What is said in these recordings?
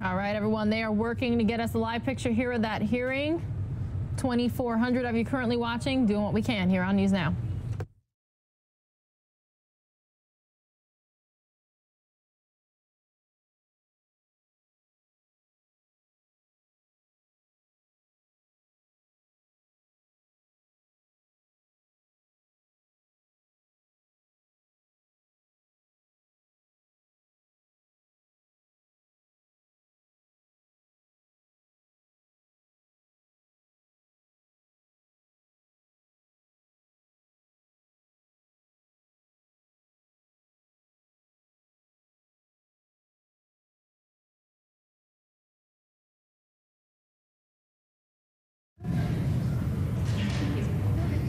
All right, everyone, they are working to get us a live picture here of that hearing. 2,400 of you currently watching, doing what we can here on News Now.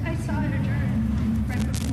I saw it adjourn right before.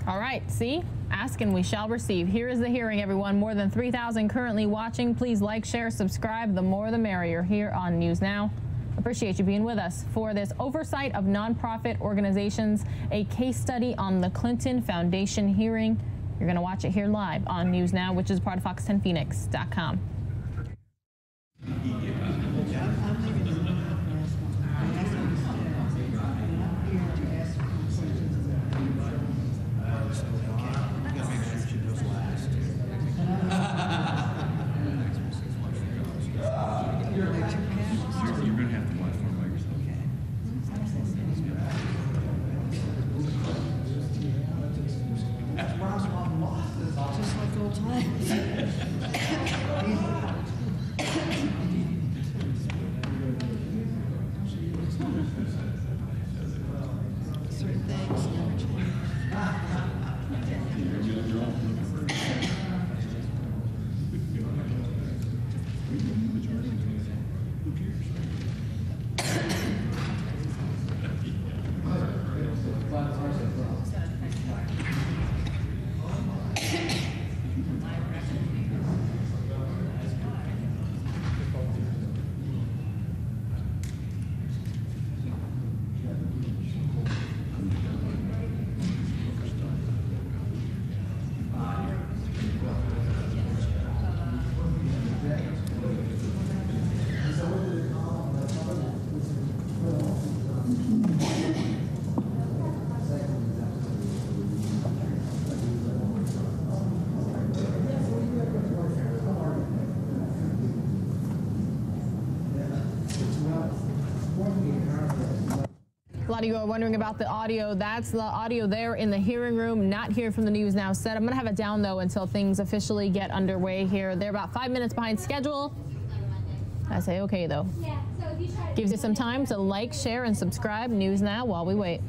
All right, see? Ask and we shall receive. Here is the hearing, everyone. More than 3,000 currently watching. Please like, share, subscribe. The more the merrier here on News Now. Appreciate you being with us for this Oversight of Nonprofit Organizations, a case study on the Clinton Foundation hearing. You're going to watch it here live on News Now, which is part of Fox10Phoenix.com. Just like old times. Certain things never change. A lot of you are wondering about the audio. That's the audio there in the hearing room, not here from the News Now set. I'm going to have it down, though, until things officially get underway here. They're about 5 minutes behind schedule. I say okay, though. Gives you some time to like, share, and subscribe News Now while we wait.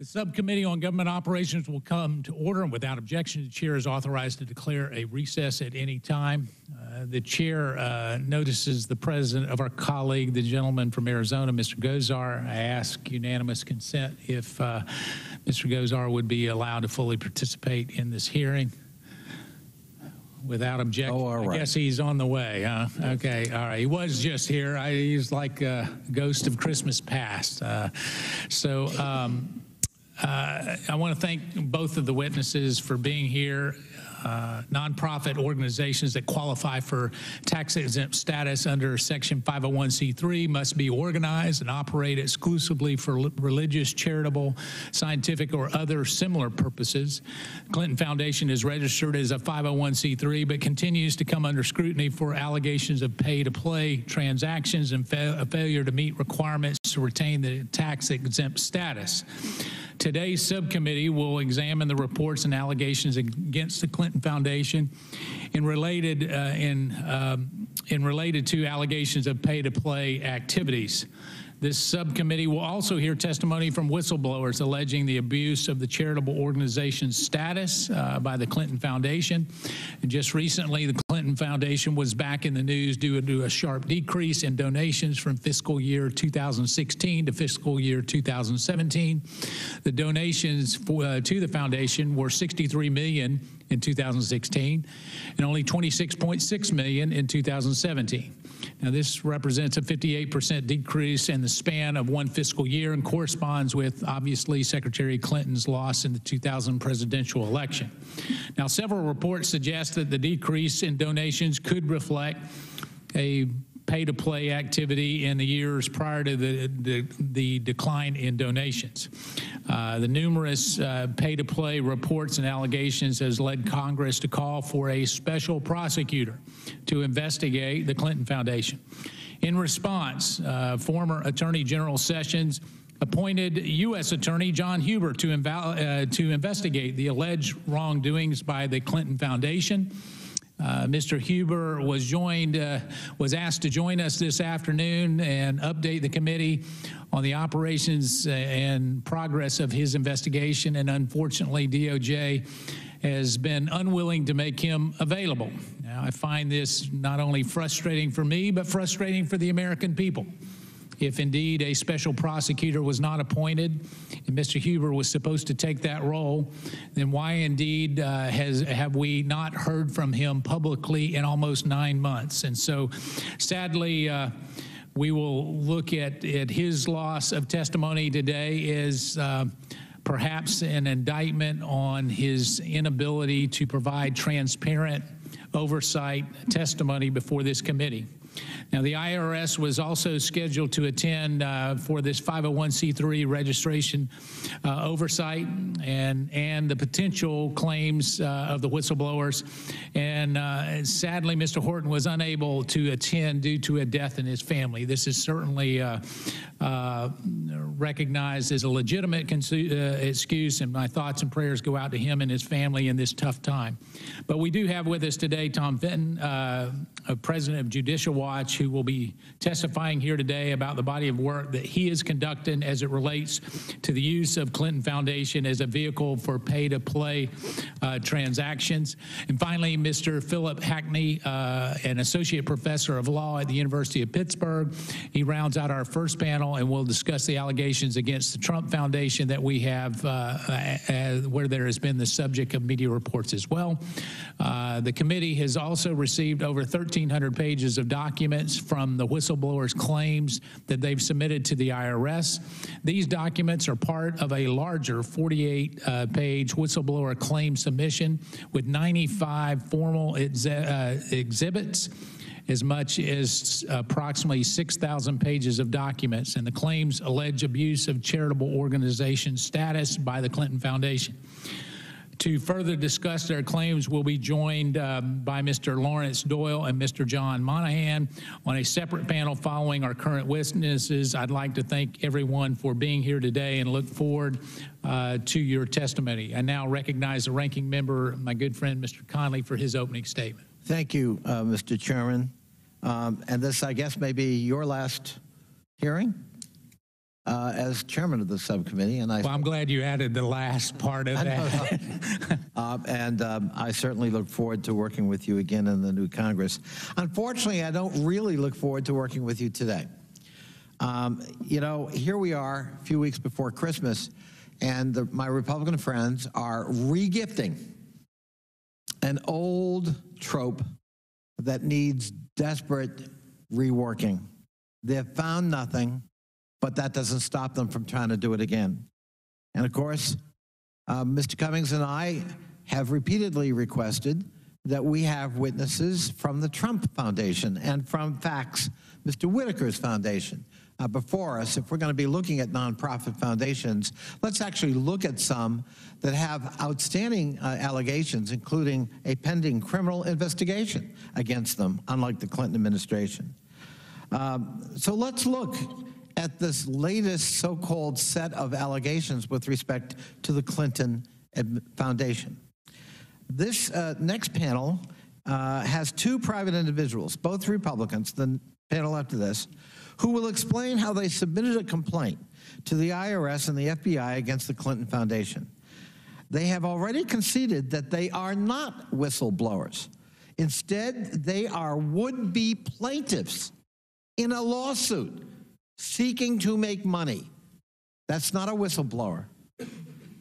The Subcommittee on Government Operations will come to order, and without objection, the chair is authorized to declare a recess at any time. The chair notices the presence of our colleague, the gentleman from Arizona, Mr. Gozar. I ask unanimous consent if Mr. Gozar would be allowed to fully participate in this hearing. Without objection. Oh, all right. I guess he's on the way, huh? Okay, all right. He was just here. He's like a ghost of Christmas past. I want to thank both of the witnesses for being here. Nonprofit organizations that qualify for tax-exempt status under Section 501c3 must be organized and operate exclusively for religious, charitable, scientific, or other similar purposes. Clinton Foundation is registered as a 501c3 but continues to come under scrutiny for allegations of pay-to-play transactions and a failure to meet requirements to retain the tax-exempt status. Today's subcommittee will examine the reports and allegations against the Clinton Foundation in related to allegations of pay-to-play activities. This subcommittee will also hear testimony from whistleblowers alleging the abuse of the charitable organization's status by the Clinton Foundation. And just recently, the Clinton Foundation was back in the news due to a sharp decrease in donations from fiscal year 2016 to fiscal year 2017. The donations to the foundation were $63 million in 2016 and only $26.6 million in 2017. Now, this represents a 58% decrease in the span of one fiscal year and corresponds with, obviously, Secretary Clinton's loss in the 2000 presidential election. Now, several reports suggest that the decrease in donations could reflect a pay-to-play activity in the years prior to the decline in donations. The numerous pay-to-play reports and allegations has led Congress to call for a special prosecutor to investigate the Clinton Foundation. In response, former Attorney General Sessions appointed U.S. Attorney John Huber to investigate the alleged wrongdoings by the Clinton Foundation. Mr. Huber was asked to join us this afternoon and update the committee on the operations and progress of his investigation, and unfortunately, DOJ has been unwilling to make him available. Now, I find this not only frustrating for me, but frustrating for the American people. If indeed a special prosecutor was not appointed and Mr. Huber was supposed to take that role, then why indeed have we not heard from him publicly in almost 9 months? And so sadly, we will look at his loss of testimony today as perhaps an indictment on his inability to provide transparent oversight testimony before this committee. Now, the IRS was also scheduled to attend for this 501c3 registration oversight and the potential claims of the whistleblowers. And sadly, Mr. Horton was unable to attend due to a death in his family. This is certainly recognized as a legitimate excuse, and my thoughts and prayers go out to him and his family in this tough time. But we do have with us today Tom Fenton, President of Judicial Watch, who will be testifying here today about the body of work that he is conducting as it relates to the use of Clinton Foundation as a vehicle for pay-to-play transactions. And finally, Mr. Philip Hackney, an associate professor of law at the University of Pittsburgh. He rounds out our first panel and will discuss the allegations against the Trump Foundation that we have where there has been the subject of media reports as well. The committee has also received over 1,300 pages of documents from the whistleblowers' claims that they've submitted to the IRS. These documents are part of a larger 48-page whistleblower claim submission with 95 formal exhibits, as much as approximately 6,000 pages of documents, and the claims allege abuse of charitable organization status by the Clinton Foundation. To further discuss their claims, we'll be joined by Mr. Lawrence Doyle and Mr. John Monahan on a separate panel following our current witnesses. I'd like to thank everyone for being here today and look forward to your testimony. I now recognize the ranking member, my good friend, Mr. Conley, for his opening statement. Thank you, Mr. Chairman. And this, I guess, may be your last hearing? as chairman of the subcommittee, and Well, I'm glad you added the last part of that. I certainly look forward to working with you again in the new Congress. Unfortunately, I don't really look forward to working with you today. You know, here we are a few weeks before Christmas, and my Republican friends are regifting an old trope that needs desperate reworking. They've found nothing, but that doesn't stop them from trying to do it again. And of course, Mr. Cummings and I have repeatedly requested that we have witnesses from the Trump Foundation and from FACTS, Mr. Whitaker's foundation, before us. If we're going to be looking at nonprofit foundations, let's actually look at some that have outstanding allegations, including a pending criminal investigation against them, unlike the Clinton administration. So let's look at this latest so-called set of allegations with respect to the Clinton Foundation. This next panel has two private individuals, both Republicans, the panel after this, who will explain how they submitted a complaint to the IRS and the FBI against the Clinton Foundation. They have already conceded that they are not whistleblowers. Instead, they are would-be plaintiffs in a lawsuit seeking to make money. That's not a whistleblower.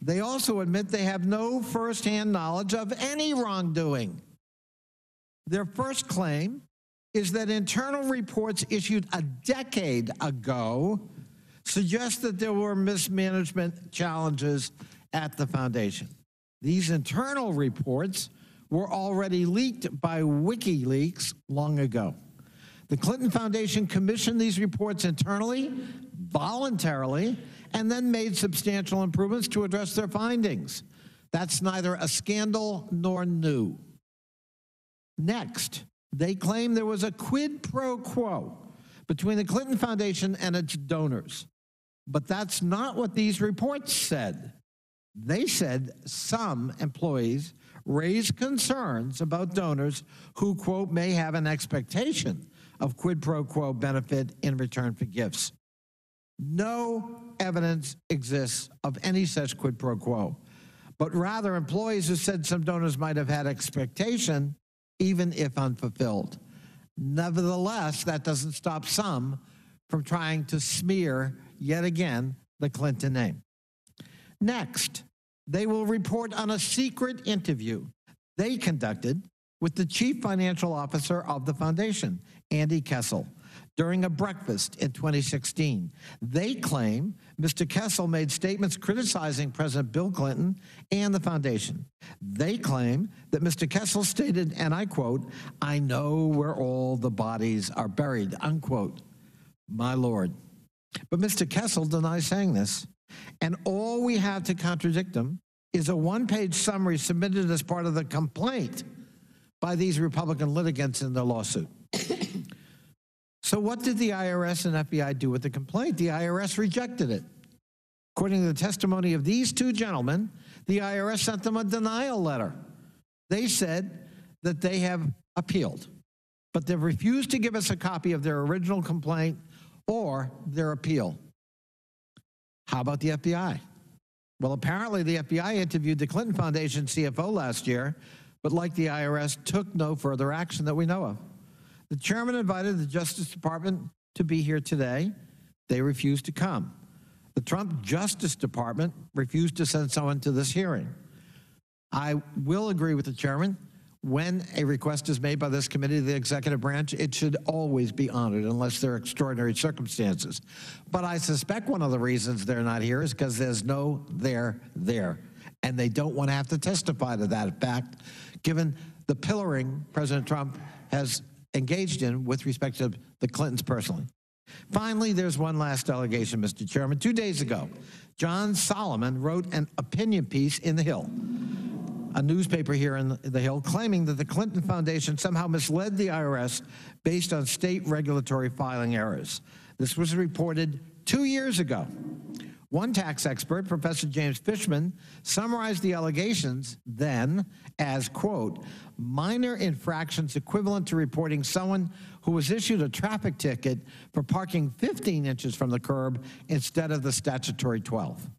They also admit they have no firsthand knowledge of any wrongdoing. Their first claim is that internal reports issued a decade ago suggest that there were mismanagement challenges at the foundation. These internal reports were already leaked by WikiLeaks long ago. The Clinton Foundation commissioned these reports internally, voluntarily, and then made substantial improvements to address their findings. That's neither a scandal nor new. Next, they claim there was a quid pro quo between the Clinton Foundation and its donors. But that's not what these reports said. They said some employees raised concerns about donors who, quote, may have an expectation of quid pro quo benefit in return for gifts. No evidence exists of any such quid pro quo, but rather employees who said some donors might have had expectation, even if unfulfilled. Nevertheless, that doesn't stop some from trying to smear, yet again, the Clinton name. Next, they will report on a secret interview they conducted with the chief financial officer of the foundation, Andy Kessel, during a breakfast in 2016. They claim Mr. Kessel made statements criticizing President Bill Clinton and the foundation. They claim that Mr. Kessel stated, and I quote, "I know where all the bodies are buried," unquote. My Lord. But Mr. Kessel denies saying this, and all we have to contradict him is a one-page summary submitted as part of the complaint by these Republican litigants in the lawsuit. So what did the IRS and FBI do with the complaint? The IRS rejected it. According to the testimony of these two gentlemen, the IRS sent them a denial letter. They said that they have appealed, but they've refused to give us a copy of their original complaint or their appeal. How about the FBI? Well, apparently the FBI interviewed the Clinton Foundation CFO last year, but like the IRS, took no further action that we know of. The chairman invited the Justice Department to be here today. They refused to come. The Trump Justice Department refused to send someone to this hearing. I will agree with the chairman. When a request is made by this committee, the executive branch, it should always be honored unless there are extraordinary circumstances. But I suspect one of the reasons they're not here is because there's no there there. And they don't want to have to testify to that fact, given the pillaring President Trump has engaged in with respect to the Clintons personally. Finally, there's one last allegation, Mr. Chairman. 2 days ago, John Solomon wrote an opinion piece in The Hill, a newspaper here in The Hill, claiming that the Clinton Foundation somehow misled the IRS based on state regulatory filing errors. This was reported 2 years ago. One tax expert, Professor James Fishman, summarized the allegations then as, quote, minor infractions equivalent to reporting someone who was issued a traffic ticket for parking 15 inches from the curb instead of the statutory 12.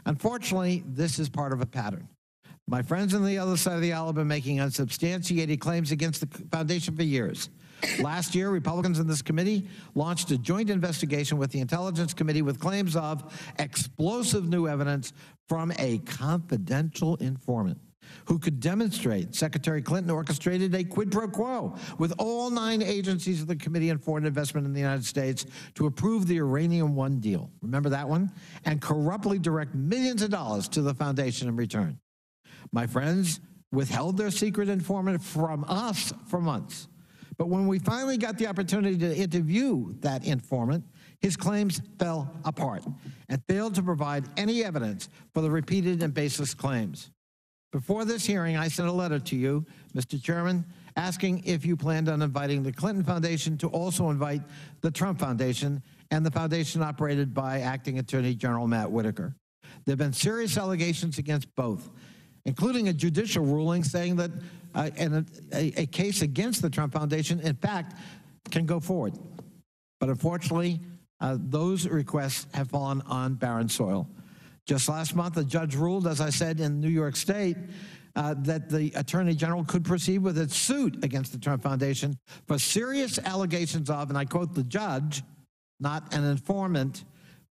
Unfortunately, this is part of a pattern. My friends on the other side of the aisle have been making unsubstantiated claims against the foundation for years. Last year, Republicans in this committee launched a joint investigation with the Intelligence Committee with claims of explosive new evidence from a confidential informant who could demonstrate Secretary Clinton orchestrated a quid pro quo with all 9 agencies of the Committee on Foreign Investment in the United States to approve the Uranium One deal. Remember that one? And corruptly direct millions of dollars to the foundation in return. My friends withheld their secret informant from us for months. But when we finally got the opportunity to interview that informant, his claims fell apart and failed to provide any evidence for the repeated and baseless claims. Before this hearing, I sent a letter to you, Mr. Chairman, asking if you planned on inviting the Clinton Foundation to also invite the Trump Foundation and the foundation operated by Acting Attorney General Matt Whitaker. There have been serious allegations against both, including a judicial ruling saying that a case against the Trump Foundation, in fact, can go forward. But unfortunately, those requests have fallen on barren soil. Just last month, a judge ruled, as I said, in New York State, that the Attorney General could proceed with its suit against the Trump Foundation for serious allegations of, and I quote the judge, not an informant,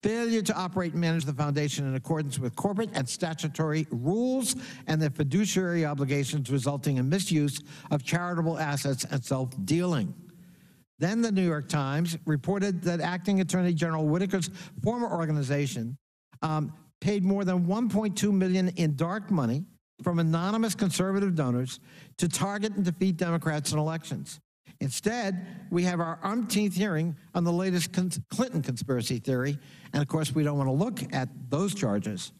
failure to operate and manage the foundation in accordance with corporate and statutory rules and their fiduciary obligations, resulting in misuse of charitable assets and self-dealing. Then the New York Times reported that Acting Attorney General Whitaker's former organization paid more than $1.2 million in dark money from anonymous conservative donors to target and defeat Democrats in elections. Instead, we have our umpteenth hearing on the latest Clinton conspiracy theory, and of course, we don't want to look at those charges.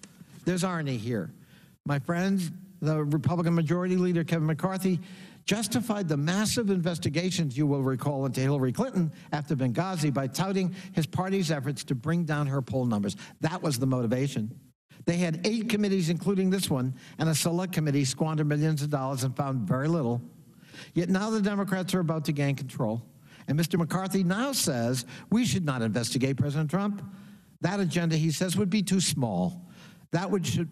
There's irony here. My friends, the Republican Majority Leader Kevin McCarthy justified the massive investigations, you will recall, into Hillary Clinton after Benghazi by touting his party's efforts to bring down her poll numbers. That was the motivation. They had 8 committees, including this one, and a select committee squandered millions of dollars and found very little. Yet now the Democrats are about to gain control. And Mr. McCarthy now says we should not investigate President Trump. That agenda, he says, would be too small.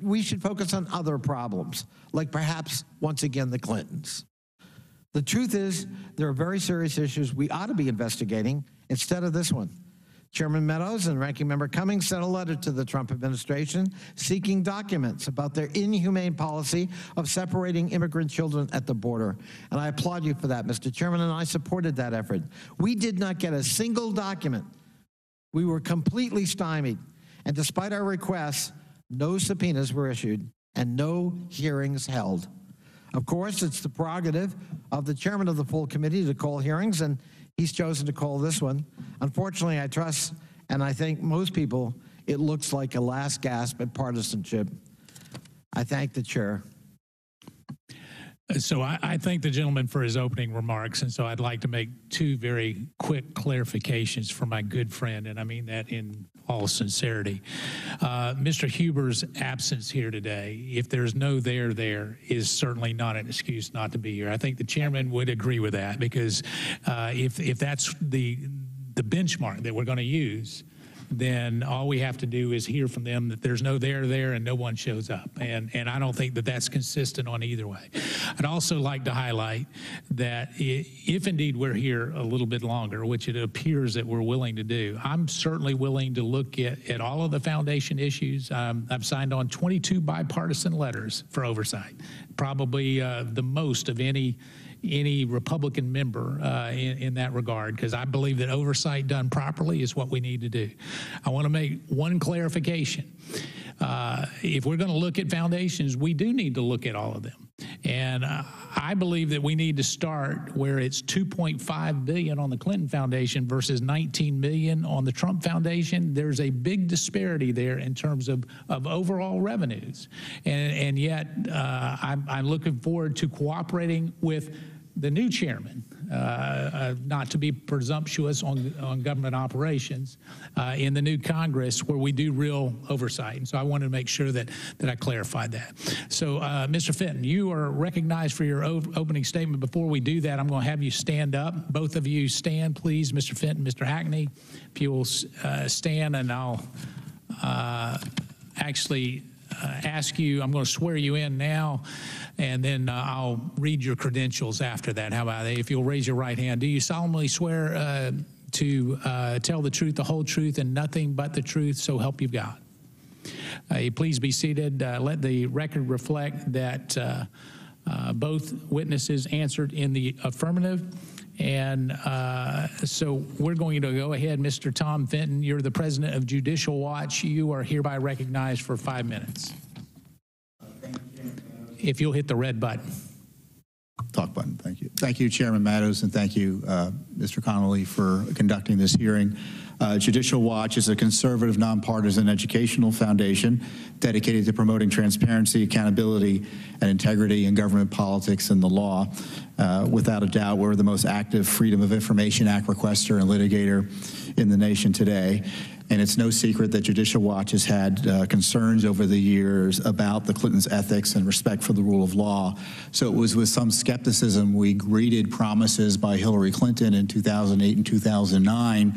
We should focus on other problems, like perhaps, once again, the Clintons. The truth is, there are very serious issues we ought to be investigating instead of this one. Chairman Meadows and Ranking Member Cummings sent a letter to the Trump administration seeking documents about their inhumane policy of separating immigrant children at the border. And I applaud you for that, Mr. Chairman, and I supported that effort. We did not get a single document. We were completely stymied. And despite our requests, no subpoenas were issued and no hearings held. Of course, it's the prerogative of the chairman of the full committee to call hearings, and he's chosen to call this one. Unfortunately, I trust, and I think most people, it looks like a last gasp at partisanship. I thank the chair. So I thank the gentleman for his opening remarks, and so I'd like to make 2 very quick clarifications for my good friend, and I mean that in all sincerity. Mr. Huber's absence here today, if there's no there is certainly not an excuse not to be here. I think the chairman would agree with that, because if that's the benchmark that we're going to use, then all we have to do is hear from them that there's no there and no one shows up. And I don't think that that's consistent on either way. I'd also like to highlight that if indeed we're here a little bit longer, which it appears that we're willing to do, I'm certainly willing to look at all of the foundation issues. I've signed on 22 bipartisan letters for oversight, probably the most of any Republican member in that regard, because I believe that oversight done properly is what we need to do. I want to make one clarification. If we're going to look at foundations, we do need to look at all of them. And I believe that we need to start where it's $2.5 billion on the Clinton Foundation versus $19 million on the Trump Foundation. There's a big disparity there in terms of overall revenues. And yet I'm looking forward to cooperating with the new chairman, not to be presumptuous on government operations, in the new Congress where we do real oversight. And so I wanted to make sure that I clarified that. So, Mr. Fenton, you are recognized for your opening statement. Before we do that, I'm going to have you stand up. Both of you stand, please, Mr. Fenton, Mr. Hackney. If you will stand, and I'll actually ask you, I'm going to swear you in now, and then I'll read your credentials after that. How about that? If you'll raise your right hand. Do you solemnly swear to tell the truth, the whole truth, and nothing but the truth, so help you God? Please be seated. Let the record reflect that both witnesses answered in the affirmative. And so we're going to go ahead. Mr. Tom Fenton, you're the president of Judicial Watch. You are hereby recognized for 5 minutes. If you'll hit the red button. Talk button, thank you. Thank you, Chairman Matos, and thank you, Mr. Connolly, for conducting this hearing. Judicial Watch is a conservative, nonpartisan educational foundation dedicated to promoting transparency, accountability, and integrity in government politics and the law. Without a doubt, we're the most active Freedom of Information Act requester and litigator in the nation today. And it's no secret that Judicial Watch has had concerns over the years about the Clintons' ethics and respect for the rule of law. So it was with some skepticism we greeted promises by Hillary Clinton in 2008 and 2009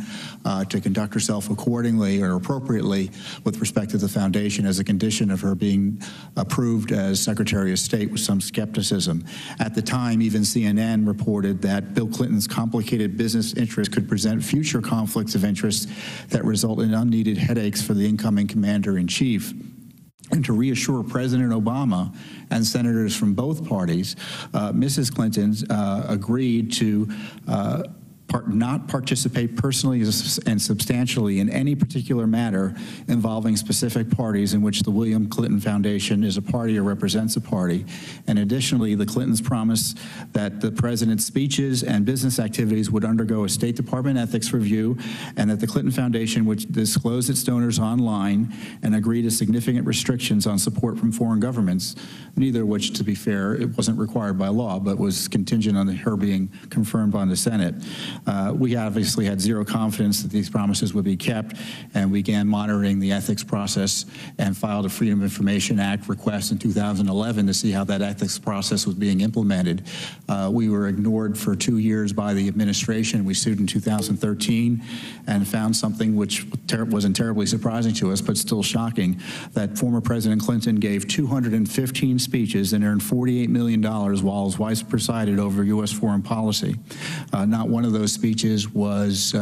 to conduct herself accordingly or appropriately with respect to the foundation as a condition of her being approved as Secretary of State, with some skepticism. At the time, even CNN reported that Bill Clinton's complicated business interests could present future conflicts of interest that result in unneeded headaches for the incoming commander-in-chief. And to reassure President Obama and senators from both parties, Mrs. Clinton agreed to not participate personally and substantially in any particular matter involving specific parties in which the William Clinton Foundation is a party or represents a party. And additionally, the Clintons promised that the president's speeches and business activities would undergo a State Department ethics review, and that the Clinton Foundation would disclose its donors online and agree to significant restrictions on support from foreign governments, neither of which, to be fair, it wasn't required by law, but was contingent on her being confirmed by the Senate. We obviously had zero confidence that these promises would be kept, and we began monitoring the ethics process and filed a Freedom of Information Act request in 2011 to see how that ethics process was being implemented. We were ignored for 2 years by the administration. We sued in 2013 and found something which wasn't terribly surprising to us, but still shocking, that former President Clinton gave 215 speeches and earned $48 million while his wife presided over U.S. foreign policy. Not one of those speeches was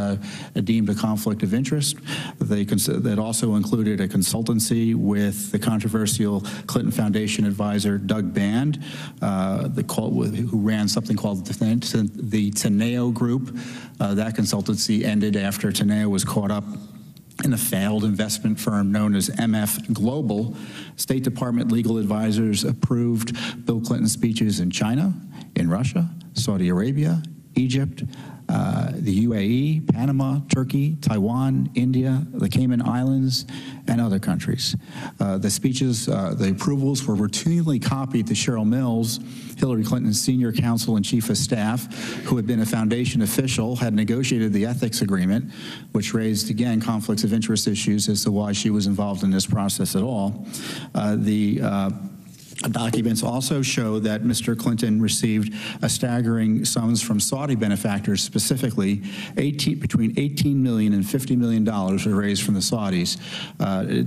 deemed a conflict of interest. That also included a consultancy with the controversial Clinton Foundation advisor Doug Band, who ran something called the Teneo Group. That consultancy ended after Teneo was caught up in a failed investment firm known as MF Global. State Department legal advisors approved Bill Clinton's speeches in China, in Russia, Saudi Arabia, Egypt, the UAE, Panama, Turkey, Taiwan, India, the Cayman Islands, and other countries. The speeches, the approvals were routinely copied to Cheryl Mills, Hillary Clinton's senior counsel and chief of staff, who had been a foundation official, had negotiated the ethics agreement, which raised, again, conflicts of interest issues as to why she was involved in this process at all. Documents also show that Mr. Clinton received a staggering sums from Saudi benefactors, specifically between $18 million and $50 million were raised from the Saudis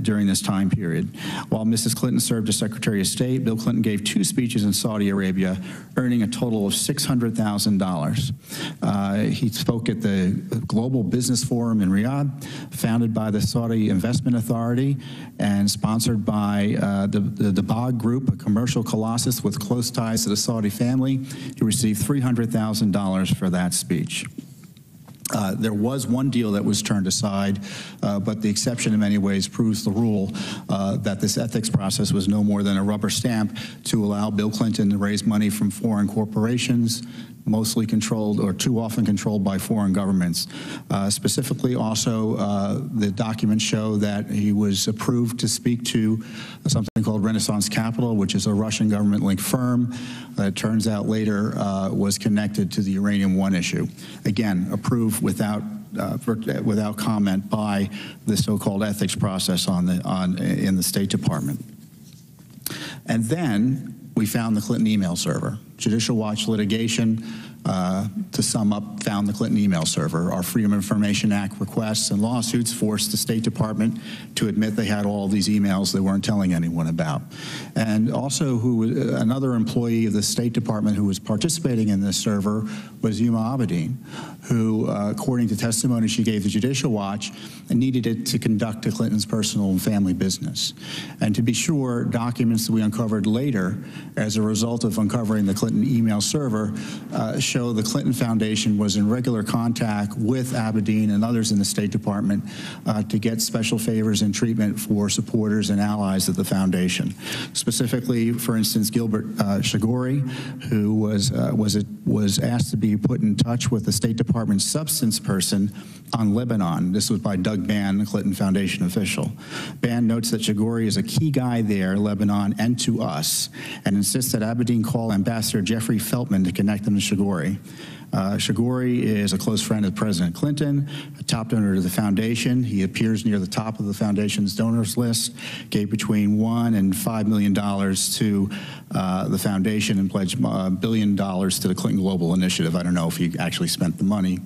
during this time period. While Mrs. Clinton served as Secretary of State, Bill Clinton gave 2 speeches in Saudi Arabia, earning a total of $600,000. He spoke at the Global Business Forum in Riyadh, founded by the Saudi Investment Authority and sponsored by the Dabag Group, a commercial colossus with close ties to the Saudi family. He received $300,000 for that speech. There was one deal that was turned aside, but the exception in many ways proves the rule that this ethics process was no more than a rubber stamp to allow Bill Clinton to raise money from foreign corporations, mostly controlled or too often controlled by foreign governments. Specifically, also, the documents show that he was approved to speak to something called Renaissance Capital, which is a Russian government-linked firm that turns out later was connected to the Uranium One issue. Again, approved without comment by the so-called ethics process in the State Department. And then we found the Clinton email server. Judicial Watch litigation, to sum up, found the Clinton email server. Our Freedom of Information Act requests and lawsuits forced the State Department to admit they had all these emails they weren't telling anyone about. And also, another employee of the State Department who was participating in this server was Huma Abedin, who, according to testimony she gave to Judicial Watch, needed it to conduct the Clintons' personal and family business. And to be sure, documents that we uncovered later as a result of uncovering the Clinton email server show the Clinton Foundation was in regular contact with Abedin and others in the State Department to get special favors and treatment for supporters and allies of the foundation. Specifically, for instance, Gilbert Shigori, who was asked to be put in touch with the State Department substance person on Lebanon. This was by Doug Ban, the Clinton Foundation official. Ban notes that Shigori is a key guy there, Lebanon, and to us, and insists that Abedin call Ambassador Jeffrey Feltman to connect them to Shigori. Shigori is a close friend of President Clinton, a top donor to the foundation. He appears near the top of the foundation's donors list, gave between $1 and $5 million to the foundation and pledged $1 billion to the Clinton Global Initiative. I don't know if he actually spent the money.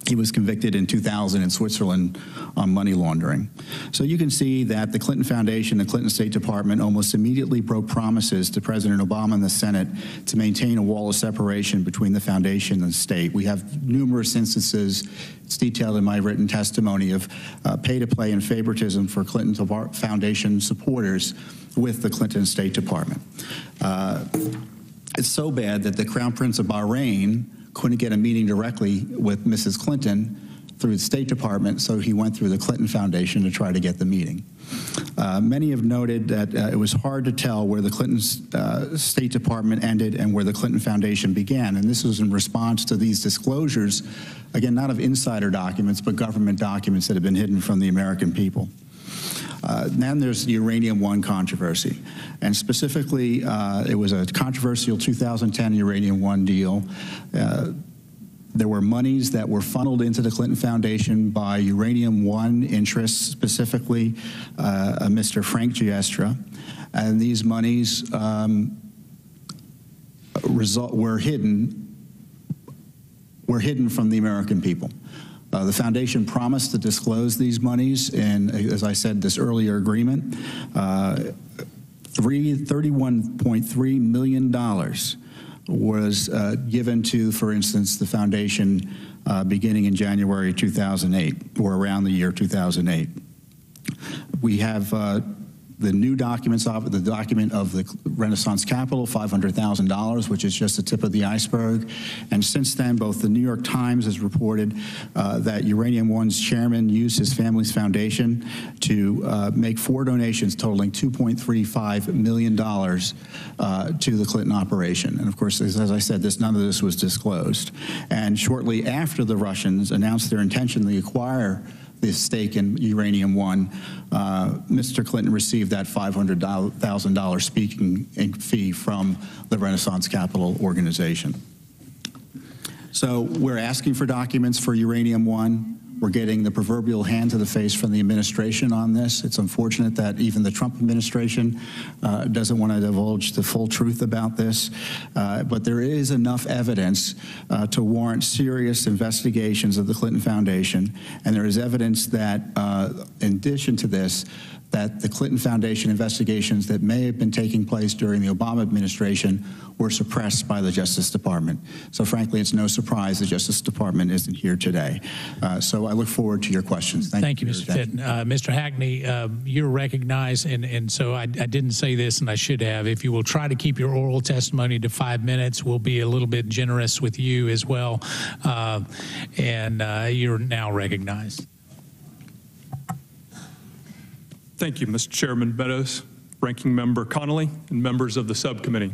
He was convicted in 2000 in Switzerland on money laundering. So you can see that the Clinton Foundation, the Clinton State Department almost immediately broke promises to President Obama and the Senate to maintain a wall of separation between the foundation and the state. We have numerous instances, it's detailed in my written testimony, of pay-to-play and favoritism for Clinton Foundation supporters with the Clinton State Department. It's so bad that the Crown Prince of Bahrain couldn't get a meeting directly with Mrs. Clinton through the State Department, so he went through the Clinton Foundation to try to get the meeting. Many have noted that it was hard to tell where the Clinton State Department ended and where the Clinton Foundation began, and this was in response to these disclosures, again, not of insider documents, but government documents that have been hidden from the American people. Then there's the Uranium One controversy. And specifically, it was a controversial 2010 Uranium One deal. There were monies that were funneled into the Clinton Foundation by Uranium One interests, specifically Mr. Frank Giestra. And these monies were hidden from the American people. The foundation promised to disclose these monies in, as I said, this earlier agreement. $31.3 million was given to, for instance, the foundation beginning in January 2008, or around the year 2008. We have the new documents, the document of the Renaissance Capital, $500,000, which is just the tip of the iceberg. And since then, both the New York Times has reported that Uranium One's chairman used his family's foundation to make 4 donations totaling $2.35 million to the Clinton operation. And of course, as I said, none of this was disclosed. And shortly after the Russians announced their intention to acquire this stake in Uranium One, Mr. Clinton received that $500,000 speaking fee from the Renaissance Capital organization. So we're asking for documents for Uranium One. We're getting the proverbial hand to the face from the administration on this. It's unfortunate that even the Trump administration doesn't want to divulge the full truth about this, but there is enough evidence to warrant serious investigations of the Clinton Foundation, and there is evidence that, in addition to this, that the Clinton Foundation investigations that may have been taking place during the Obama administration were suppressed by the Justice Department. So frankly, it's no surprise the Justice Department isn't here today. So I look forward to your questions. Thank you, Mr. Fitton. Mr. Hackney, you're recognized, and so I didn't say this, and I should have. If you will try to keep your oral testimony to 5 minutes, we'll be a little bit generous with you as well. And you're now recognized. Thank you, Mr. Chairman Meadows, Ranking Member Connolly, and members of the subcommittee.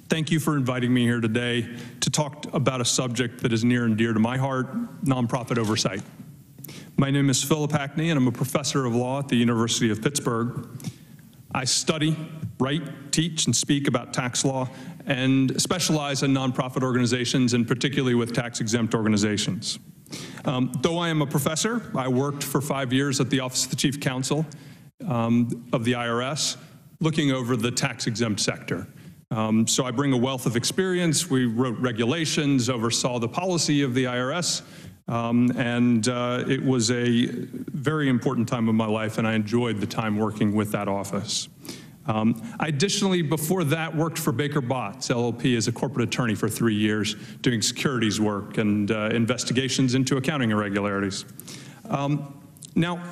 Thank thank you for inviting me here today to talk about a subject that is near and dear to my heart, nonprofit oversight. My name is Philip Hackney, and I'm a professor of law at the University of Pittsburgh. I study, write, teach, and speak about tax law and specialize in nonprofit organizations, and particularly with tax-exempt organizations. Though I am a professor, I worked for 5 years at the Office of the Chief Counsel of the IRS, looking over the tax-exempt sector. So I bring a wealth of experience. We wrote regulations, oversaw the policy of the IRS, and it was a very important time of my life, and I enjoyed the time working with that office. I additionally, before that, worked for Baker Botts, LLP, as a corporate attorney for 3 years, doing securities work and investigations into accounting irregularities. Now,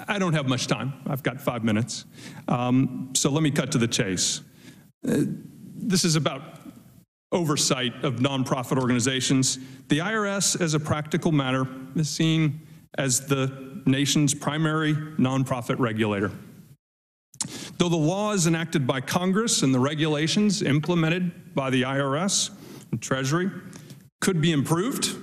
I don't have much time. I've got 5 minutes. So let me cut to the chase. This is about oversight of nonprofit organizations. The IRS, as a practical matter, is seen as the nation's primary nonprofit regulator. Though the law is enacted by Congress and the regulations implemented by the IRS and Treasury could be improved,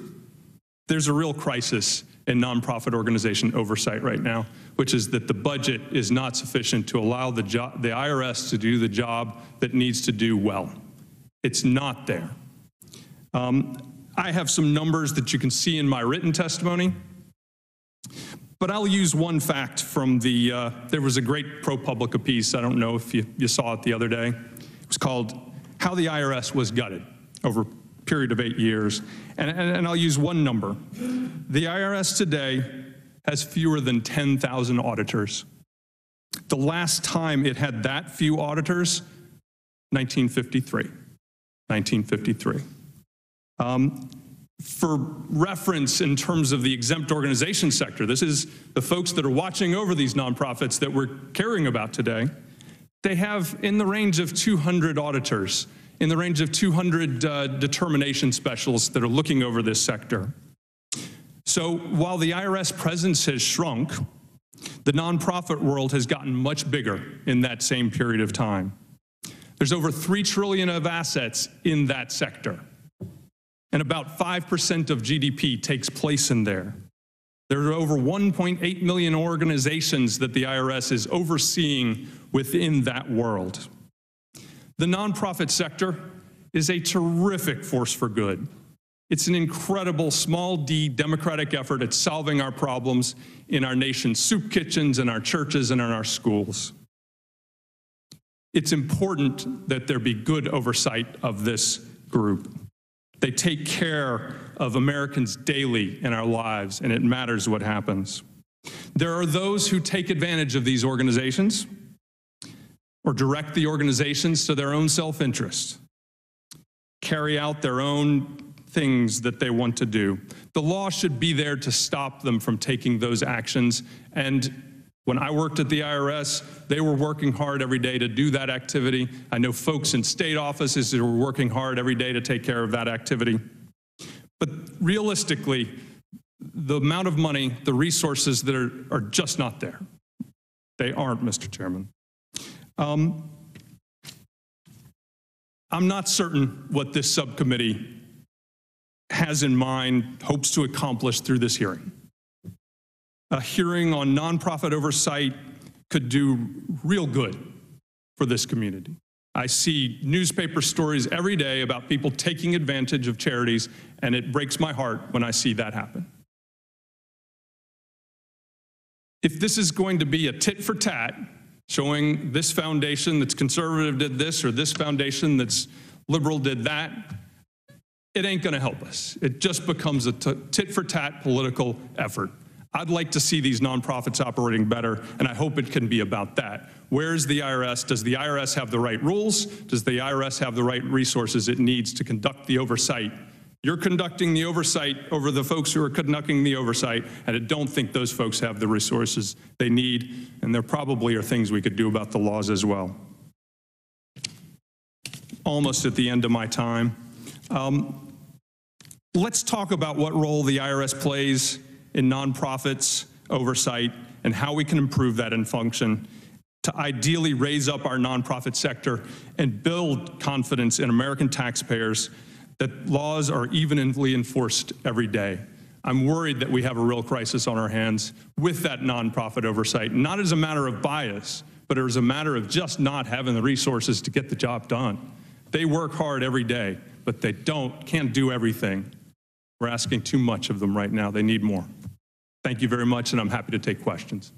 there's a real crisis in nonprofit organization oversight right now, which is that the budget is not sufficient to allow the IRS to do the job that needs to do well. It's not there. I have some numbers that you can see in my written testimony, but I'll use one fact from the, there was a great ProPublica piece, I don't know if you saw it the other day. It was called How the IRS Was Gutted, over a period of 8 years. And I'll use one number. The IRS today has fewer than 10,000 auditors. The last time it had that few auditors, 1953. 1953. For reference in terms of the exempt organization sector, this is the folks that are watching over these nonprofits that we're caring about today. They have in the range of 200 auditors, in the range of 200 determination specialists that are looking over this sector. So while the IRS presence has shrunk, the nonprofit world has gotten much bigger in that same period of time. There's over $3 trillion of assets in that sector, and about 5% of GDP takes place in there. There are over 1.8 million organizations that the IRS is overseeing within that world. The nonprofit sector is a terrific force for good. It's an incredible small d democratic effort at solving our problems in our nation's soup kitchens, in our churches, and in our schools. It's important that there be good oversight of this group. They take care of Americans daily in our lives, and it matters what happens. There are those who take advantage of these organizations or direct the organizations to their own self-interest, carry out their own things that they want to do. The law should be there to stop them from taking those actions. And when I worked at the IRS, they were working hard every day to do that activity. I know folks in state offices that were working hard every day to take care of that activity. But realistically, the amount of money, the resources that are just not there. They aren't, Mr. Chairman. I'm not certain what this subcommittee has in mind, hopes to accomplish through this hearing. A hearing on nonprofit oversight could do real good for this community. I see newspaper stories every day about people taking advantage of charities, and it breaks my heart when I see that happen. If this is going to be a tit for tat, showing this foundation that's conservative did this or this foundation that's liberal did that, it ain't going to help us. It just becomes a tit for tat political effort. I'd like to see these nonprofits operating better, and I hope it can be about that. Where's the IRS? Does the IRS have the right rules? Does the IRS have the right resources it needs to conduct the oversight? You're conducting the oversight over the folks who are conducting the oversight, and I don't think those folks have the resources they need, and there probably are things we could do about the laws as well. Almost at the end of my time. Let's talk about what role the IRS plays in nonprofits oversight and how we can improve that in function. to ideally raise up our nonprofit sector and build confidence in American taxpayers that laws are evenly enforced every day. I'm worried that we have a real crisis on our hands with that nonprofit oversight, not as a matter of bias, but as a matter of just not having the resources to get the job done. They work hard every day, but they can't do everything. We're asking too much of them right now. They need more. Thank you very much, and I'm happy to take questions.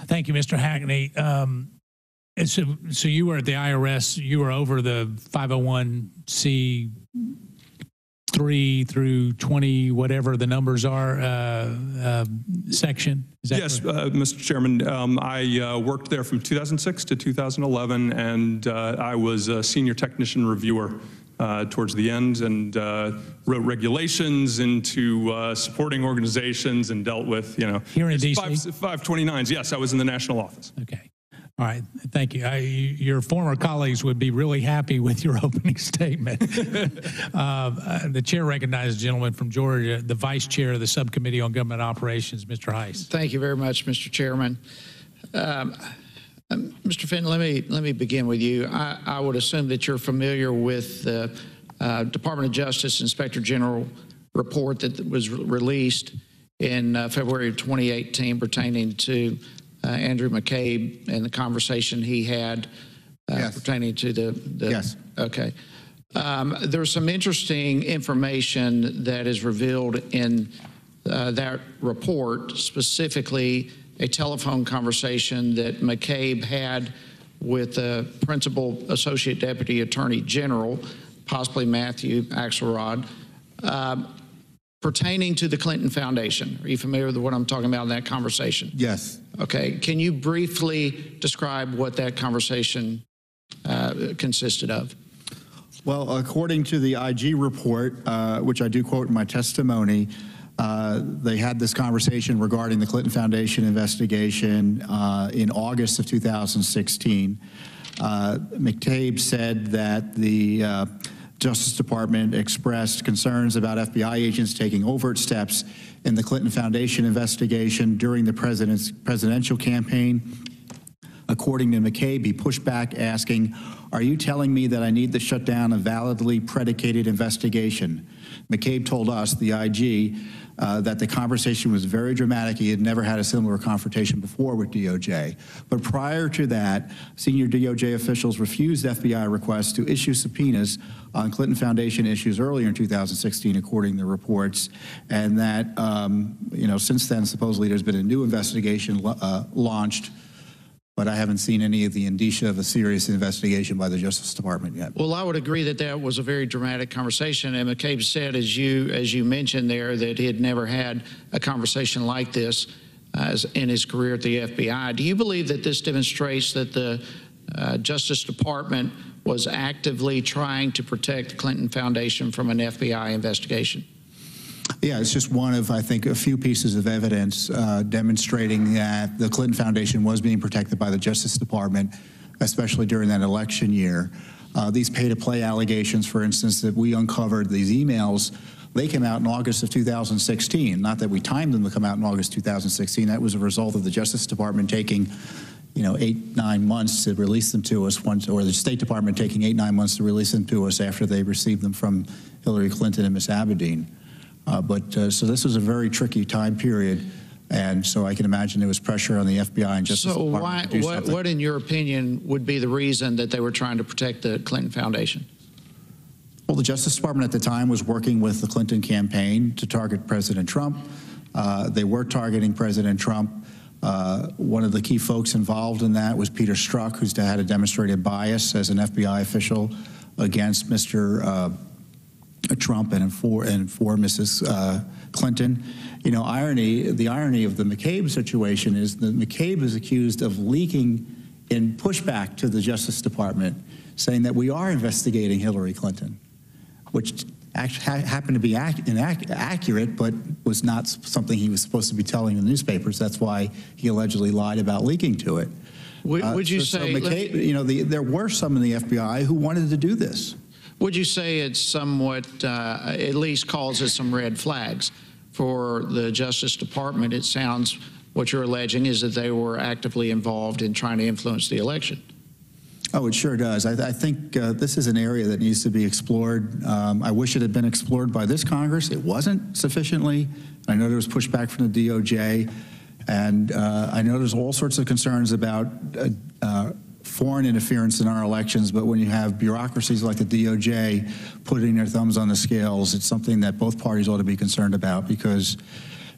Thank you, Mr. Hackney. And so you were at the IRS, you were over the 501c3 through 20, whatever the numbers are, section? Is that yes, correct? Mr. Chairman. I worked there from 2006 to 2011, and I was a senior technician reviewer towards the end, and wrote regulations into supporting organizations and dealt with, Here in D.C.? 529s. Yes, I was in the national office. Okay. All right, thank you. Your former colleagues would be really happy with your opening statement. The chair recognizes the gentleman from Georgia, the vice chair of the Subcommittee on Government Operations, Mr. Heiss. Thank you very much, Mr. Chairman. Mr. Finn, let me begin with you. I would assume that you're familiar with the Department of Justice Inspector General report that was released in February of 2018 pertaining to Andrew McCabe and the conversation he had Yes. pertaining to the Yes. Okay. There's some interesting information that is revealed in that report, specifically a telephone conversation that McCabe had with the Principal Associate Deputy Attorney General, possibly Matthew Axelrod, pertaining to the Clinton Foundation. Are you familiar with what I'm talking about in that conversation? Yes. Okay. Can you briefly describe what that conversation consisted of? Well, according to the IG report, which I do quote in my testimony, they had this conversation regarding the Clinton Foundation investigation in August of 2016. McCabe said that the Justice Department expressed concerns about FBI agents taking overt steps in the Clinton Foundation investigation during the presidential campaign. According to McCabe, he pushed back asking, "Are you telling me that I need to shut down a validly predicated investigation?" McCabe told us, the IG, that the conversation was very dramatic. He had never had a similar confrontation before with DOJ. But prior to that, senior DOJ officials refused FBI requests to issue subpoenas on Clinton Foundation issues earlier in 2016, according to reports. And that, since then, supposedly there's been a new investigation launched, but I haven't seen any of the indicia of a serious investigation by the Justice Department yet. Well, I would agree that that was a very dramatic conversation. And McCabe said, as you mentioned there, that he had never had a conversation like this in his career at the FBI. Do you believe that this demonstrates that the Justice Department was actively trying to protect the Clinton Foundation from an FBI investigation? Yeah, it's just one of, I think, a few pieces of evidence demonstrating that the Clinton Foundation was being protected by the Justice Department, especially during that election year. These pay-to-play allegations, for instance, that we uncovered, these emails, they came out in August of 2016. Not that we timed them to come out in August 2016. That was a result of the Justice Department taking 8-9 months to release them to us, or the State Department taking 8-9 months to release them to us after they received them from Hillary Clinton and Ms. Abedin. So this was a very tricky time period, and so I can imagine there was pressure on the FBI and Justice Department to do something. What, in your opinion, would be the reason that they were trying to protect the Clinton Foundation? Well, the Justice Department at the time was working with the Clinton campaign to target President Trump. They were targeting President Trump. One of the key folks involved in that was Peter Strzok, who's had a demonstrated bias as an FBI official against Mr. Trump and for Mrs. Clinton. The irony of the McCabe situation is that McCabe is accused of leaking in pushback to the Justice Department, saying that we are investigating Hillary Clinton, which happened to be accurate, but was not something he was supposed to be telling the newspapers. That's why he allegedly lied about leaking to it. Would you say, McCabe, there were some in the FBI who wanted to do this. Would you say it's somewhat, at least causes some red flags? for the Justice Department, it sounds what you're alleging is that they were actively involved in trying to influence the election. Oh, it sure does. I think this is an area that needs to be explored. I wish it had been explored by this Congress. It wasn't sufficiently. I know there was pushback from the DOJ, and I know there's all sorts of concerns about foreign interference in our elections, but when you have bureaucracies like the DOJ putting their thumbs on the scales, it's something that both parties ought to be concerned about, because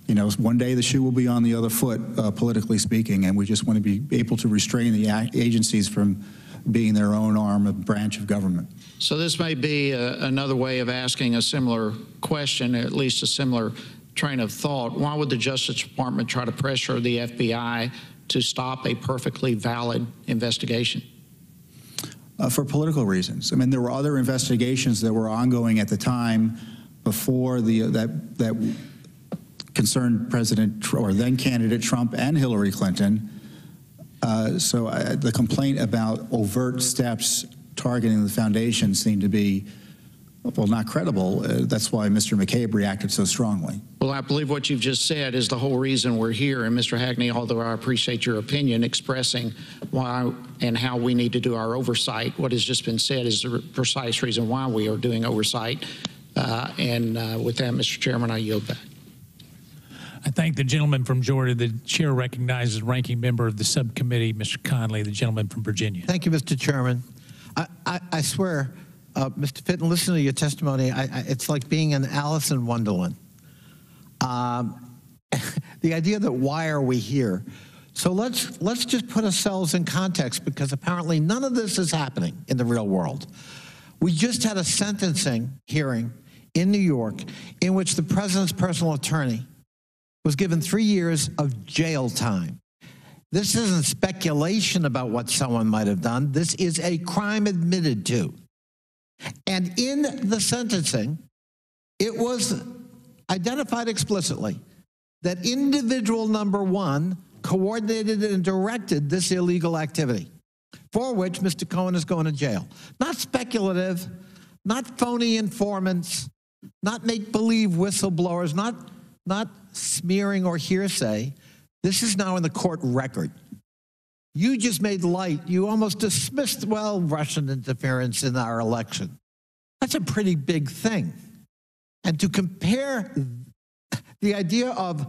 you know, one day the shoe will be on the other foot, politically speaking, and we just want to be able to restrain the agencies from being their own arm, a branch of government. So this may be another way of asking a similar question, at least a similar train of thought. Why would the Justice Department try to pressure the FBI to stop a perfectly valid investigation? For political reasons. I mean, there were other investigations that were ongoing at the time before that concerned President or then candidate Trump and Hillary Clinton. So the complaint about overt steps targeting the foundation seemed to be, well, not credible. That's why Mr. McCabe reacted so strongly. Well, I believe what you've just said is the whole reason we're here. And Mr. Hackney, although I appreciate your opinion expressing why and how we need to do our oversight, what has just been said is the precise reason why we are doing oversight. With that, Mr. Chairman, I yield back. I thank the gentleman from Georgia. The chair recognizes ranking member of the subcommittee, Mr. Conley, the gentleman from Virginia. Thank you, Mr. Chairman. I swear, Mr. Fitton, listen to your testimony. It's like being in Alice in Wonderland. The idea that why are we here? So let's just put ourselves in context, because apparently none of this is happening in the real world. We just had a sentencing hearing in New York in which the president's personal attorney was given 3 years of jail time. This isn't speculation about what someone might have done. This is a crime admitted to. And in the sentencing, it was identified explicitly that individual number one coordinated and directed this illegal activity, for which Mr. Cohen is going to jail. Not speculative, not phony informants, not make-believe whistleblowers, not smearing or hearsay. This is now in the court record. You just made light. You almost dismissed, well, Russian interference in our election. That's a pretty big thing. And to compare the idea of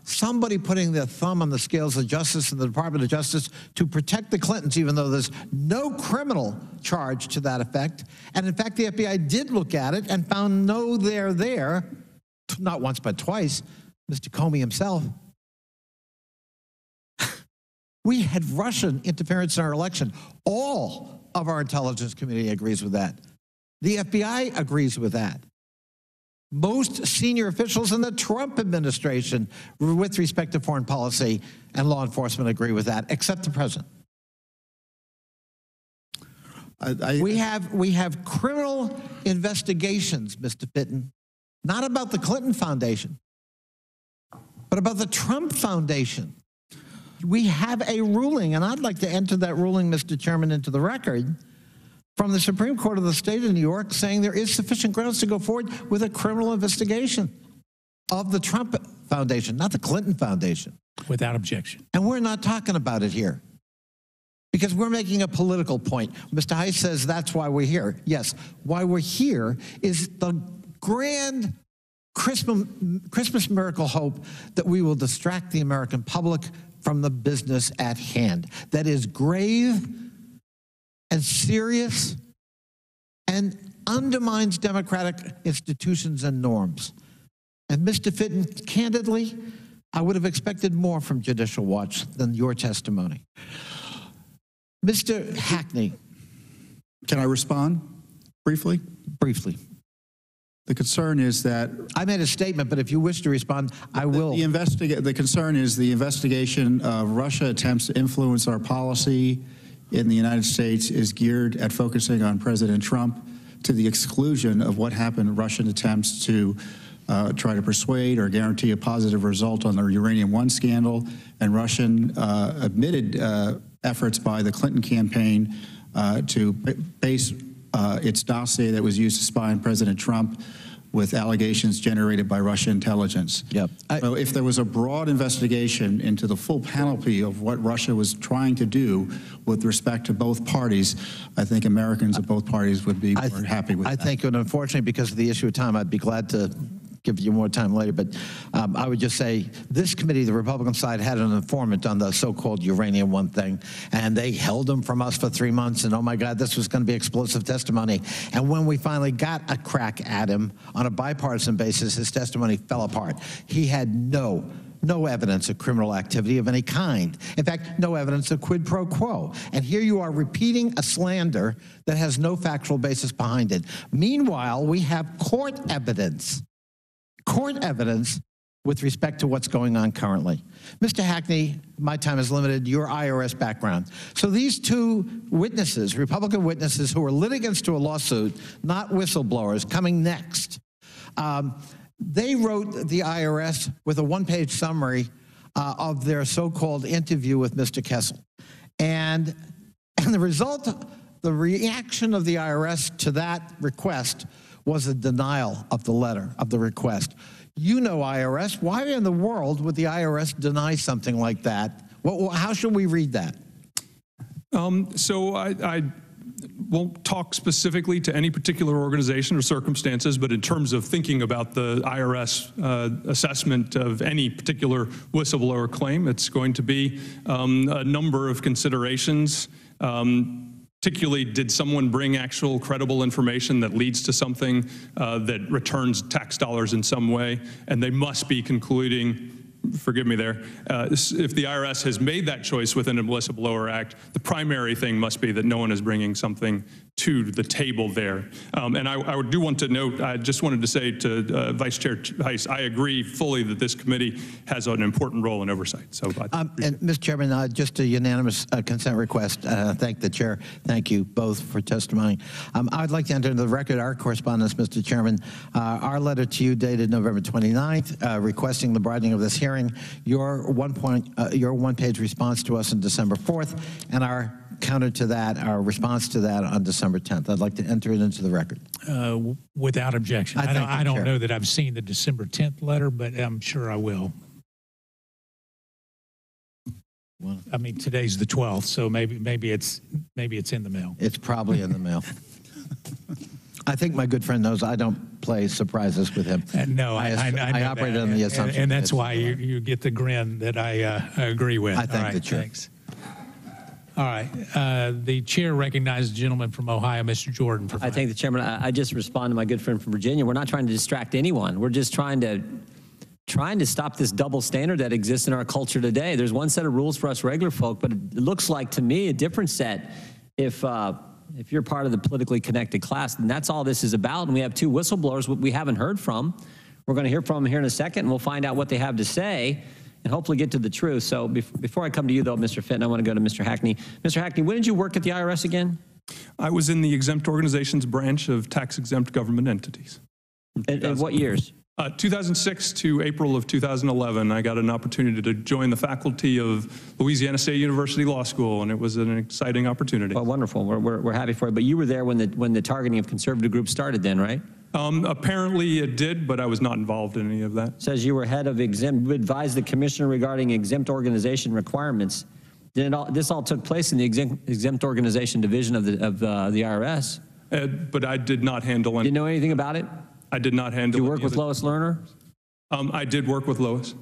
somebody putting their thumb on the scales of justice in the Department of Justice to protect the Clintons, even though there's no criminal charge to that effect. And in fact, the FBI did look at it and found no there, not once but twice, Mr. Comey himself. We had Russian interference in our election. All of our intelligence community agrees with that. The FBI agrees with that. Most senior officials in the Trump administration with respect to foreign policy and law enforcement agree with that, except the president. We have criminal investigations, Mr. Fitton, not about the Clinton Foundation, but about the Trump Foundation. We have a ruling, and I'd like to enter that ruling, Mr. Chairman, into the record, from the Supreme Court of the state of New York, saying there is sufficient grounds to go forward with a criminal investigation of the Trump Foundation, not the Clinton Foundation. Without objection. And we're not talking about it here, because we're making a political point. Mr. Heiss says that's why we're here. Yes, why we're here is the grand Christmas miracle hope that we will distract the American public from the business at hand. That is grave and serious and undermines democratic institutions and norms. And Mr. Fitton, candidly, I would have expected more from Judicial Watch than your testimony. Mr. Hackney. Can I respond briefly? Briefly. The concern is that... I made a statement, but if you wish to respond, I will. The concern is the investigation of Russia attempts to influence our policy in the United States is geared at focusing on President Trump to the exclusion of what happened, Russian attempts to try to persuade or guarantee a positive result on the Uranium One scandal, and Russian admitted efforts by the Clinton campaign to base its dossier that was used to spy on President Trump with allegations generated by Russia intelligence. Yep. So if there was a broad investigation into the full panoply of what Russia was trying to do with respect to both parties, I think Americans of both parties would be more happy with that. I think, and unfortunately, because of the issue of time, I'd be glad to give you more time later, but I would just say this committee, the Republican side, had an informant on the so-called Uranium One thing, and they held him from us for 3 months, and oh my God, this was going to be explosive testimony. And when we finally got a crack at him on a bipartisan basis, his testimony fell apart. He had no evidence of criminal activity of any kind. In fact, no evidence of quid pro quo. And here you are repeating a slander that has no factual basis behind it. Meanwhile, we have court evidence with respect to what's going on currently. Mr. Hackney, my time is limited, your IRS background. So these two witnesses, Republican witnesses who are litigants to a lawsuit, not whistleblowers, coming next, they wrote the IRS with a one-page summary of their so-called interview with Mr. Kessel. And the result, the reaction of the IRS to that request was a denial of the letter, of the request. You know IRS. Why in the world would the IRS deny something like that? How should we read that? So I won't talk specifically to any particular organization or circumstances, but in terms of thinking about the IRS assessment of any particular whistleblower claim, it's going to be a number of considerations. Particularly, did someone bring actual credible information that leads to something that returns tax dollars in some way? And they must be concluding, forgive me there, if the IRS has made that choice within a Whistleblower Act, the primary thing must be that no one is bringing something to the table there. And I do want to note, I just wanted to say to Vice Chair Heiss, I agree fully that this committee has an important role in oversight. So, and Mr. Chairman, just a unanimous consent request. Thank the chair. Thank you both for testifying. I'd like to enter into the record our correspondence, Mr. Chairman. Our letter to you dated November 29th, requesting the broadening of this hearing. Your one-page response to us on December 4th, and our counter to that, our response to that on December 10th. I'd like to enter it into the record. Without objection. I don't know that I've seen the December 10th letter, but I'm sure I will. Well, I mean, today's the 12th, so maybe it's in the mail. It's probably in the mail. I think my good friend knows I don't play surprises with him. No, I operate on the assumption. And that's why you get the grin that I agree with. I thank the chair. Thanks. All right. The chair recognizes the gentleman from Ohio, Mr. Jordan. For I thank the chairman. I just respond to my good friend from Virginia. We're not trying to distract anyone. We're just trying to stop this double standard that exists in our culture today. There's one set of rules for us regular folk, but it looks like to me a different set if you're part of the politically connected class. And that's all this is about. And we have two whistleblowers we haven't heard from. We're going to hear from them here in a second, and we'll find out what they have to say and hopefully get to the truth. So before I come to you, though, Mr. Fitton, I want to go to Mr. Hackney. Mr. Hackney, when did you work at the IRS again? I was in the exempt organizations branch of tax-exempt government entities. And what years? 2006 to April of 2011, I got an opportunity to join the faculty of Louisiana State University Law School, and it was an exciting opportunity. Well, wonderful. We're happy for you. But you were there when the targeting of conservative groups started then, right? Apparently it did, but I was not involved in any of that. It says you were head of exempt, you advised the commissioner regarding exempt organization requirements. This all took place in the exempt organization division of the IRS. But I did not handle any. Didn't know anything about it? I did not handle. Did you work with Lois Lerner? I did work with Lois.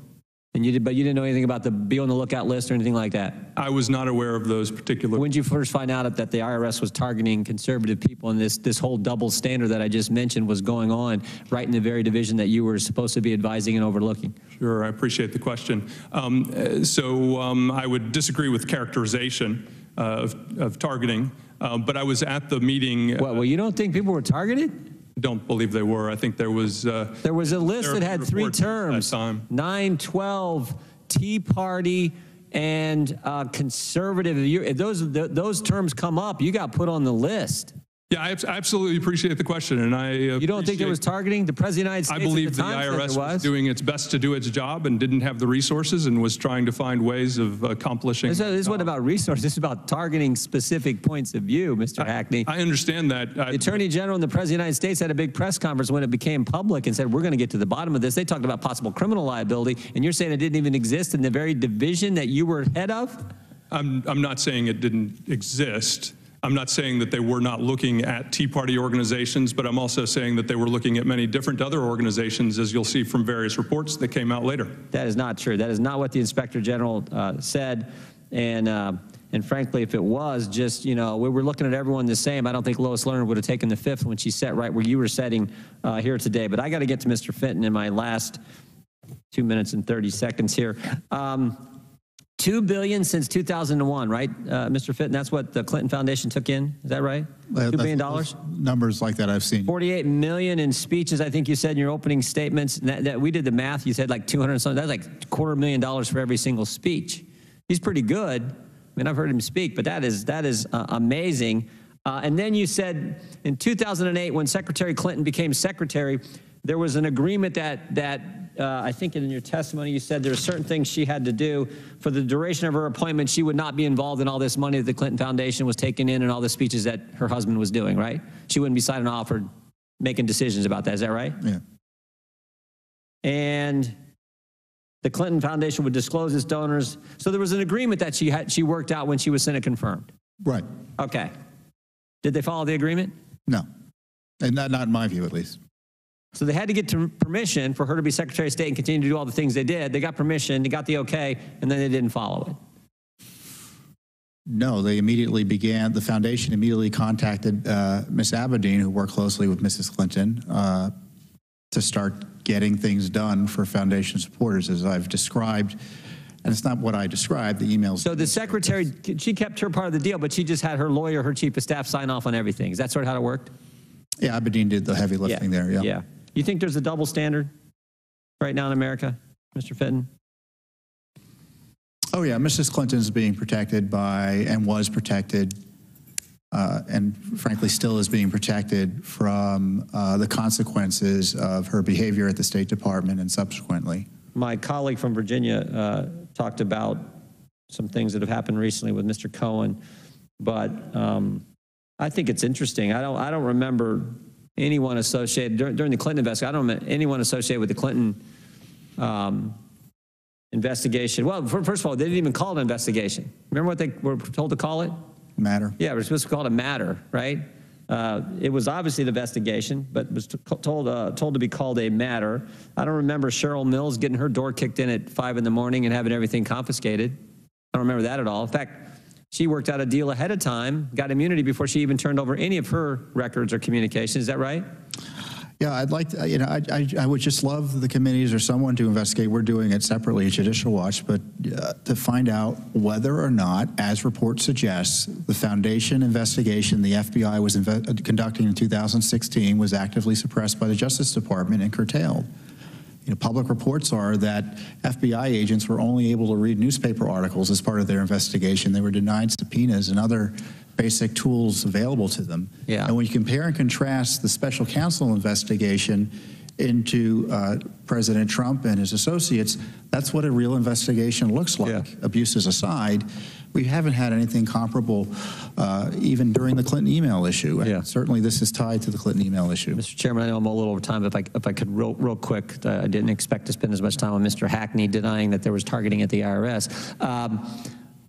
And but you didn't know anything about the be on the lookout list or anything like that? I was not aware of those particular. When did you first find out that the IRS was targeting conservative people and this whole double standard that I just mentioned was going on right in the very division that you were supposed to be advising and overlooking? Sure, I appreciate the question. I would disagree with characterization of targeting, but I was at the meeting. Well, you don't think people were targeted? Don't believe they were. I think there was a list that had three terms: 9, 12, Tea Party, and conservative. If those terms come up, you got put on the list. Yeah, I absolutely appreciate the question, and You don't think there was targeting? The President of the United States I believe at the the time IRS said there was doing its best to do its job and didn't have the resources and was trying to find ways of accomplishing. This isn't about resources. This is about targeting specific points of view, Mr. Hackney. I understand that. The Attorney General and the President of the United States had a big press conference when it became public and said, we're going to get to the bottom of this. They talked about possible criminal liability, and you're saying it didn't even exist in the very division that you were head of? I'm not saying it didn't exist. I'm not saying that they were not looking at Tea Party organizations, but I'm also saying that they were looking at many different other organizations, as you'll see from various reports that came out later. That is not true. That is not what the Inspector General said. And frankly, if it was just, we were looking at everyone the same, I don't think Lois Lerner would have taken the fifth when she sat right where you were sitting here today. But I got to get to Mr. Fenton in my last 2 minutes and 30 seconds here. $2 billion since 2001, right, Mr. Fitton? That's what the Clinton Foundation took in. Is that right? $2 billion. Numbers like that I've seen. 48 million in speeches. I think you said in your opening statements. That we did the math. You said like 200 something. That's like $250,000 for every single speech. He's pretty good. I mean, I've heard him speak, but that is amazing. And then you said in 2008, when Secretary Clinton became secretary, there was an agreement that I think in your testimony you said there are certain things she had to do. For the duration of her appointment, she would not be involved in all this money that the Clinton Foundation was taking in and all the speeches that her husband was doing, right? She wouldn't be signing off or making decisions about that. Is that right? Yeah. And the Clinton Foundation would disclose its donors. So there was an agreement that she worked out when she was Senate confirmed. Right. Okay. Did they follow the agreement? No. And not in my view, at least. So they had to get permission for her to be Secretary of State and continue to do all the things they did. They got permission, they got the okay, and then they didn't follow it. No, they immediately began, the foundation immediately contacted Ms. Abedin, who worked closely with Mrs. Clinton, to start getting things done for foundation supporters, as I've described. And it's not what I described, the emails. So the secretary, she kept her part of the deal, but she just had her lawyer, her chief of staff sign off on everything. Is that sort of how it worked? Yeah, Abedin did the heavy lifting there, yeah. Yeah. You think there's a double standard right now in America, Mr. Fitton? Oh, yeah. Mrs. Clinton is being protected by, and was protected, and frankly still is being protected from the consequences of her behavior at the State Department and subsequently. My colleague from Virginia talked about some things that have happened recently with Mr. Cohen, but I think it's interesting. I don't remember anyone associated during the Clinton investigation. I don't remember anyone associated with the Clinton investigation. Well, first of all, they didn't even call it an investigation. Remember what they were told to call it? Matter. Yeah, we're supposed to call it a matter, right? It was obviously an investigation, but was told to be called a matter. I don't remember Cheryl Mills getting her door kicked in at 5 in the morning and having everything confiscated. I don't remember that at all. In fact, she worked out a deal ahead of time, got immunity before she even turned over any of her records or communications. Is that right? Yeah, I'd like to, I would just love the committees or someone to investigate. We're doing it separately at Judicial Watch, but to find out whether or not, as report suggests, the foundation investigation the FBI was conducting in 2016 was actively suppressed by the Justice Department and curtailed. Public reports are that FBI agents were only able to read newspaper articles as part of their investigation. They were denied subpoenas and other basic tools available to them. Yeah. And when you compare and contrast the special counsel investigation into President Trump and his associates, that's what a real investigation looks like. Yeah. Abuses aside, we haven't had anything comparable even during the Clinton email issue. And yeah. Certainly this is tied to the Clinton email issue. Mr. Chairman, I know I'm a little over time, but if I could real quick, I didn't expect to spend as much time on Mr. Hackney denying that there was targeting at the IRS.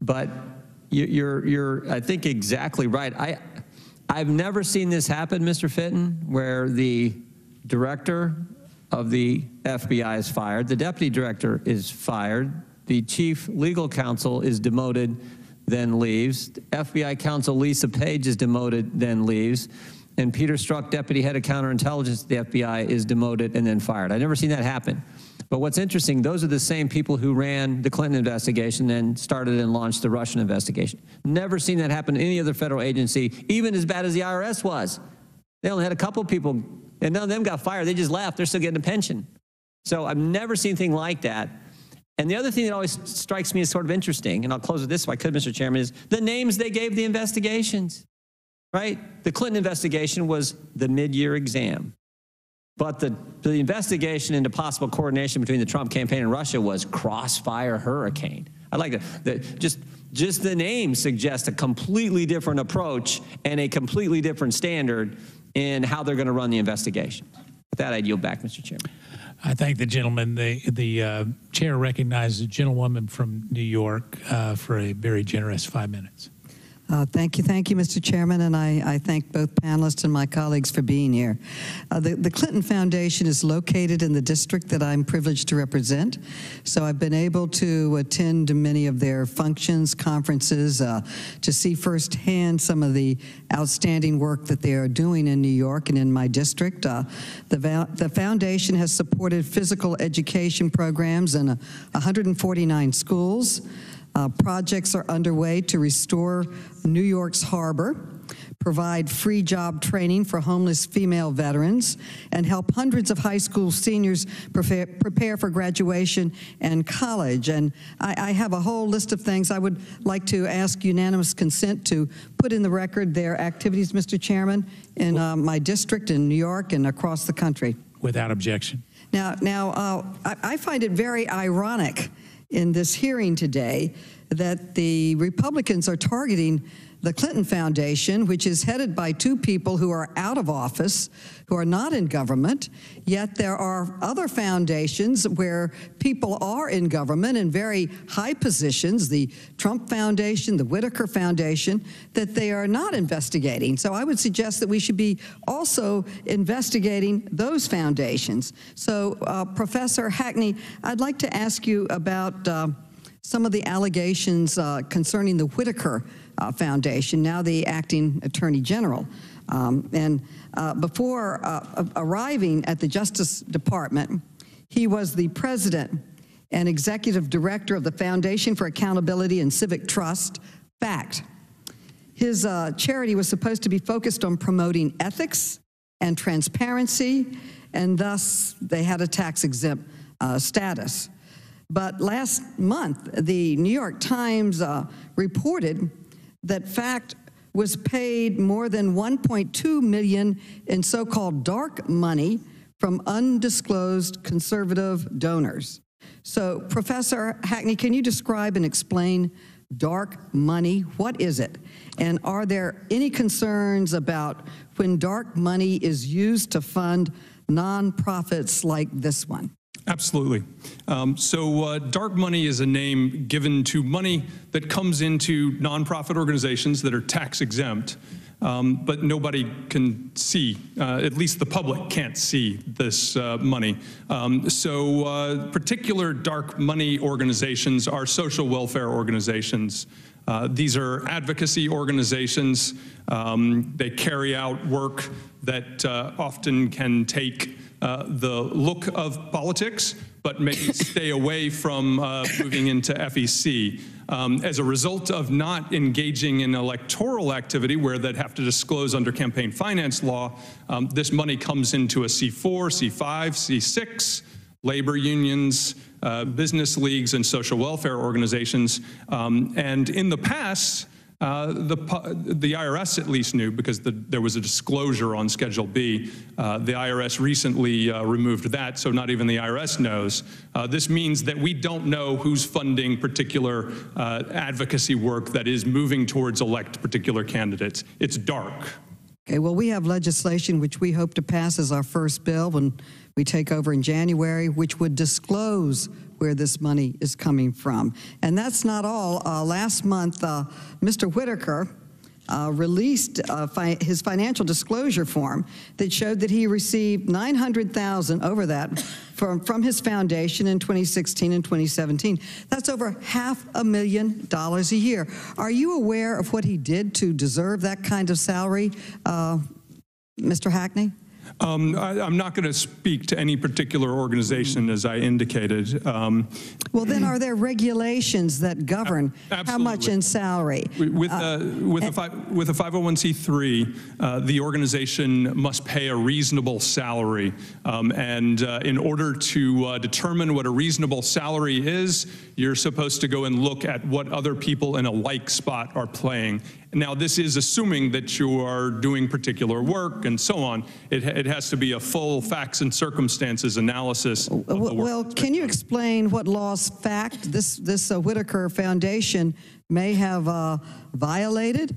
But you're I think, exactly right. I've never seen this happen, Mr. Fitton, where the director of the FBI is fired, the deputy director is fired, the chief legal counsel is demoted, then leaves, FBI counsel Lisa Page is demoted, then leaves, and Peter Strzok, deputy head of counterintelligence at the FBI, is demoted and then fired. I've never seen that happen. But what's interesting, those are the same people who ran the Clinton investigation and started and launched the Russian investigation. Never seen that happen in any other federal agency, even as bad as the IRS was. They only had a couple of people, and none of them got fired. They just left. They're still getting a pension. So I've never seen anything like that. And the other thing that always strikes me as sort of interesting, and I'll close with this if I could, Mr. Chairman, is the names they gave the investigations. right? The Clinton investigation was the mid-year exam. But the investigation into possible coordination between the Trump campaign and Russia was Crossfire Hurricane. I'd like to, just the name suggests a completely different approach and a completely different standard in how they're going to run the investigation. With that, I'd yield back, Mr. Chairman. I thank the gentleman. The chair recognizes a gentlewoman from New York for a very generous 5 minutes. Thank you, Mr. Chairman, and I thank both panelists and my colleagues for being here. The Clinton Foundation is located in the district that I'm privileged to represent, so I've been able to attend many of their functions, conferences, to see firsthand some of the outstanding work that they are doing in New York and in my district. The foundation has supported physical education programs in 149 schools. Projects are underway to restore New York's harbor, provide free job training for homeless female veterans, and help hundreds of high school seniors prepare for graduation and college. And I have a whole list of things. I would like to ask unanimous consent to put in the record their activities, Mr. Chairman, in my district in New York and across the country. Without objection. Now, I find it very ironic in this hearing today that the Republicans are targeting the Clinton Foundation, which is headed by two people who are out of office, who are not in government, yet there are other foundations where people are in government in very high positions, the Trump Foundation, the Whitaker Foundation, that they are not investigating. So I would suggest that we should be also investigating those foundations. So, Professor Hackney, I'd like to ask you about some of the allegations concerning the Whitaker Foundation, now the acting Attorney General. Before arriving at the Justice Department, he was the president and executive director of the Foundation for Accountability and Civic Trust, FACT. His charity was supposed to be focused on promoting ethics and transparency, and thus they had a tax-exempt status. But last month, the New York Times reported that FACT was paid more than $1.2 million in so-called dark money from undisclosed conservative donors. So, Professor Hackney, can you describe and explain dark money? What is it? And are there any concerns about when dark money is used to fund nonprofits like this one? Absolutely. Dark money is a name given to money that comes into nonprofit organizations that are tax exempt, but nobody can see, at least the public can't see this money. Particular dark money organizations are social welfare organizations. These are advocacy organizations. They carry out work that often can take the look of politics, but maybe stay away from moving into FEC. As a result of not engaging in electoral activity where they'd have to disclose under campaign finance law, this money comes into a C4, C5, C6, labor unions, business leagues, and social welfare organizations. And in the past, the IRS at least knew, because there was a disclosure on Schedule B. The IRS recently removed that, so not even the IRS knows. This means that we don't know who's funding particular advocacy work that is moving towards elect particular candidates. It's dark. Okay, well, we have legislation which we hope to pass as our first bill when we take over in January, which would disclose where this money is coming from. And that's not all. Last month, Mr. Whitaker released his financial disclosure form that showed that he received $900,000 over that from his foundation in 2016 and 2017. That's over $500,000 a year. Are you aware of what he did to deserve that kind of salary, Mr. Hackney? I'm not going to speak to any particular organization, as I indicated. Well, then are there regulations that govern how much in salary? With a 501c3, the organization must pay a reasonable salary. And in order to determine what a reasonable salary is, you're supposed to go and look at what other people in a like spot are paying. Now, this is assuming that you are doing particular work and so on. It has to be a full facts and circumstances analysis of the work. Well, can you explain what law's fact this Whitaker Foundation may have violated?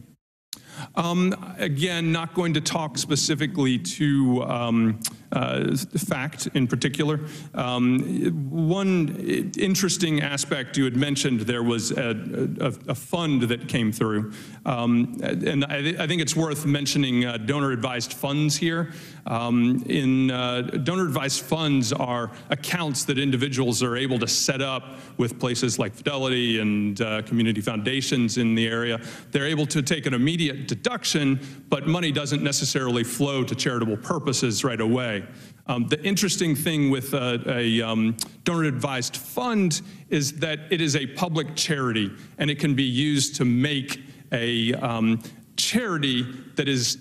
Again, not going to talk specifically to fact in particular. One interesting aspect you had mentioned, there was a fund that came through. And I think it's worth mentioning donor-advised funds here. Donor-advised funds are accounts that individuals are able to set up with places like Fidelity and community foundations in the area. They're able to take an immediate deduction, but money doesn't necessarily flow to charitable purposes right away. The interesting thing with a donor-advised fund is that it is a public charity, and it can be used to make a charity that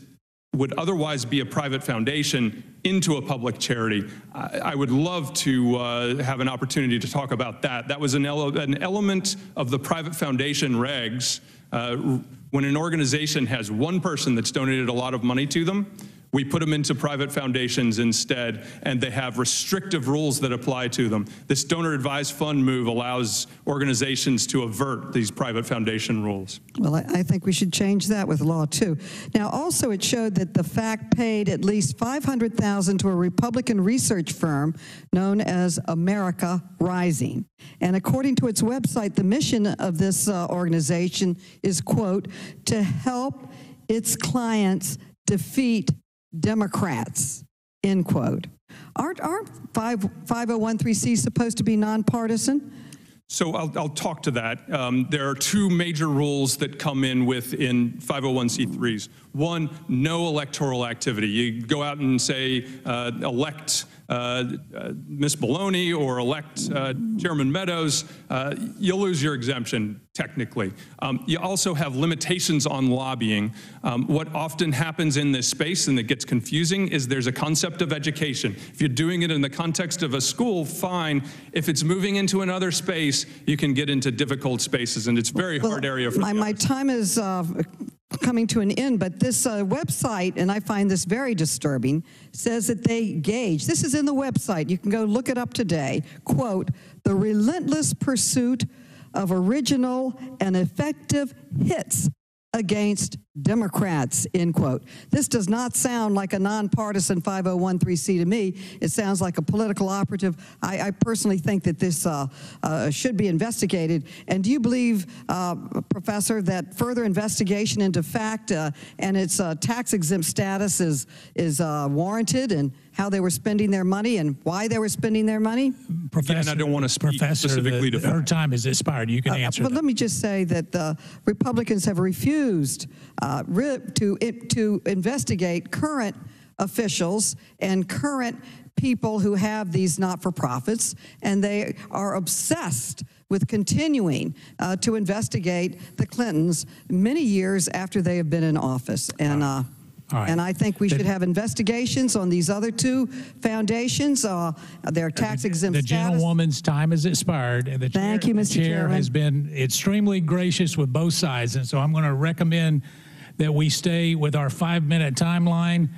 would otherwise be a private foundation into a public charity. I would love to have an opportunity to talk about that. That was an element of the private foundation regs. When an organization has one person that's donated a lot of money to them, we put them into private foundations instead, and they have restrictive rules that apply to them. This donor-advised fund move allows organizations to avert these private foundation rules. Well, I think we should change that with law, too. Now, also, it showed that the FAC paid at least $500,000 to a Republican research firm known as America Rising. And according to its website, the mission of this organization is, quote, to help its clients defeat Democrats, end quote. Aren't 501(c)(3) supposed to be nonpartisan? So I'll talk to that. There are two major rules that come in 501c3s. One, no electoral activity. You go out and say, elect Ms. Baloney or elect Chairman Meadows, you'll lose your exemption, technically. You also have limitations on lobbying. What often happens in this space, and it gets confusing, is there's a concept of education. If you're doing it in the context of a school, fine. If it's moving into another space, you can get into difficult spaces, and it's a very hard area for my time is coming to an end, but this website, and I find this very disturbing, says that they gauge, this is in the website, you can go look it up today, quote, the relentless pursuit of original and effective hits against Democrats, end quote. This does not sound like a nonpartisan 501(c)(3) to me. It sounds like a political operative. I personally think that this should be investigated. And do you believe, Professor, that further investigation into FACT and its tax-exempt status is warranted, and how they were spending their money and why they were spending their money? Professor, and I don't want to speak specifically to her time is expired. You can answer But that. let me just say that the Republicans have refused to investigate current officials and current people who have these not-for-profits, and they are obsessed with continuing to investigate the Clintons many years after they have been in office. And and I think we should have investigations on these other two foundations, their tax-exempt The status. gentlewoman's time has expired, and the Thank you, Mr. chair Chairman. has been extremely gracious with both sides, and so I'm going to recommend that we stay with our 5-minute timeline,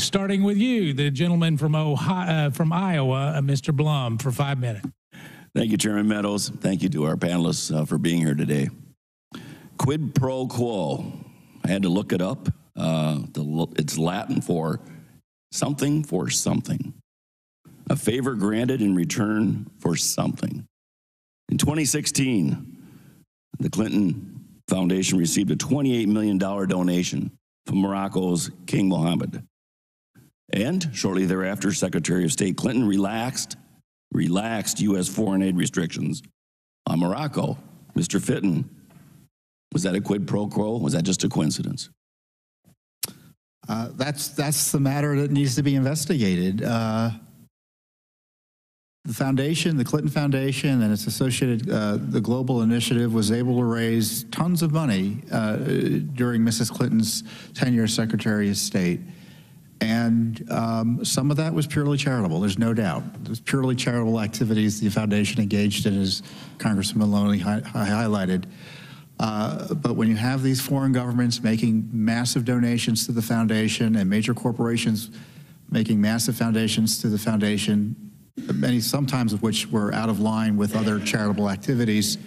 starting with you, the gentleman from Iowa, Mr. Blum, for 5 minutes. Thank you, Chairman Meadows. Thank you to our panelists for being here today. Quid pro quo. I had to look it up. It's Latin for something for something. A favor granted in return for something. In 2016, the Clinton Foundation received a $28 million donation from Morocco's King Mohammed. And shortly thereafter, Secretary of State Clinton relaxed U.S. foreign aid restrictions on Morocco. Mr. Fitton, was that a quid pro quo? Was that just a coincidence? That's the matter that needs to be investigated. The foundation, the Clinton Foundation, and its associated, the Global Initiative, was able to raise tons of money during Mrs. Clinton's tenure as Secretary of State. And some of that was purely charitable, there's no doubt. It was purely charitable activities the foundation engaged in, as Congressman Maloney highlighted. But when you have these foreign governments making massive donations to the foundation and major corporations making massive donations to the foundation, many sometimes of which were out of line with other charitable activities,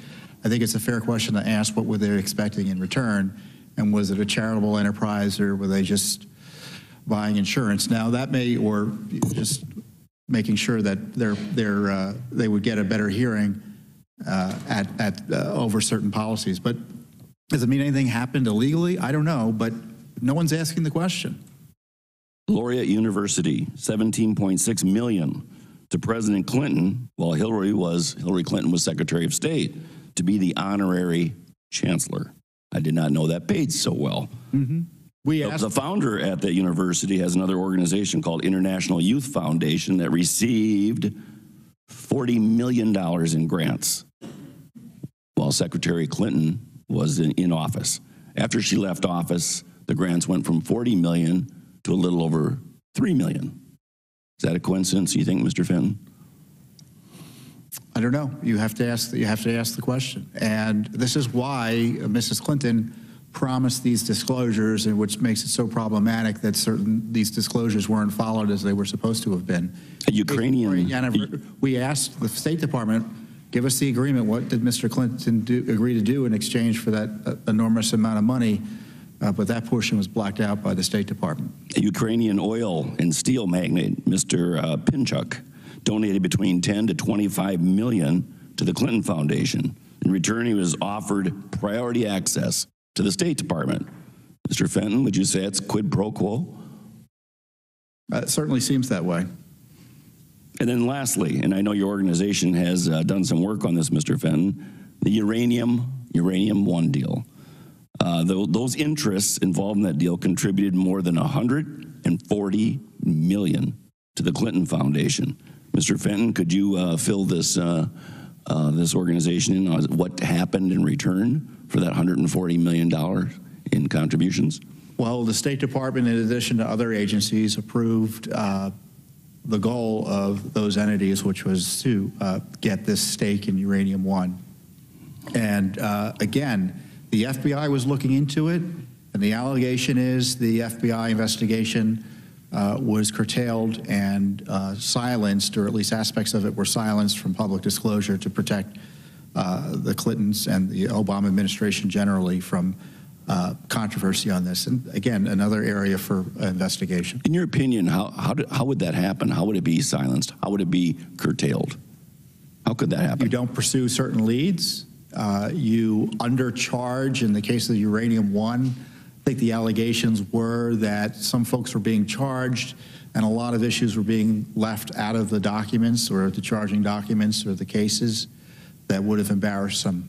I think it's a fair question to ask what were they expecting in return, and was it a charitable enterprise, or were they just buying insurance? Now that may, or just making sure that they would get a better hearing over certain policies. But does it mean anything happened illegally? I don't know, but no one's asking the question. Laureate University, $17.6 million to President Clinton, while Hillary Clinton was Secretary of State, to be the honorary chancellor. I did not know that paid so well. Mm-hmm. The founder at that university has another organization called International Youth Foundation that received $40 million in grants while Secretary Clinton was in office. After she left office, the grants went from $40 million to a little over $3 million. Is that a coincidence, you think, Mr. Fenton? I don't know. You have to ask the question. And this is why Mrs. Clinton promised these disclosures, and which makes it so problematic that these disclosures weren't followed as they were supposed to have been. We asked the State Department, give us the agreement. What did Mr. Clinton agree to do in exchange for that enormous amount of money? But that portion was blacked out by the State Department. A Ukrainian oil and steel magnate, Mr. Pinchuk, donated between 10 to 25 million to the Clinton Foundation. In return, he was offered priority access to the State Department. Mr. Fenton, would you say it's quid pro quo? It certainly seems that way. And then lastly, and I know your organization has done some work on this, Mr. Fenton, the Uranium One deal. Those interests involved in that deal contributed more than $140 million to the Clinton Foundation. Mr. Fenton, could you fill this organization in on what happened in return for that $140 million in contributions? Well, the State Department, in addition to other agencies, approved the goal of those entities, which was to get this stake in Uranium One. And again, the FBI was looking into it, and the allegation is the FBI investigation was curtailed and silenced, or at least aspects of it were silenced from public disclosure to protect the Clintons and the Obama administration generally from controversy on this. And again, another area for investigation. In your opinion, how would that happen? How would it be silenced? How would it be curtailed? How could that happen? You don't pursue certain leads. You undercharge. In the case of the Uranium One, I think the allegations were that some folks were being charged and a lot of issues were being left out of the documents or the charging documents or the cases that would have embarrassed some.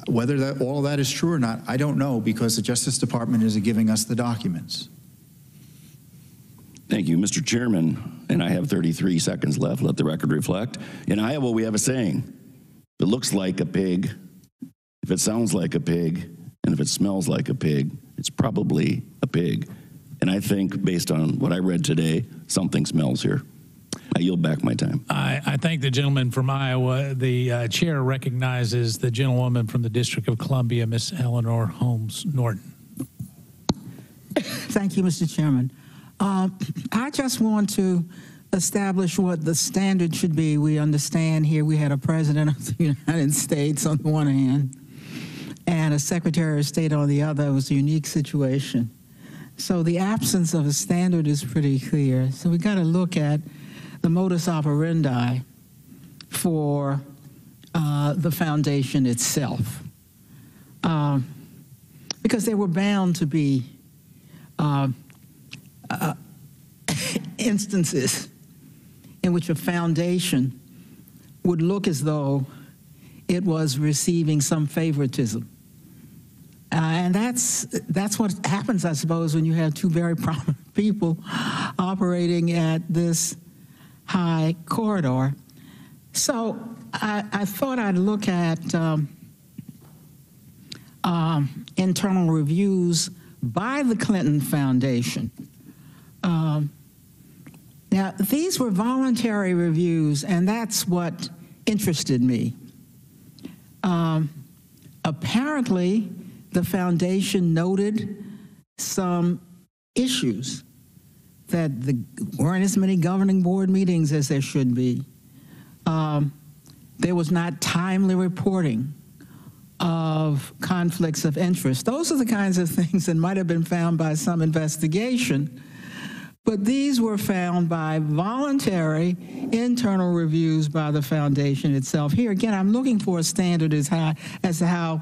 Whether all of that is true or not, I don't know, because the Justice Department isn't giving us the documents. Thank you, Mr. Chairman. And I have 33 seconds left. Let the record reflect. In Iowa, we have a saying: if it looks like a pig, if it sounds like a pig, and if it smells like a pig, it's probably a pig. And I think, based on what I read today, something smells here. I yield back my time. I thank the gentleman from Iowa. The chair recognizes the gentlewoman from the District of Columbia, Miss Eleanor Holmes Norton. Thank you, Mr. Chairman. I just want to establish what the standard should be. We understand here we had a president of the United States on the one hand and a Secretary of State on the other. It was a unique situation. So the absence of a standard is pretty clear. So we got to look at the modus operandi for the foundation itself, because there were bound to be instances in which a foundation would look as though it was receiving some favoritism And that's what happens, I suppose, when you have two very prominent people operating at this high corridor. So I thought I'd look at internal reviews by the Clinton Foundation. Now, these were voluntary reviews, and that's what interested me. Apparently, the foundation noted some issues, that there weren't as many governing board meetings as there should be. There was not timely reporting of conflicts of interest. Those are the kinds of things that might have been found by some investigation, but these were found by voluntary internal reviews by the foundation itself. Here again, I'm looking for a standard as to how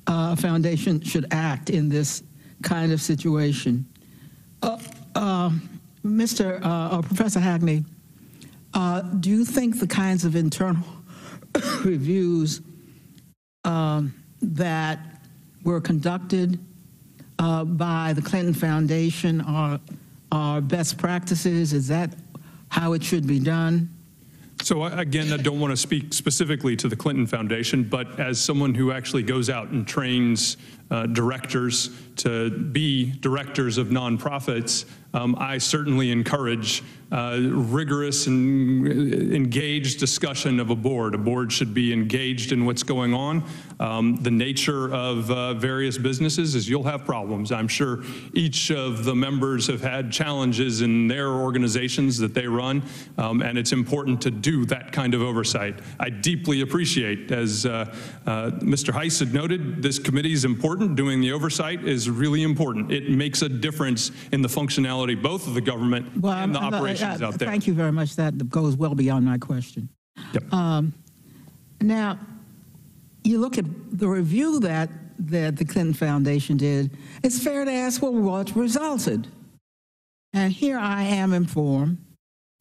a foundation should act in this kind of situation. Professor Hackney, do you think the kinds of internal reviews that were conducted by the Clinton Foundation are best practices? Is that how it should be done? So again, I don't want to speak specifically to the Clinton Foundation, but as someone who actually goes out and trains directors to be directors of nonprofits, I certainly encourage rigorous and engaged discussion of a board. A board should be engaged in what's going on. The nature of various businesses is you'll have problems. I'm sure each of the members have had challenges in their organizations that they run, and it's important to do that kind of oversight. I deeply appreciate, as Mr. Heiss had noted, this committee is important. Doing the oversight is really important. It makes a difference in the functionality both of the government and the operations out there. Thank you very much. That goes well beyond my question. Yep. Now, you look at the review that the Clinton Foundation did, it's fair to ask, well, what resulted? And here I am informed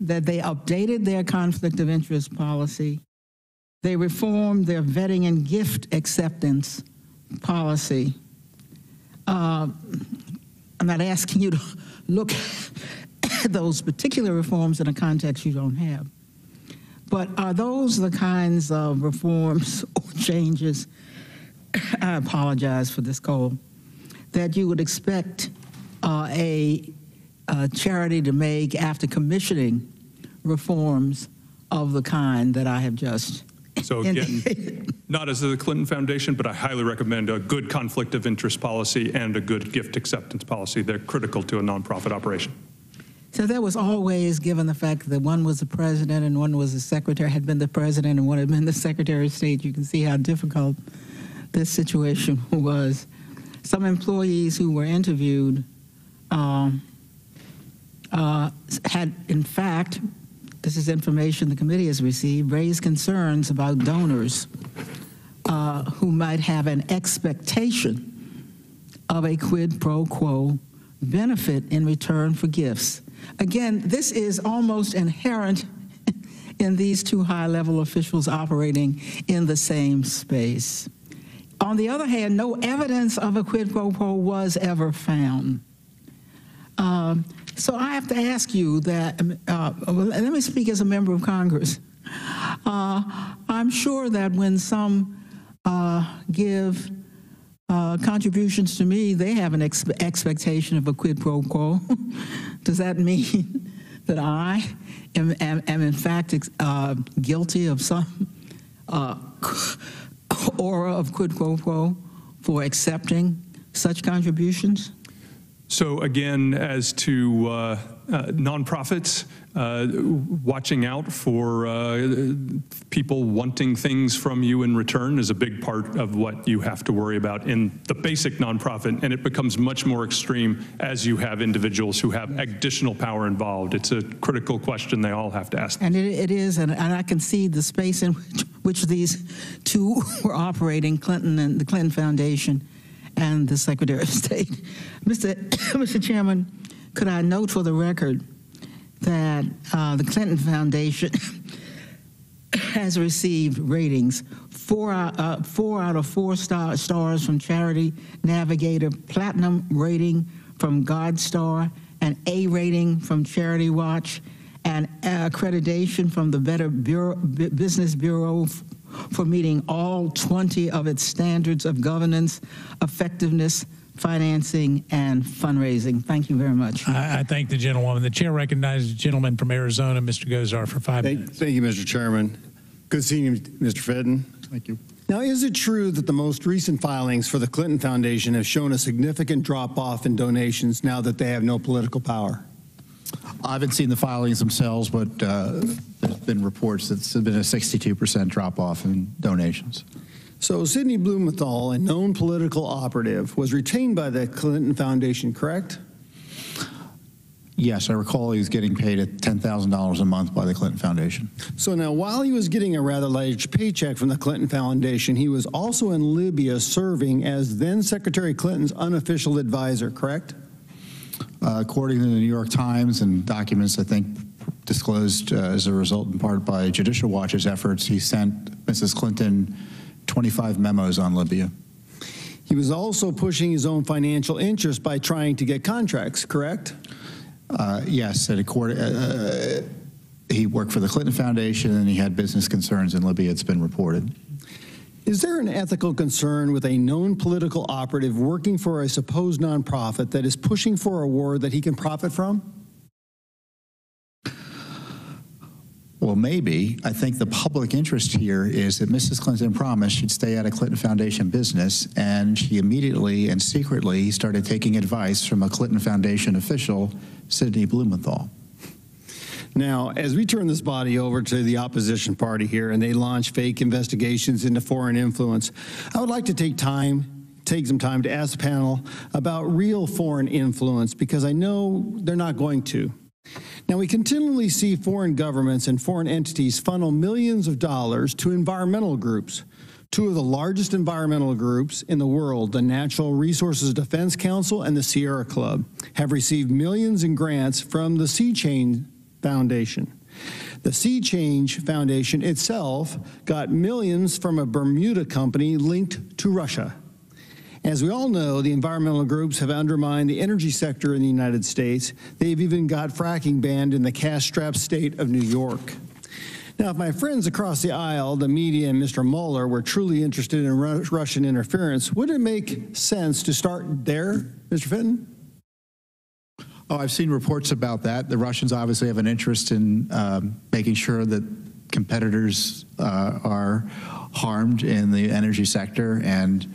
that they updated their conflict of interest policy. They reformed their vetting and gift acceptance policy. I'm not asking you to look at those particular reforms in a context you don't have, but are those the kinds of reforms or changes, I apologize for this cold, that you would expect a charity to make after commissioning reforms of the kind that I have just So again, not as the Clinton Foundation, but I highly recommend a good conflict of interest policy and a good gift acceptance policy. They're critical to a nonprofit operation. So that was always, given the fact that one was the president and one was the secretary, had been the president and one had been the Secretary of State, you can see how difficult this situation was. Some employees who were interviewed had, in fact, this is information the committee has received, raised concerns about donors who might have an expectation of a quid pro quo benefit in return for gifts. Again, this is almost inherent in these two high-level officials operating in the same space. On the other hand, no evidence of a quid pro quo was ever found. So I have to ask you that, let me speak as a member of Congress. I'm sure that when some give contributions to me, they have an expectation of a quid pro quo. Does that mean that I am in fact guilty of some aura of quid pro quo for accepting such contributions? So again, as to nonprofits, watching out for people wanting things from you in return is a big part of what you have to worry about in the basic nonprofit, and it becomes much more extreme as you have individuals who have additional power involved. It's a critical question they all have to ask. And it is, and I can see the space in which these two were operating, Clinton and the Clinton Foundation and the Secretary of State. Mr. Chairman, could I note for the record that the Clinton Foundation has received ratings, 4 out of 4 stars from Charity Navigator, platinum rating from GodStar, an A rating from Charity Watch, and accreditation from the Better Business Bureau for meeting all 20 of its standards of governance, effectiveness, financing, and fundraising. Thank you very much. I thank the gentlewoman. The chair recognizes the gentleman from Arizona, Mr. Gozar, for 5 minutes. Thank you, Mr. Chairman. Good seeing you, Mr. Fitton. Thank you. Now, is it true that the most recent filings for the Clinton Foundation have shown a significant drop-off in donations now that they have no political power? I haven't seen the filings themselves, but there's been reports that there's been a 62% drop-off in donations. So Sidney Blumenthal, a known political operative, was retained by the Clinton Foundation, correct? Yes, I recall he was getting paid at $10,000 a month by the Clinton Foundation. So now, while he was getting a rather large paycheck from the Clinton Foundation, he was also in Libya serving as then Secretary Clinton's unofficial advisor, correct? According to the New York Times and documents, I think, disclosed as a result in part by Judicial Watch's efforts, he sent Mrs. Clinton 25 memos on Libya. He was also pushing his own financial interest by trying to get contracts, correct? Yes, he worked for the Clinton Foundation and he had business concerns in Libya, it's been reported. Is there an ethical concern with a known political operative working for a supposed nonprofit that is pushing for a war that he can profit from? Well, maybe. I think the public interest here is that Mrs. Clinton promised she'd stay out of Clinton Foundation business, and she immediately and secretly started taking advice from a Clinton Foundation official, Sidney Blumenthal. Now, as we turn this body over to the opposition party here and they launch fake investigations into foreign influence, I would like to take some time to ask the panel about real foreign influence, because I know they're not going to. Now, we continually see foreign governments and foreign entities funnel millions of dollars to environmental groups. 2 of the largest environmental groups in the world, the Natural Resources Defense Council and the Sierra Club, have received millions in grants from the Sea Change Foundation. The Sea Change Foundation itself got millions from a Bermuda company linked to Russia. As we all know, the environmental groups have undermined the energy sector in the United States. They've even got fracking banned in the cash-strapped state of New York. Now, if my friends across the aisle, the media, and Mr. Mueller were truly interested in Russian interference, would it make sense to start there, Mr. Fitton? Oh, I've seen reports about that. The Russians obviously have an interest in making sure that competitors are harmed in the energy sector, and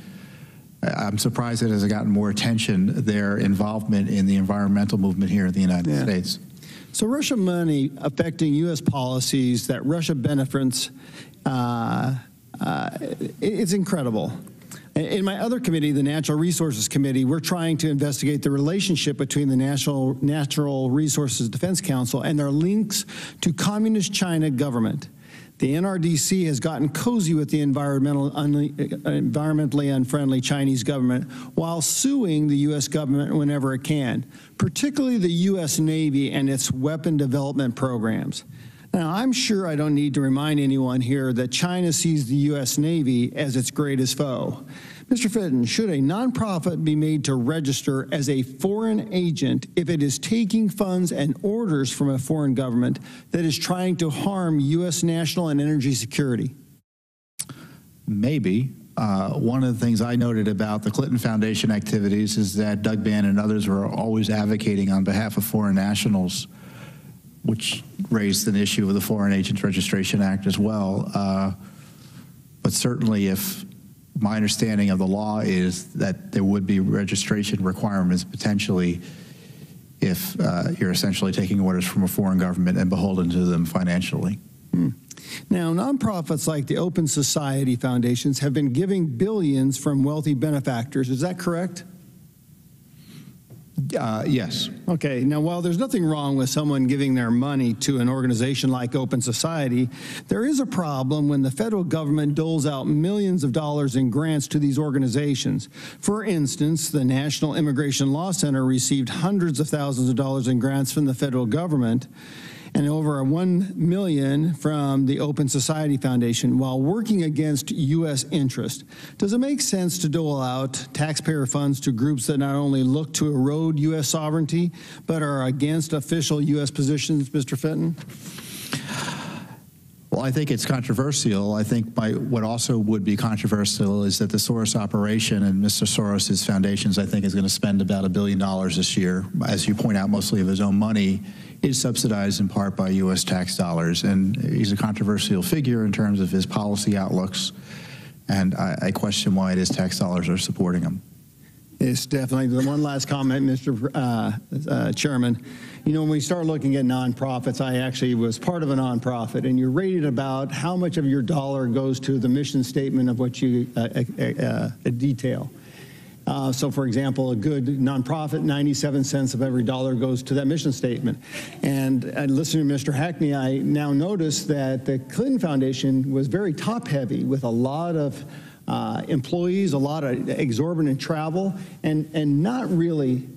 I'm surprised it hasn't gotten more attention, their involvement in the environmental movement here in the United States. So Russian money affecting U.S. policies that Russia benefits, it's incredible. In my other committee, the Natural Resources Committee, we're trying to investigate the relationship between the Natural Resources Defense Council and their links to Communist China government. The NRDC has gotten cozy with the environmentally unfriendly Chinese government while suing the U.S. government whenever it can, particularly the U.S. Navy and its weapon development programs. Now, I'm sure I don't need to remind anyone here that China sees the U.S. Navy as its greatest foe. Mr. Fitton, should a nonprofit be made to register as a foreign agent if it is taking funds and orders from a foreign government that is trying to harm U.S. national and energy security? Maybe. One of the things I noted about the Clinton Foundation activities is that Doug Bann and others were always advocating on behalf of foreign nationals, which raised an issue with the Foreign Agents Registration Act as well. But certainly if my understanding of the law is that there would be registration requirements potentially if you're essentially taking orders from a foreign government and beholden to them financially. Now, nonprofits like the Open Society Foundations have been giving billions from wealthy benefactors. Is that correct? Yes. Okay. Now, while there's nothing wrong with someone giving their money to an organization like Open Society, there is a problem when the federal government doles out millions of dollars in grants to these organizations. For instance, the National Immigration Law Center received hundreds of thousands of dollars in grants from the federal government. and over $1 million from the Open Society Foundation while working against U.S. interest. Does it make sense to dole out taxpayer funds to groups that not only look to erode U.S. sovereignty, but are against official U.S. positions, Mr. Fenton? Well, I think it's controversial. I think what also would be controversial is that the Soros operation and Mr. Soros's foundations, I think, is going to spend about $1 billion this year. As you point out, mostly of his own money is subsidized in part by U.S. tax dollars. And he's a controversial figure in terms of his policy outlooks. And I question why it is tax dollars are supporting him. It's definitely the one last comment, Mr. Chairman. You know, when we start looking at nonprofits, I actually was part of a nonprofit, and you're rated about how much of your dollar goes to the mission statement of what you detail. So, for example, a good nonprofit, 97 cents of every dollar goes to that mission statement. And listening to Mr. Hackney, I now notice that the Clinton Foundation was very top-heavy with a lot of employees, a lot of exorbitant travel, and not really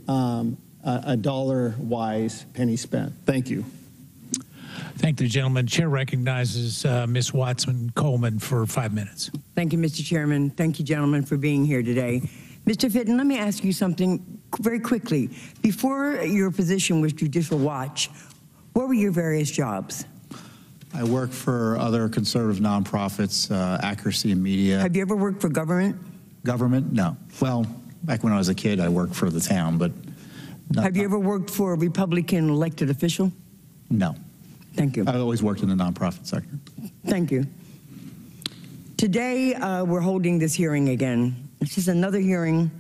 a dollar-wise penny spent. Thank you. Thank the gentleman. Chair recognizes Ms. Watson-Coleman for 5 minutes. Thank you, Mr. Chairman. Thank you, gentlemen, for being here today. Mr. Fitton, let me ask you something very quickly. Before your position with Judicial Watch, what were your various jobs? I work for other conservative nonprofits, Accuracy in Media. Have you ever worked for government? Government? No. Well, back when I was a kid, I worked for the town, but Have you ever worked for a Republican elected official? No. Thank you. I always worked in the nonprofit sector. Thank you. Today, we're holding this hearing again. This is another hearing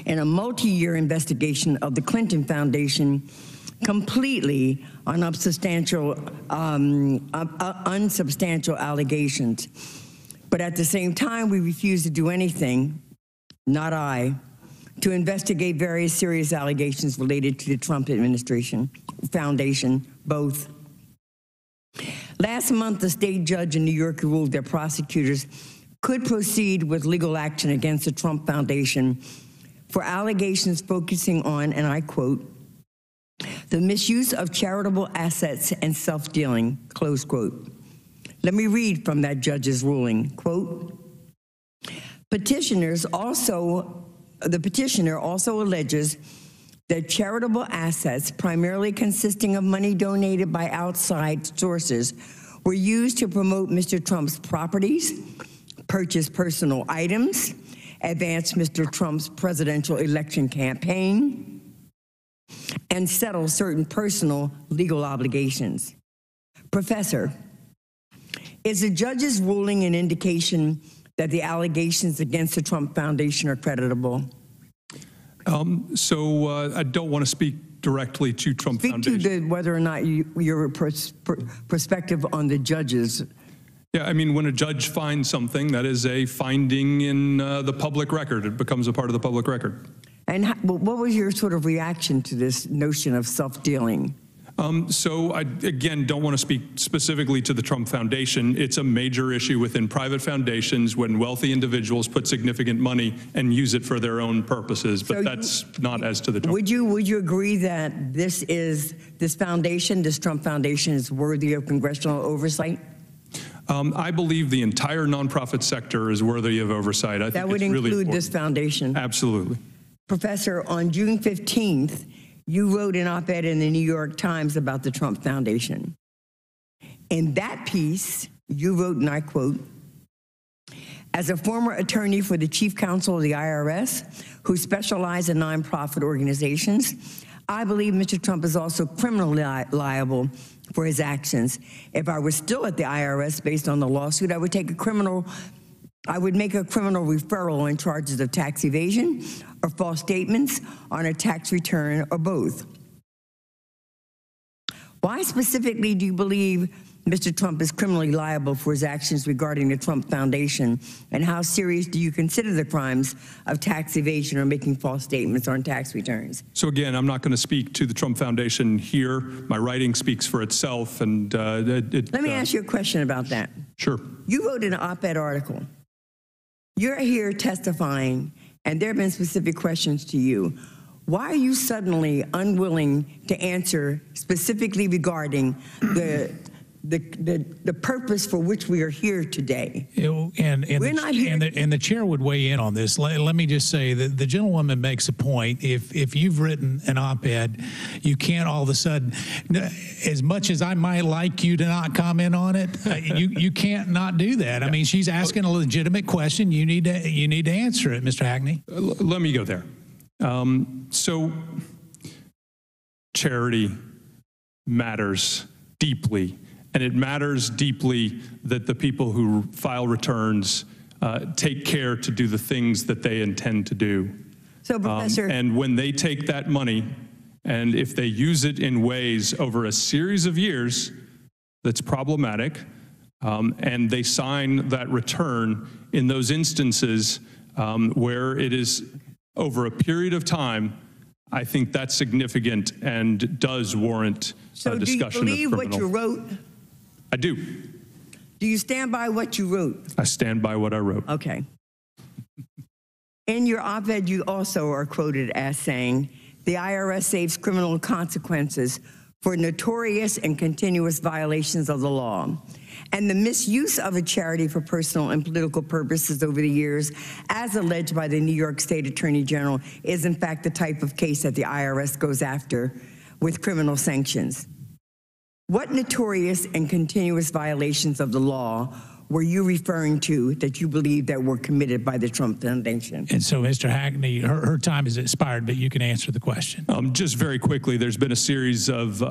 in a multi-year investigation of the Clinton Foundation, completely on unsubstantial allegations. But at the same time, we refuse to do anything, not I, to investigate various serious allegations related to the Trump administration, foundation, both. Last month, the state judge in New York ruled that prosecutors could proceed with legal action against the Trump Foundation for allegations focusing on, and I quote, the misuse of charitable assets and self-dealing, close quote. Let me read from that judge's ruling, quote, the petitioner also alleges that charitable assets, primarily consisting of money donated by outside sources, were used to promote Mr. Trump's properties, purchase personal items, advance Mr. Trump's presidential election campaign, and settle certain personal legal obligations. Professor, is the judge's ruling an indication that the allegations against the Trump Foundation are creditable? I don't want to speak directly to Trump Foundation. Speak to whether or not your perspective on the judges. Yeah, I mean, when a judge finds something, that is a finding in the public record. It becomes a part of the public record. And what was your sort of reaction to this notion of self-dealing? So I, again, don't want to speak specifically to the Trump Foundation. It's a major issue within private foundations when wealthy individuals put significant money and use it for their own purposes, but so that's not as to the Trump. Would you agree that this Trump Foundation is worthy of congressional oversight? I believe the entire nonprofit sector is worthy of oversight. I think that would it's really include important. This foundation? Absolutely. Professor, on June 15th, you wrote an op-ed in the New York Times about the Trump Foundation. In that piece, you wrote, and I quote, as a former attorney for the chief counsel of the IRS, who specialized in nonprofit organizations, I believe Mr. Trump is also criminally liable for his actions. If I were still at the IRS based on the lawsuit, I would make a criminal referral on charges of tax evasion or false statements on a tax return or both. Why specifically do you believe Mr. Trump is criminally liable for his actions regarding the Trump Foundation? And how serious do you consider the crimes of tax evasion or making false statements on tax returns? So again, I'm not going to speak to the Trump Foundation here. My writing speaks for itself. And let me ask you a question about that. Sure. You wrote an op-ed article. You're here testifying, and there have been specific questions to you. why are you suddenly unwilling to answer specifically regarding the purpose for which we are here today? And the chair would weigh in on this. Let me just say that the gentlewoman makes a point. If you've written an op-ed, you can't all of a sudden, as much as I might like you to not comment on it, you can't not do that. I mean, she's asking a legitimate question. You need to answer it, Mr. Hackney. Let me go there. So charity matters deeply. And it matters deeply that the people who file returns take care to do the things that they intend to do. So, Professor, and when they take that money, and if they use it in ways over a series of years that's problematic, and they sign that return in those instances where it is over a period of time, I think that's significant and does warrant a discussion of criminal. So do you believe what you wrote? I do. Do you stand by what you wrote? I stand by what I wrote. Okay. In your op-ed, you also are quoted as saying, the IRS saves criminal consequences for notorious and continuous violations of the law. And the misuse of a charity for personal and political purposes over the years, as alleged by the New York State Attorney General, is in fact the type of case that the IRS goes after with criminal sanctions. What notorious and continuous violations of the law were you referring to that you believe that were committed by the Trump Foundation? And so, Mr. Hackney, her time is expired, but you can answer the question. Just very quickly, there's been a series of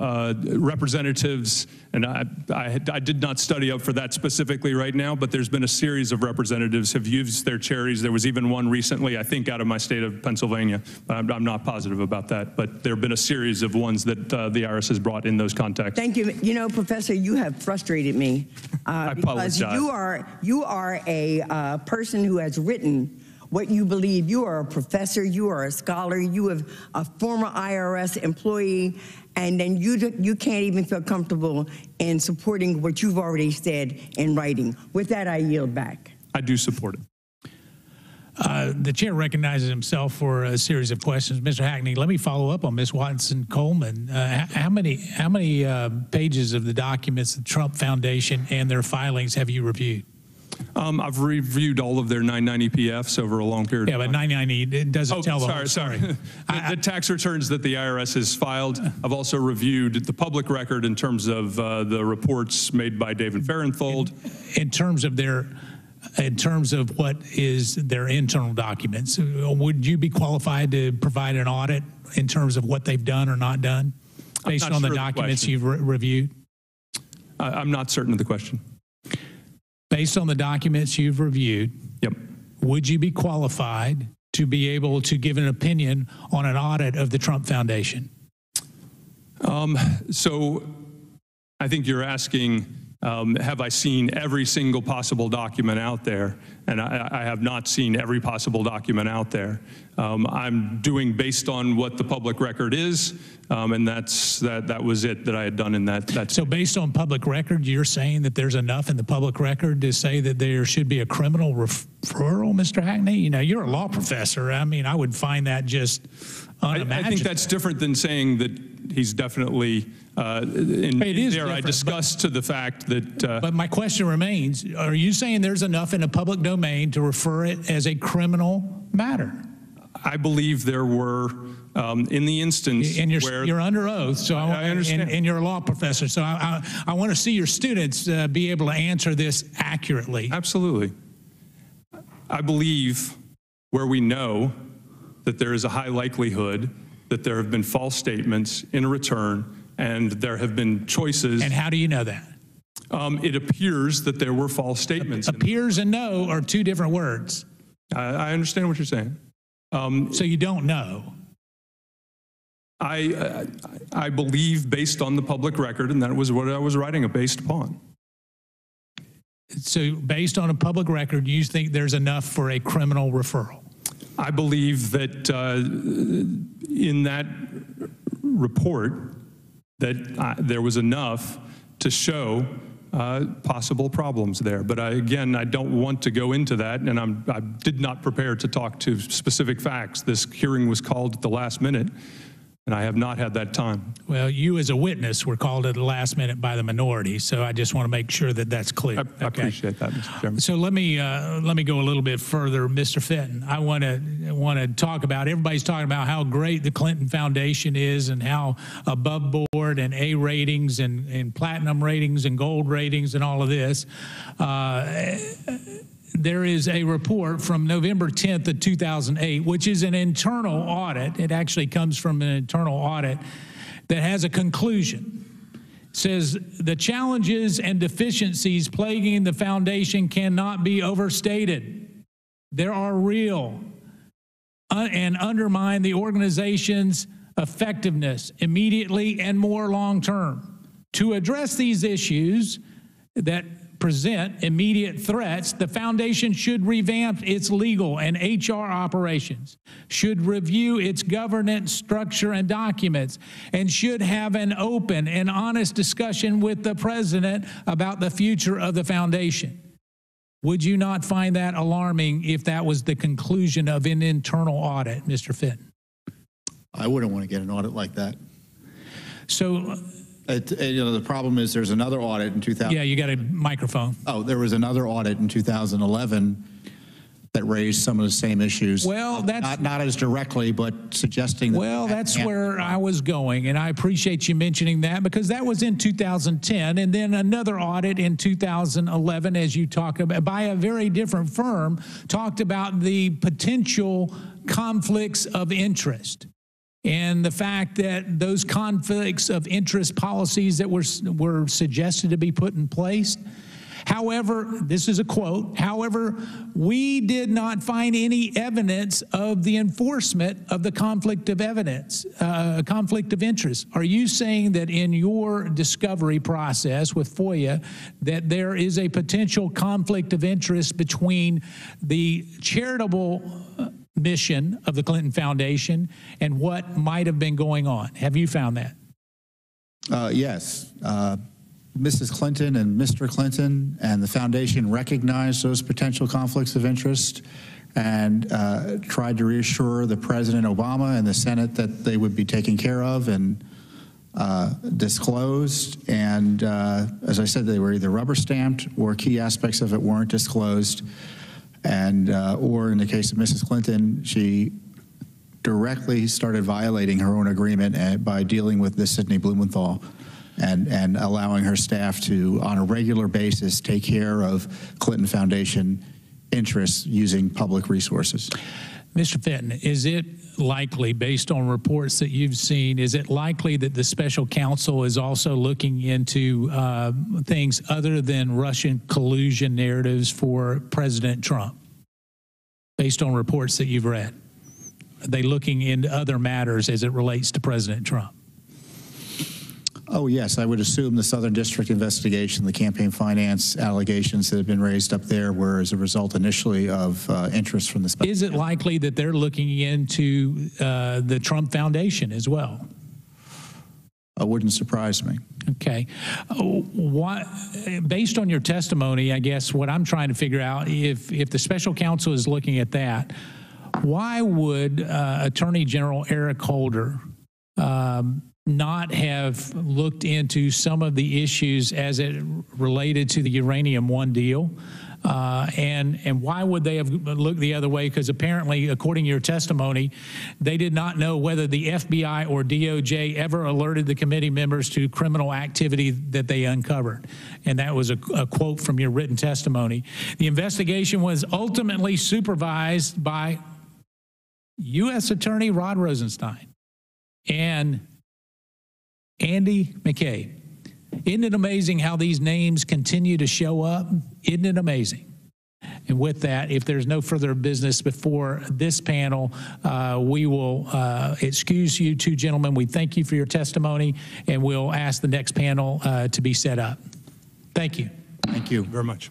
representatives, and I did not study up for that specifically right now, but there's been a series of representatives have used their charities. There was even one recently, I think, out of my state of Pennsylvania. I'm not positive about that, but there have been a series of ones that the IRS has brought in those contexts. Thank you. You know, Professor, you have frustrated me. I because apologize. You are a person who has written what you believe. You are a professor, you are a scholar, you are a former IRS employee, and then you can't even feel comfortable in supporting what you've already said in writing. With that, I yield back. I do support it. The chair recognizes himself for a series of questions. Mr. Hackney, let me follow up on Ms. Watson-Coleman. How many pages of the documents, the Trump Foundation and their filings have you reviewed? I've reviewed all of their 990 PFs over a long period of time. Yeah, but 990, it doesn't tell the whole story. Sorry. The tax returns that the IRS has filed, I've also reviewed the public record in terms of the reports made by David Farenthold. In terms of what is their internal documents, would you be qualified to provide an audit in terms of what they've done or not done based on the documents you've reviewed? I'm not certain of the question. Based on the documents you've reviewed, yep. Would you be qualified to be able to give an opinion on an audit of the Trump Foundation? So I think you're asking, have I seen every single possible document out there? And I have not seen every possible document out there. I'm doing based on what the public record is, and that was it that I had done in that. So based on public record, you're saying that there's enough in the public record to say that there should be a criminal referral, Mr. Hackney? You know, you're a law professor. I mean, I would find that just unimaginable. I think that's different than saying that he's definitely I discussed to the fact that. But my question remains: are you saying there's enough in a public domain to refer it as a criminal matter? I believe there were in the instance and where you're under oath, so I understand, and you're a law professor, so I want to see your students be able to answer this accurately. Absolutely. I believe where we know that there is a high likelihood that there have been false statements in a return, and there have been choices. And how do you know that? It appears that there were false statements. Appears and know are two different words. I understand what you're saying. So you don't know? I believe based on the public record, and that was what I was writing it based upon. So based on a public record, you think there's enough for a criminal referral? I believe that in that report that there was enough to show possible problems there. But again, I don't want to go into that, and I did not prepare to talk to specific facts. This hearing was called at the last minute, and I have not had that time. Well, you as a witness were called at the last minute by the minority, so I just want to make sure that that's clear. I appreciate that, Mr. Chairman. So let me go a little bit further, Mr. Fenton. I want to talk about, everybody's talking about how great the Clinton Foundation is and how above board and A ratings and platinum ratings and gold ratings and all of this. There is a report from November 10th of 2008, which is an internal audit. It actually comes from an internal audit that has a conclusion. It says the challenges and deficiencies plaguing the foundation cannot be overstated. There are real and undermine the organization's effectiveness immediately and more long term. To address these issues that present immediate threats, the foundation should revamp its legal and HR operations, should review its governance structure and documents, and should have an open and honest discussion with the president about the future of the foundation. Would you not find that alarming if that was the conclusion of an internal audit, Mr. Fenton? I wouldn't want to get an audit like that. So, the problem is there's another audit in 2000. Yeah, you got a microphone. Oh, there was another audit in 2011 that raised some of the same issues. Well, that's not as directly, but suggesting that. Well, that's where I was going, and I appreciate you mentioning that because that was in 2010, and then another audit in 2011, as you talk about, by a very different firm, talked about the potential conflicts of interest. And the fact that those conflicts of interest policies that were suggested to be put in place. However, this is a quote, however, we did not find any evidence of the enforcement of the conflict of conflict of interest. Are you saying that in your discovery process with FOIA that there is a potential conflict of interest between the charitable mission of the Clinton Foundation and what might have been going on? Have you found that? Yes. Mrs. Clinton and Mr. Clinton and the foundation recognized those potential conflicts of interest and tried to reassure the President Obama and the Senate that they would be taken care of and disclosed. And as I said, they were either rubber stamped or key aspects of it weren't disclosed. And or in the case of Mrs. Clinton, she directly started violating her own agreement by dealing with this Sidney Blumenthal and allowing her staff to, on a regular basis, take care of Clinton Foundation interests using public resources. Mr. Fenton, is it likely, based on reports that you've seen, is it likely that the special counsel is also looking into things other than Russian collusion narratives for President Trump, based on reports that you've read? Are they looking into other matters as it relates to President Trump? Oh, yes. I would assume the Southern District investigation, the campaign finance allegations that have been raised up there were as a result initially of interest from the special Is it likely that they're looking into the Trump Foundation as well? It wouldn't surprise me. Okay. Based on your testimony, I guess what I'm trying to figure out, if the special counsel is looking at that, why would Attorney General Eric Holder not have looked into some of the issues as it related to the Uranium One deal? And why would they have looked the other way? Because apparently, according to your testimony, they did not know whether the FBI or DOJ ever alerted the committee members to criminal activity that they uncovered. And that was a quote from your written testimony. The investigation was ultimately supervised by U.S. Attorney Rod Rosenstein and Andy McCabe. Isn't it amazing how these names continue to show up? Isn't it amazing? And with that, if there's no further business before this panel, we will excuse you two gentlemen. We thank you for your testimony, and we'll ask the next panel to be set up. Thank you. Thank you very much.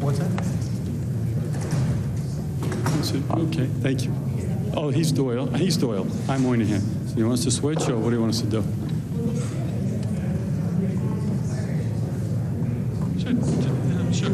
What's that? Okay, thank you. Oh, he's Doyle. He's Doyle. I'm Moynihan. So you want us to switch, or what do you want us to do? Sure.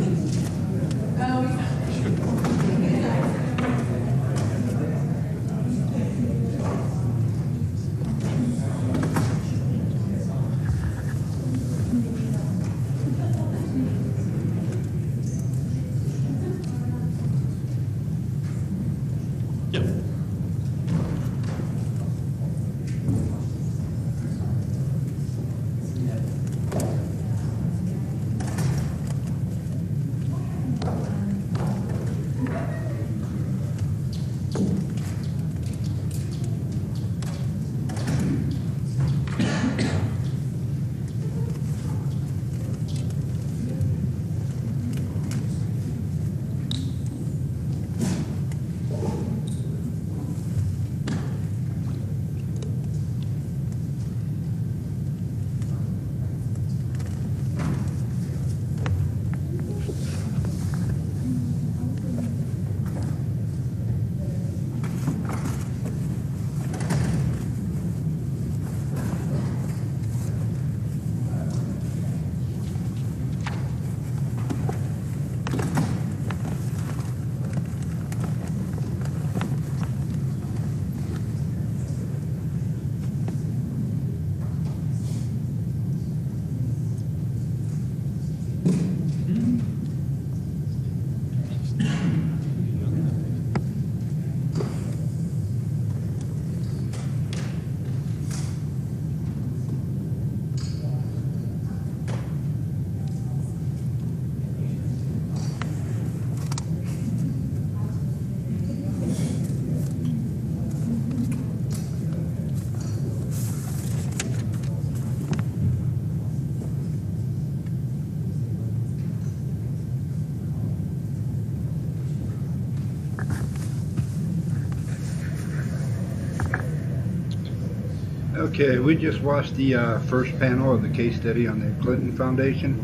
Okay, we just watched the first panel of the case study on the Clinton Foundation.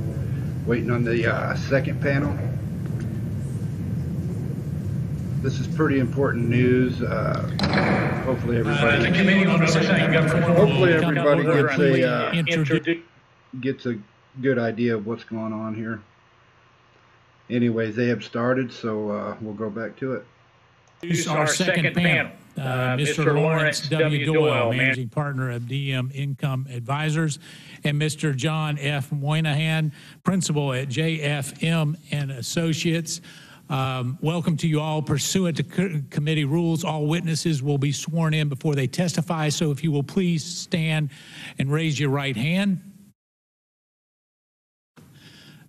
Waiting on the second panel. This is pretty important news. Hopefully everybody gets a good idea of what's going on here. Anyways, they have started, so we'll go back to it. Our second panel. Mr. Lawrence W. Doyle, Managing Partner of DM Income Advisors, and Mr. John F. Moynihan, Principal at JFM and Associates. Welcome to you all. Pursuant to committee rules, all witnesses will be sworn in before they testify, so if you will please stand and raise your right hand.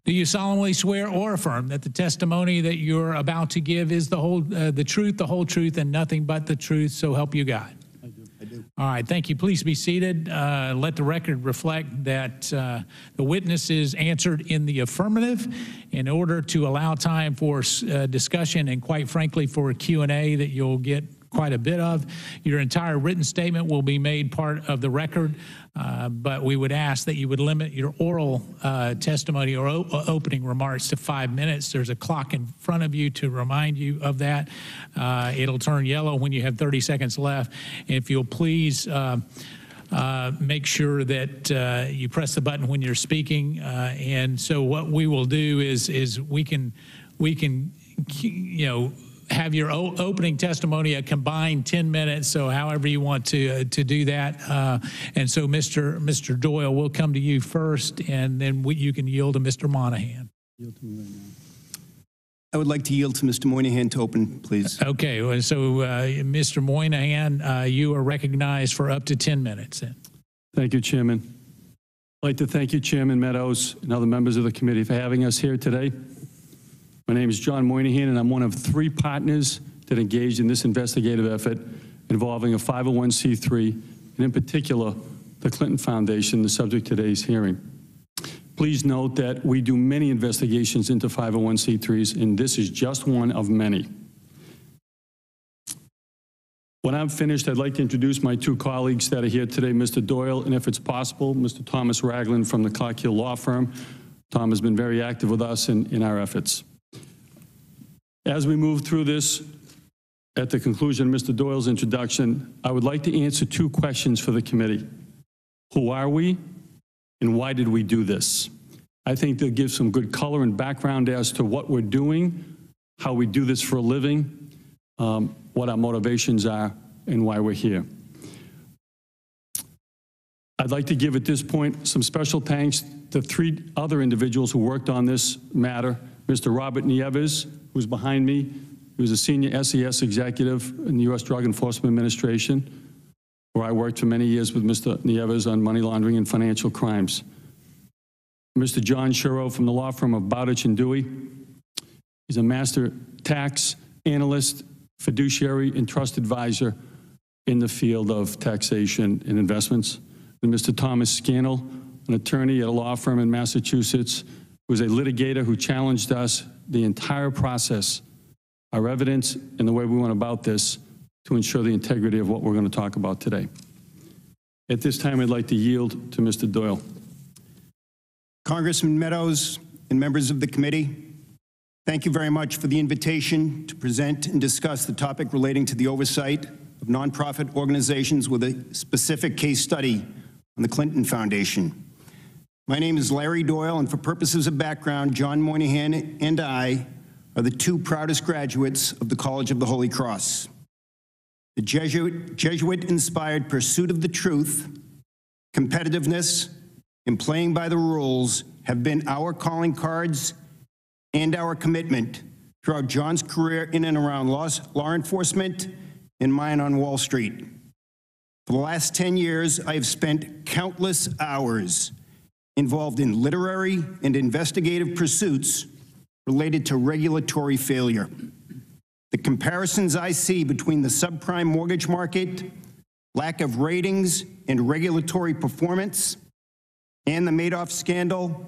Do you solemnly swear or affirm that the testimony that you're about to give is the truth, the whole truth, and nothing but the truth, so help you God? I do. All right, thank you. Please be seated. Let the record reflect that the witnesses answered in the affirmative in order to allow time for discussion and, quite frankly, for a Q&A that you'll get quite a bit of. Your entire written statement will be made part of the record, but we would ask that you would limit your oral testimony or opening remarks to 5 minutes. There's a clock in front of you to remind you of that. It'll turn yellow when you have 30 seconds left. If you'll please make sure that you press the button when you're speaking. And so what we will do is we can have your opening testimony a combined 10 minutes, so however you want to do that. And so Mr. Doyle, we'll come to you first, and then you can yield to Mr. Moynihan. Yield to me right now. I would like to yield to Mr. Moynihan to open, please. Okay, so Mr. Moynihan, you are recognized for up to 10 minutes. Thank you, Chairman. I'd like to thank you, Chairman Meadows, and other members of the committee for having us here today. My name is John Moynihan, and I'm one of 3 partners that engaged in this investigative effort involving a 501c3, and in particular, the Clinton Foundation, the subject of today's hearing. Please note that we do many investigations into 501c3s, and this is just one of many. When I'm finished, I'd like to introduce my 2 colleagues that are here today, Mr. Doyle, and if it's possible, Mr. Thomas Ragland from the Clark Hill Law Firm. Tom has been very active with us in our efforts. As we move through this, at the conclusion of Mr. Doyle's introduction, I would like to answer two questions for the committee. Who are we, and why did we do this? I think they'll give some good color and background as to what we're doing, how we do this for a living, what our motivations are, and why we're here. I'd like to give at this point some special thanks to three other individuals who worked on this matter. Mr. Robert Nieves, who's behind me. He was a senior SES executive in the U.S. Drug Enforcement Administration, where I worked for many years with Mr. Nieves on money laundering and financial crimes. Mr. John Shuro from the law firm of Bowditch and Dewey. He's a master tax analyst, fiduciary, and trust advisor in the field of taxation and investments. And Mr. Thomas Scannell, an attorney at a law firm in Massachusetts, who was a litigator who challenged us the entire process, our evidence, and the way we went about this to ensure the integrity of what we're going to talk about today. At this time, I'd like to yield to Mr. Doyle. Congressman Meadows and members of the committee, thank you very much for the invitation to present and discuss the topic relating to the oversight of nonprofit organizations with a specific case study on the Clinton Foundation. My name is Larry Doyle, and for purposes of background, John Moynihan and I are the two proudest graduates of the College of the Holy Cross. The Jesuit-inspired pursuit of the truth, competitiveness, and playing by the rules have been our calling cards and our commitment throughout John's career in and around law enforcement and mine on Wall Street. For the last 10 years, I have spent countless hours involved in literary and investigative pursuits related to regulatory failure. The comparisons I see between the subprime mortgage market, lack of ratings and regulatory performance, and the Madoff scandal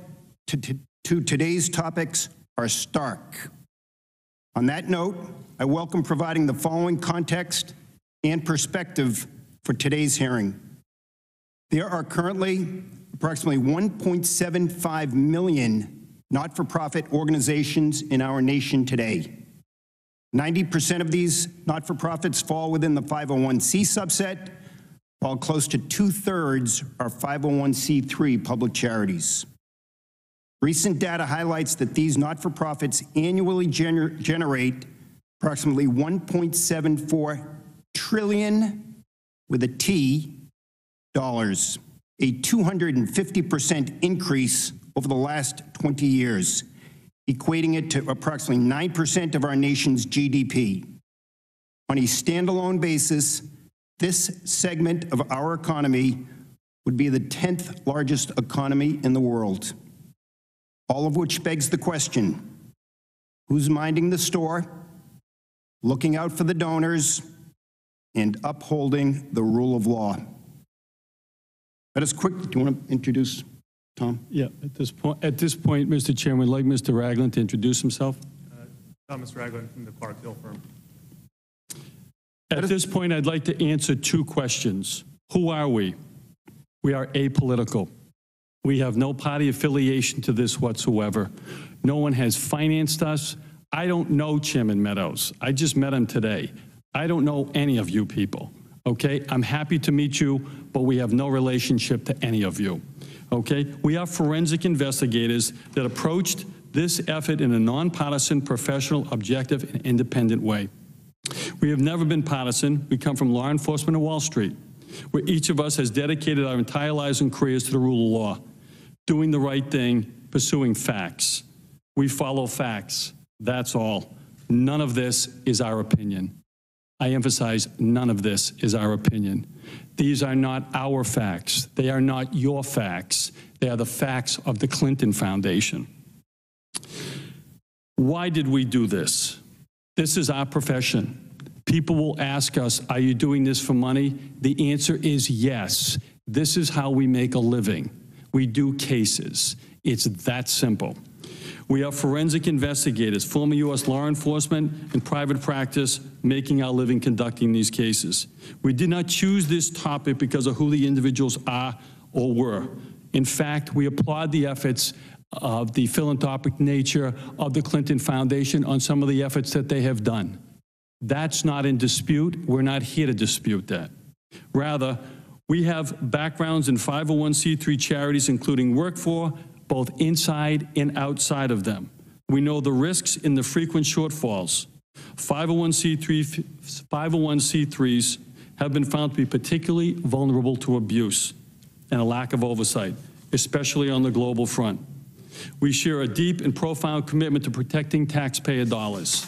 to today's topics are stark. On that note, I welcome providing the following context and perspective for today's hearing. There are currently approximately 1.75 million not-for-profit organizations in our nation today. 90% of these not-for-profits fall within the 501c subset, while close to 2/3 are 501c3 public charities. Recent data highlights that these not-for-profits annually generate approximately $1.74 trillion with a T dollars, a 250% increase over the last 20 years, equating it to approximately 9% of our nation's GDP. On a standalone basis, this segment of our economy would be the 10th largest economy in the world. All of which begs the question, who's minding the store, looking out for the donors, and upholding the rule of law? Let us quickly, do you want to introduce Tom? Yeah, at this point, Mr. Chairman, I'd like Mr. Ragland to introduce himself. Thomas Ragland from the Clark Hill firm. At this point, I'd like to answer two questions. Who are we? We are apolitical. We have no party affiliation to this whatsoever. No one has financed us. I don't know Chairman Meadows. I just met him today. I don't know any of you people, okay? I'm happy to meet you, but we have no relationship to any of you, okay? We are forensic investigators that approached this effort in a nonpartisan, professional, objective, and independent way. We have never been partisan. We come from law enforcement on Wall Street, where each of us has dedicated our entire lives and careers to the rule of law, doing the right thing, pursuing facts. We follow facts. That's all. None of this is our opinion. I emphasize, none of this is our opinion. These are not our facts. They are not your facts. They are the facts of the Clinton Foundation. Why did we do this? This is our profession. People will ask us, are you doing this for money? The answer is yes. This is how we make a living. We do cases. It's that simple. We are forensic investigators, former U.S. law enforcement and private practice, making our living conducting these cases. We did not choose this topic because of who the individuals are or were. In fact, we applaud the efforts of the philanthropic nature of the Clinton Foundation on some of the efforts that they have done. That's not in dispute. We're not here to dispute that. Rather, we have backgrounds in 501c3 charities, including work for both inside and outside of them. We know the risks in the frequent shortfalls. 501c3s have been found to be particularly vulnerable to abuse and a lack of oversight, especially on the global front. We share a deep and profound commitment to protecting taxpayer dollars.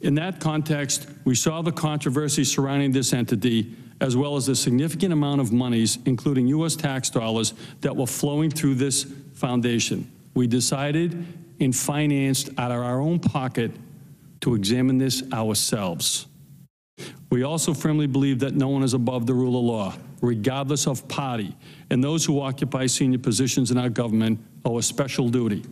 In that context, we saw the controversy surrounding this entity, as well as the significant amount of monies, including U.S. tax dollars, that were flowing through this foundation. We decided and financed out of our own pocket to examine this ourselves. We also firmly believe that no one is above the rule of law, regardless of party, and those who occupy senior positions in our government owe a special duty.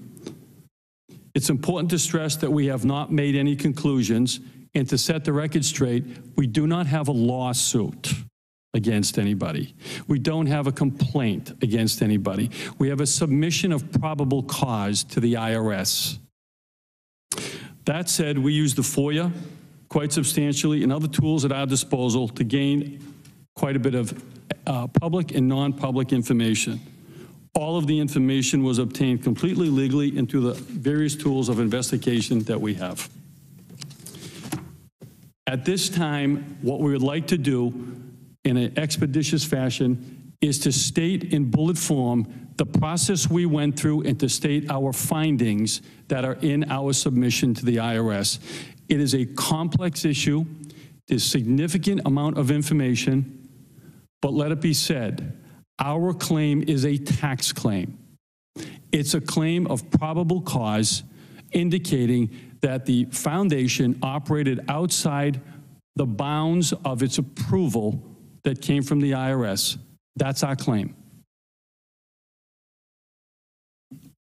It's important to stress that we have not made any conclusions, and to set the record straight, we do not have a lawsuit against anybody. We don't have a complaint against anybody. We have a submission of probable cause to the IRS. That said, we use the FOIA quite substantially and other tools at our disposal to gain quite a bit of public and non-public information. All of the information was obtained completely legally and through the various tools of investigation that we have. At this time, what we would like to do in an expeditious fashion is to state in bullet form the process we went through and to state our findings that are in our submission to the IRS. It is a complex issue. There's a significant amount of information, but let it be said, our claim is a tax claim. It's a claim of probable cause indicating that the foundation operated outside the bounds of its approval that came from the IRS. That's our claim.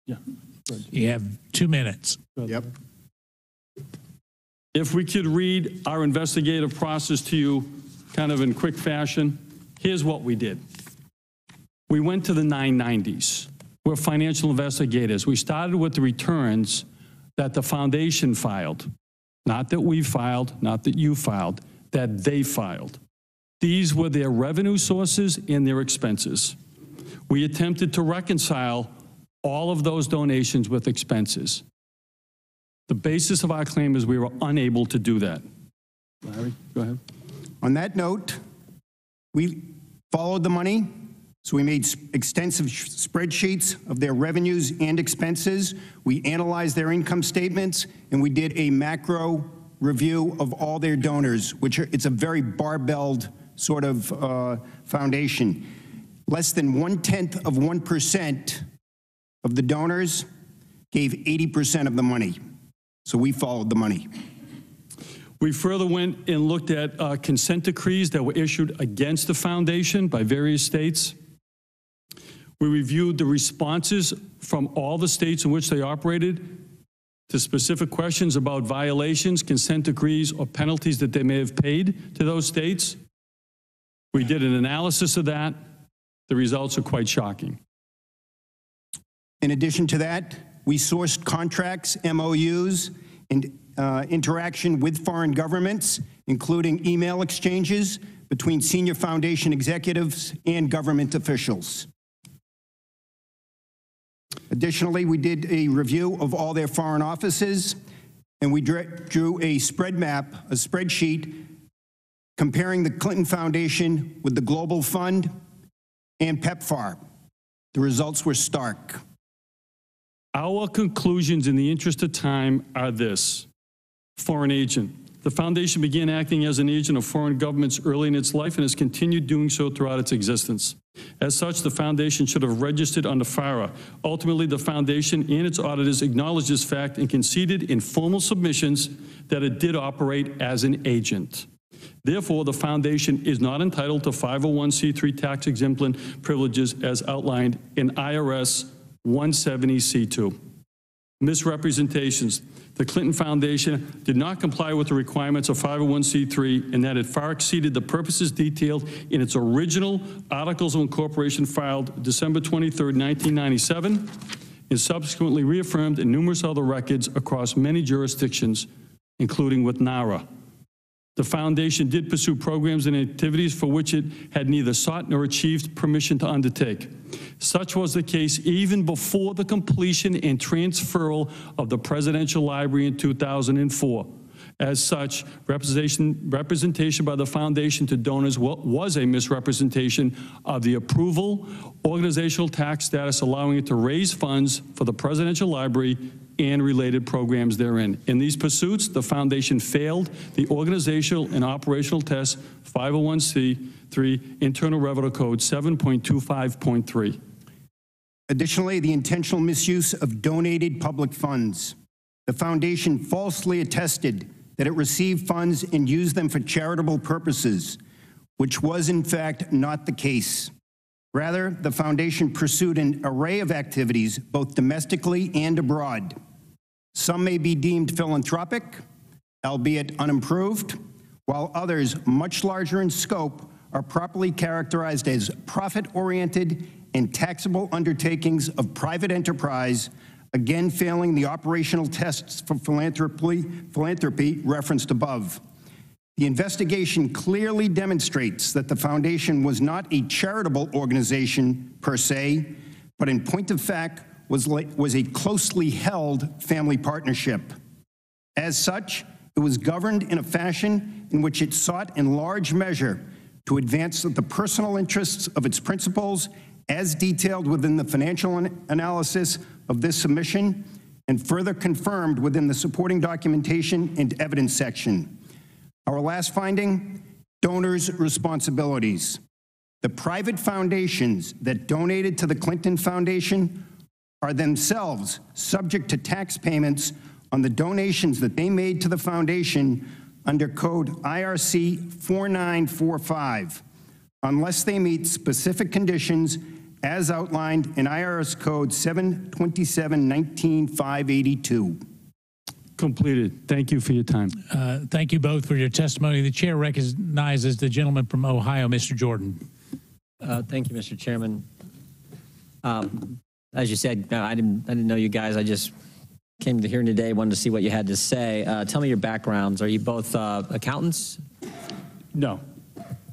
Yeah. You have 2 minutes. Yep. If we could read our investigative process to you kind of in quick fashion, here's what we did. We went to the 990s. We're financial investigators. We started with the returns that the foundation filed. Not that we filed, not that you filed, that they filed. These were their revenue sources and their expenses. We attempted to reconcile all of those donations with expenses. The basis of our claim is we were unable to do that. Larry, go ahead. On that note, we followed the money. So we made extensive spreadsheets of their revenues and expenses. We analyzed their income statements, and we did a macro review of all their donors, which it's a very barbelled sort of foundation. Less than 0.1% of the donors gave 80% of the money. So we followed the money. We further went and looked at consent decrees that were issued against the foundation by various states. We reviewed the responses from all the states in which they operated to specific questions about violations, consent decrees, or penalties that they may have paid to those states. We did an analysis of that. The results are quite shocking. In addition to that, we sourced contracts, MOUs, and interaction with foreign governments, including email exchanges between senior foundation executives and government officials. Additionally, we did a review of all their foreign offices, and we drew a spreadsheet comparing the Clinton Foundation with the Global Fund and PEPFAR. The results were stark. Our conclusions in the interest of time are this. Foreign agent. The foundation began acting as an agent of foreign governments early in its life and has continued doing so throughout its existence. As such, the foundation should have registered under FARA. Ultimately, the foundation and its auditors acknowledged this fact and conceded in formal submissions that it did operate as an agent. Therefore, the foundation is not entitled to 501c3 tax-exempt privileges as outlined in IRS 170C2. misrepresentations. The Clinton Foundation did not comply with the requirements of 501c3 and that it far exceeded the purposes detailed in its original Articles of Incorporation filed December 23, 1997, and subsequently reaffirmed in numerous other records across many jurisdictions, including with NARA. The foundation did pursue programs and activities for which it had neither sought nor achieved permission to undertake. Such was the case even before the completion and transferal of the Presidential Library in 2004. As such, representation by the foundation to donors was a misrepresentation of the approval, organizational tax status, allowing it to raise funds for the Presidential Library and related programs therein. In these pursuits, the foundation failed the organizational and operational test 501c3 Internal Revenue Code 7.25.3. Additionally, the intentional misuse of donated public funds. The foundation falsely attested that it received funds and used them for charitable purposes, which was in fact not the case. Rather, the foundation pursued an array of activities, both domestically and abroad. Some may be deemed philanthropic, albeit unimproved, while others, much larger in scope, are properly characterized as profit-oriented and taxable undertakings of private enterprise, again failing the operational tests for philanthropy referenced above. The investigation clearly demonstrates that the foundation was not a charitable organization per se, but in point of fact was a closely held family partnership. As such, it was governed in a fashion in which it sought in large measure to advance the personal interests of its principals as detailed within the financial analysis of this submission and further confirmed within the supporting documentation and evidence section. Our last finding, donors' responsibilities. The private foundations that donated to the Clinton Foundation are themselves subject to tax payments on the donations that they made to the foundation under Code IRC 4945, unless they meet specific conditions as outlined in IRS Code 727-19-582. Completed. Thank you for your time. Thank you both for your testimony. The chair recognizes the gentleman from Ohio, Mr. Jordan. Thank you, Mr. Chairman. As you said, I didn't know you guys. I just came to the hearing today, wanted to see what you had to say. Tell me your backgrounds. Are you both accountants? No.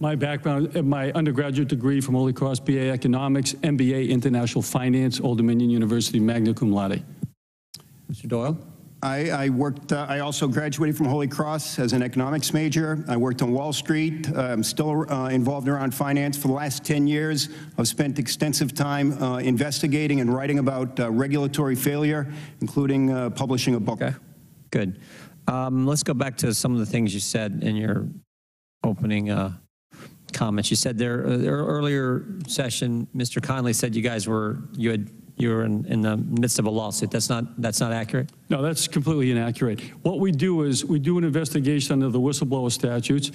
My background, my undergraduate degree from Holy Cross, BA Economics, MBA International Finance, Old Dominion University, magna cum laude. Mr. Doyle? I I also graduated from Holy Cross as an economics major. I worked on Wall Street. I'm still involved around finance for the last 10 years. I've spent extensive time investigating and writing about regulatory failure, including publishing a book. Okay, good. Let's go back to some of the things you said in your opening comments. You said there earlier session, Mr. Connolly said you guys were in the midst of a lawsuit. That's not accurate? No, that's completely inaccurate. What we do is we do an investigation under the whistleblower statutes.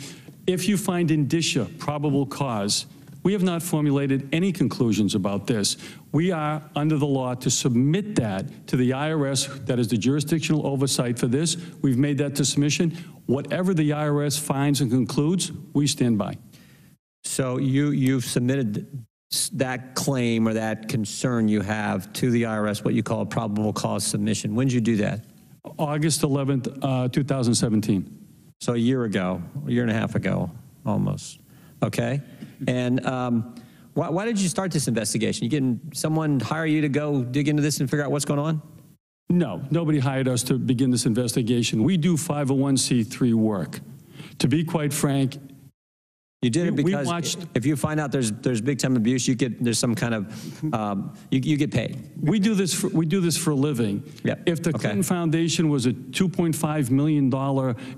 If you find indicia, probable cause, we have not formulated any conclusions about this. We are under the law to submit that to the IRS, that is the jurisdictional oversight for this. We've made that to submission. Whatever the IRS finds and concludes, we stand by. So you've submitted that claim or that concern you have to the IRS, what you call a probable cause submission. When did you do that? August 11th, 2017. So a year ago, a year and a half ago, almost. Okay. And why did you start this investigation? You getting someone hire you to go dig into this and figure out what's going on? No, nobody hired us to begin this investigation. We do 501c3 work. To be quite frank, you did it because if you find out there's big time abuse, there's some kind of you get paid. We do this for a living. Yep. If the Clinton Foundation was a $2.5 million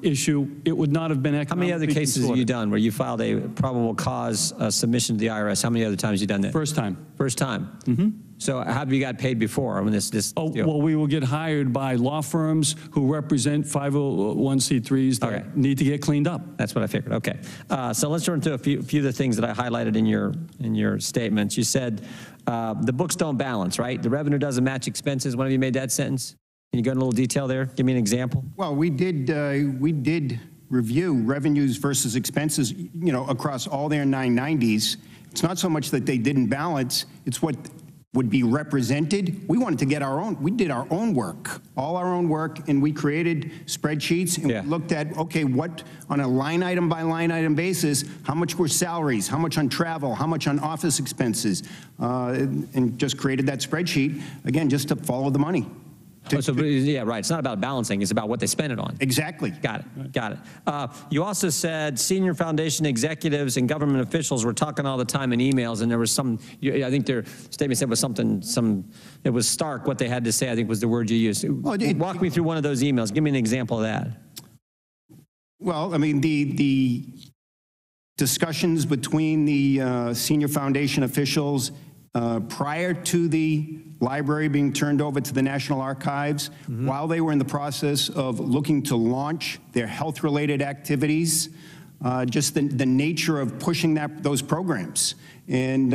issue, it would not have been economically. How many other cases have you done where you filed a probable cause submission to the IRS? How many other times have you done that? First time. First time. Mm-hmm. So how have you got paid before? I mean, this deal? Well, we will get hired by law firms who represent 501c3s that need to get cleaned up. That's what I figured. Okay. So let's turn to a few of the things that I highlighted in your statements. You said the books don't balance, right? The revenue doesn't match expenses. When have you made that sentence? Can you go into a little detail there? Give me an example. Well, we did review revenues versus expenses, across all their 990s. It's not so much that they didn't balance, it's what would be represented. We wanted to get we did our own work, all our own work, and we created spreadsheets and we looked at, okay, what, on a line item by line item basis, how much were salaries, how much on travel, how much on office expenses, and just created that spreadsheet, again, just to follow the money. Yeah, right. It's not about balancing. It's about what they spend it on. Exactly. Got it. Got it. You also said senior foundation executives and government officials were talking all the time in emails, and there was some, I think their statement said was something, it was stark what they had to say, I think was the word you used. Walk me through one of those emails. Give me an example of that. Well, I mean, the discussions between the senior foundation officials prior to the library being turned over to the National Archives, while they were in the process of looking to launch their health-related activities, just the nature of pushing those programs. And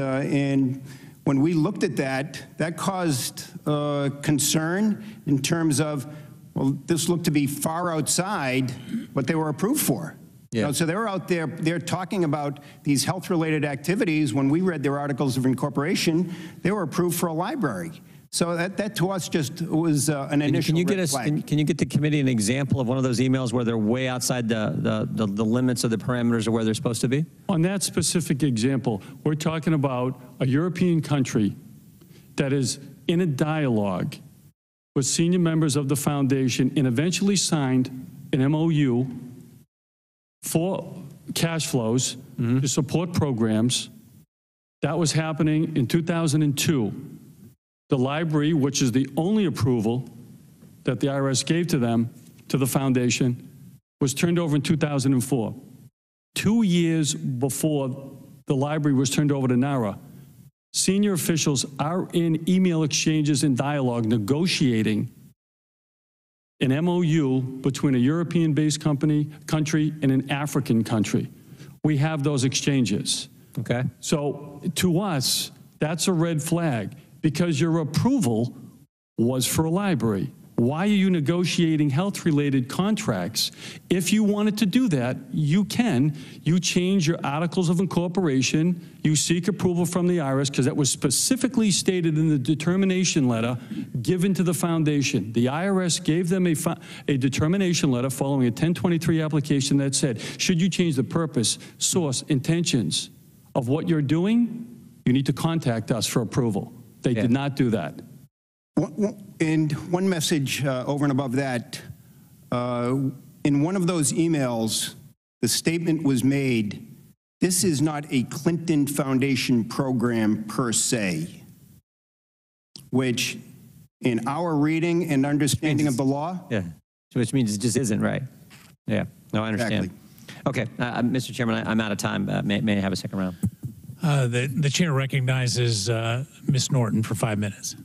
when we looked at that caused concern in terms of, well, this looked to be far outside what they were approved for. Yeah. So they were out there, they're talking about these health-related activities. When we read their articles of incorporation, they were approved for a library. So that to us just was an initial red flag. Can you get the committee an example of one of those emails where they're way outside the limits of the parameters of where they're supposed to be? On that specific example, we're talking about a European country that is in a dialogue with senior members of the foundation and eventually signed an MOU for cash flows to support programs. That was happening in 2002. The library, which is the only approval that the IRS gave to them, to the foundation, was turned over in 2004. 2 years before the library was turned over to NARA, senior officials are in email exchanges and dialogue negotiating an MOU between a European-based country and an African country. We have those exchanges. Okay. So to us, that's a red flag because your approval was for a library. Why are you negotiating health-related contracts? If you wanted to do that, you can. You change your articles of incorporation. You seek approval from the IRS because that was specifically stated in the determination letter given to the foundation. The IRS gave them a determination letter following a 1023 application that said, should you change the purpose, source, intentions of what you're doing, you need to contact us for approval. They did not do that. And one message over and above that, in one of those emails, the statement was made, this is not a Clinton Foundation program per se, which in our reading and understanding of the law. Yeah, which means it just isn't right. Yeah, no, I understand. Exactly. Okay, Mr. Chairman, I'm out of time. May I have a second round? The chair recognizes Ms. Norton for 5 minutes.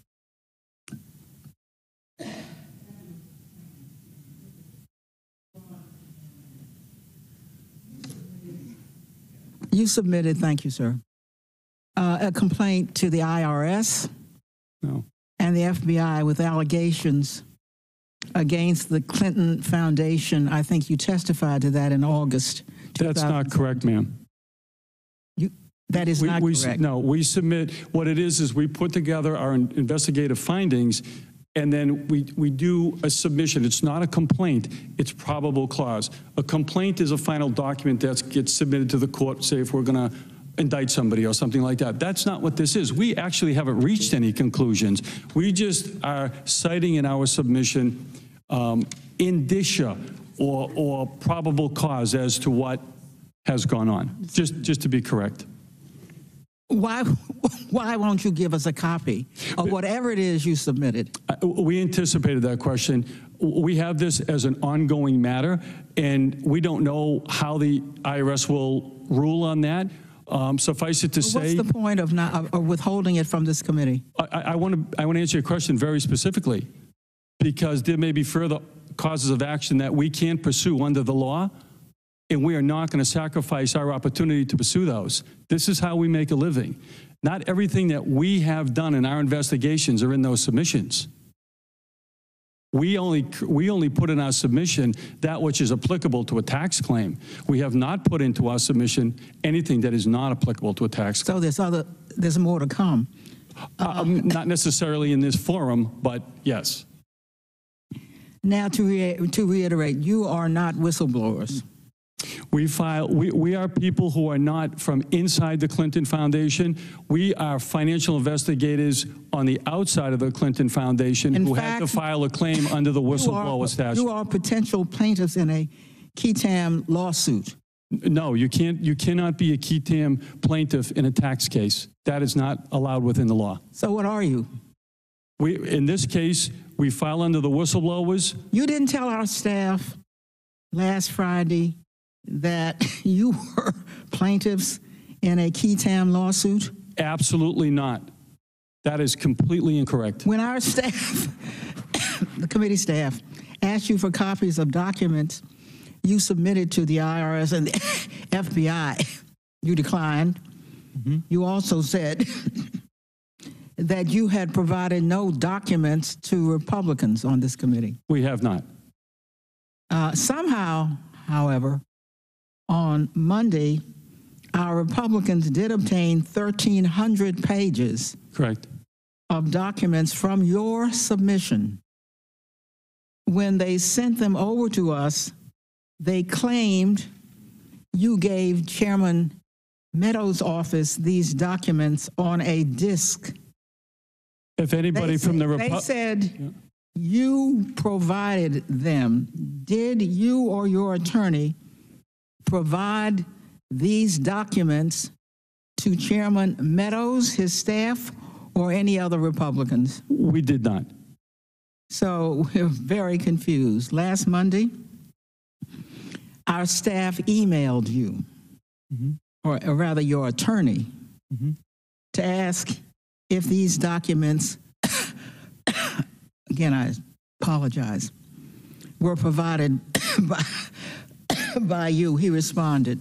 You submitted, thank you, sir, a complaint to the IRS and the FBI with allegations against the Clinton Foundation. I think you testified to that in August. That's not correct, ma'am. That is not correct. No, we submit, what it is we put together our investigative findings and then we do a submission. It's not a complaint, it's probable cause. A complaint is a final document that gets submitted to the court, say if we're gonna indict somebody or something like that. That's not what this is. We actually haven't reached any conclusions. We just are citing in our submission indicia or probable cause as to what has gone on, just to be correct. Why won't you give us a copy of whatever it is you submitted? We anticipated that question. We have this as an ongoing matter, and we don't know how the IRS will rule on that. Suffice it to say— What's the point of withholding it from this committee? I want to answer your question very specifically, because there may be further causes of action that we can't pursue under the law, and we are not going to sacrifice our opportunity to pursue those. This is how we make a living. Not everything that we have done in our investigations are in those submissions. We only put in our submission that which is applicable to a tax claim. We have not put into our submission anything that is not applicable to a tax claim. So there's more to come. Not necessarily in this forum, but yes. Now to reiterate, you are not whistleblowers. We are people who are not from inside the Clinton Foundation. We are financial investigators on the outside of the Clinton Foundation who had to file a claim under the whistleblower statute. You are potential plaintiffs in a KETAM lawsuit. No, you cannot be a KETAM plaintiff in a tax case. That is not allowed within the law. So what are you? In this case, we file under the whistleblowers. You didn't tell our staff last Friday that you were plaintiffs in a KETAM lawsuit? Absolutely not. That is completely incorrect. When our staff, the committee staff, asked you for copies of documents you submitted to the IRS and the FBI, you declined. Mm-hmm. You also said that you had provided no documents to Republicans on this committee. We have not. Somehow, however, on Monday, our Republicans did obtain 1,300 pages Correct. of documents from your submission. When they sent them over to us, they claimed you gave Chairman Meadows' office these documents on a disk. If anybody from the They said you provided them. Did you or your attorney provide these documents to Chairman Meadows, his staff, or any other Republicans? We did not. So we're very confused. Last Monday, our staff emailed you, mm-hmm. or rather your attorney, mm-hmm. to ask if these documents, again, I apologize, were provided by you. He responded,